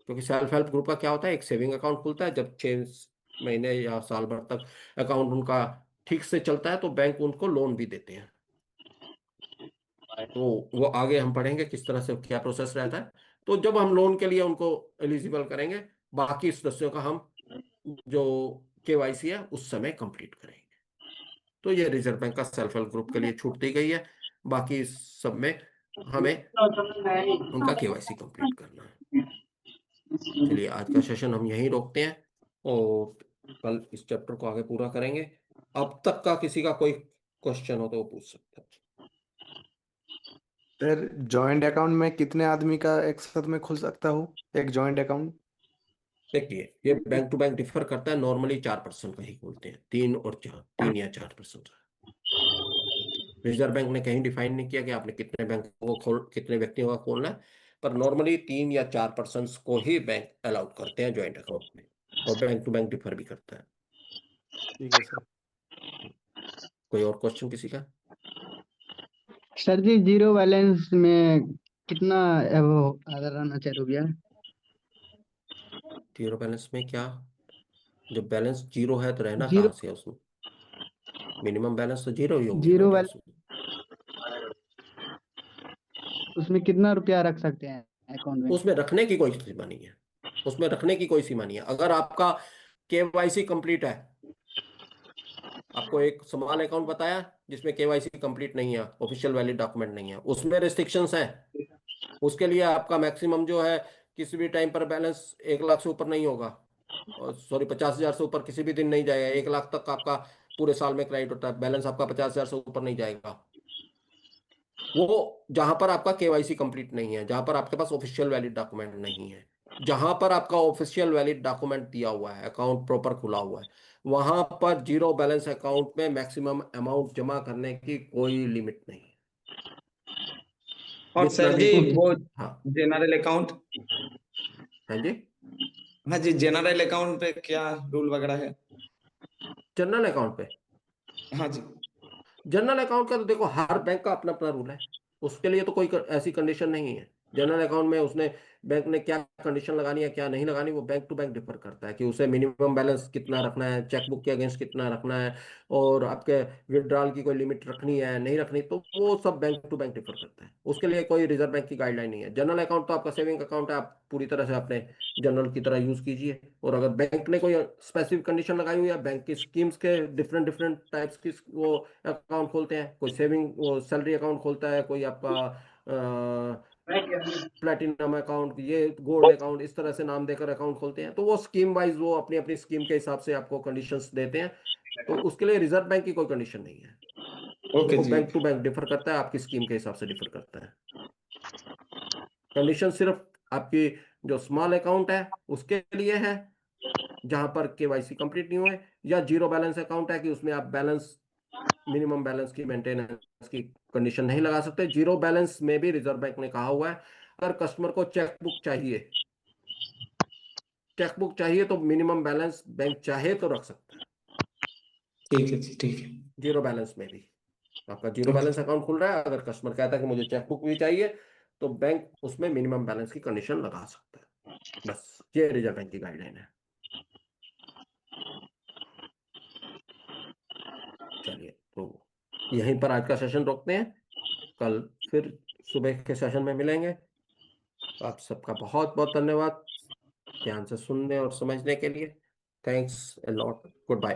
Speaker 1: क्योंकि सेल्फ हेल्प ग्रुप का क्या होता है, एक सेविंग अकाउंट खुलता है, जब 6 महीने या साल भर तक अकाउंट उनका ठीक से चलता है तो बैंक उनको लोन भी देते हैं। तो वो आगे हम पढ़ेंगे किस तरह से क्या प्रोसेस रहता है। तो जब हम लोन के लिए उनको एलिजिबल करेंगे, बाकी सदस्यों का हम जो केवाईसी है उस समय कंप्लीट करेंगे। तो ये रिजर्व बैंक का सेल्फ हेल्प ग्रुप के लिए छूट दी गई है, बाकी सब में हमें उनका केवाईसी कंप्लीट करना है। चलिए आज का सेशन हम यहीं रोकते हैं और कल इस चैप्टर को आगे पूरा करेंगे। अब तक का किसी का कोई क्वेश्चन हो तो वो पूछ सकते हैं।
Speaker 12: सर जॉइंट अकाउंट में कितने आदमी का एक साथ में खुल सकता हो एक जॉइंट अकाउंट?
Speaker 1: देखिए ये बैंक टू बैंक डिफर करता है, नॉर्मली 4% का ही खोलते हैं, 3 या 4%। रिजर्व बैंक ने कहीं डिफाइन नहीं किया कि आपने कितने बैंकों को कितने व्यक्तियों का खोलना है, पर नॉर्मली 3 या 4% को ही बैंक अलाउड करते हैं ज्वाइंट अकाउंट में, और बैंक टू बैंक डिफर भी करता है।
Speaker 12: ठीक है सर।
Speaker 1: कोई और क्वेश्चन किसी का?
Speaker 13: सर जी जीरो बैलेंस में कितना वो आधा रहना चाहिए रुपया?
Speaker 1: जीरो बैलेंस में क्या, जब बैलेंस जीरो है तो रहना
Speaker 13: जीरो
Speaker 1: कहाँ से है उसमें? मिनिमम बैलेंस तो जीरो ही होगी ना
Speaker 13: जीरो
Speaker 1: बैलेंस।
Speaker 13: उसमें कितना रुपया रख सकते हैं अकाउंट में?
Speaker 1: उसमें रखने की कोई सीमा नहीं है, उसमें रखने की कोई सीमा नहीं है। अगर आपका केवाईसी कंप्लीट है, आपको एक स्मॉल अकाउंट बताया जिसमें केवाईसी कंप्लीट नहीं है, ऑफिशियल वैलिड डॉक्यूमेंट नहीं है, उसमें रिस्ट्रिक्शंस हैं। उसके लिए आपका मैक्सिमम जो है, किसी भी टाइम पर बैलेंस 1 लाख से ऊपर नहीं होगा, और सॉरी 50,000 से ऊपर किसी भी दिन नहीं जाएगा। 1 लाख तक आपका पूरे साल में क्रेडिट होता है, बैलेंस आपका 50,000 से ऊपर नहीं जाएगा। वो जहां पर आपका केवाईसी कंप्लीट नहीं है, जहां पर आपके पास ऑफिशियल वैलिड डॉक्यूमेंट नहीं है। जहां पर आपका ऑफिशियल वैलिड डॉक्यूमेंट दिया हुआ है, अकाउंट प्रॉपर खुला हुआ है, वहां पर जीरो बैलेंस अकाउंट में मैक्सिमम अमाउंट जमा करने की कोई लिमिट नहीं है।
Speaker 14: और
Speaker 1: जितना
Speaker 14: सर
Speaker 1: भी,
Speaker 14: जी वो
Speaker 1: हाँ
Speaker 14: जनरल अकाउंट,
Speaker 1: हाँ जी,
Speaker 14: हाँ जी जनरल अकाउंट पे क्या रूल वगैरह है?
Speaker 1: जनरल अकाउंट पे,
Speaker 14: हाँ जी।
Speaker 1: जनरल अकाउंट का तो देखो हर बैंक का अपना अपना रूल है, उसके लिए तो कोई ऐसी कंडीशन नहीं है। जनरल अकाउंट में उसने बैंक ने क्या कंडीशन लगानी है क्या नहीं लगानी, वो बैंक टू बैंक डिफर करता है कि उसे मिनिमम बैलेंस कितना रखना है, चेकबुक के अगेंस्ट कितना रखना है, और आपके विड्रॉल की कोई लिमिट रखनी है नहीं रखनी, तो वो सब बैंक टू बैंक डिफर करता है। उसके लिए कोई रिजर्व बैंक की गाइडलाइन नहीं है। जनरल अकाउंट तो आपका सेविंग अकाउंट है, आप पूरी तरह से अपने जनरल की तरह यूज कीजिए। और अगर बैंक ने कोई स्पेसिफिक कंडीशन लगाई हुई है, बैंक की स्कीम्स के डिफरेंट डिफरेंट टाइप्स की वो अकाउंट खोलते हैं, कोई सेविंग वो सैलरी अकाउंट खोलता है, कोई आपका प्लेटिनम अकाउंट, ये गोल्ड अकाउंट, इस तरह से नाम देकर अकाउंट खोलते हैं। तो वो स्कीम वाइज वो अपनी अपनी स्कीम के हिसाब से आपको कंडीशंस देते हैं। तो उसके लिए रिजर्व बैंक की कोई कंडीशन नहीं है,
Speaker 14: ओके
Speaker 1: वो
Speaker 14: जी।
Speaker 1: बैंक टू बैंक डिफर करता है, आपकी स्कीम के हिसाब से डिफर करता है। कंडीशन सिर्फ आपकी जो स्मॉल अकाउंट है उसके लिए है, जहां पर केवाईसी कंप्लीट नहीं हुए, या जीरो बैलेंस अकाउंट है कि उसमें आप बैलेंस मिनिमम बैलेंस की मेंटेनेंस की कंडीशन नहीं लगा सकते। जीरो बैलेंस में भी रिजर्व बैंक ने कहा हुआ है, अगर कस्टमर को चेकबुक चाहिए तो मिनिमम बैलेंस बैंक चाहे तो रख सकता है।
Speaker 14: ठीक है जी, ठीक है।
Speaker 1: जीरो बैलेंस में भी आपका जीरो बैलेंस अकाउंट खुल रहा है, अगर कस्टमर कहता है कि मुझे चेकबुक भी चाहिए, तो बैंक उसमें मिनिमम बैलेंस की कंडीशन लगा सकता है। बस ये रिजर्व बैंक की गाइडलाइन है। चलिए तो यहीं पर आज का सेशन रोकते हैं, कल फिर सुबह के सेशन में मिलेंगे। आप सबका बहुत बहुत धन्यवाद ध्यान से सुनने और समझने के लिए। Thanks a lot, good bye.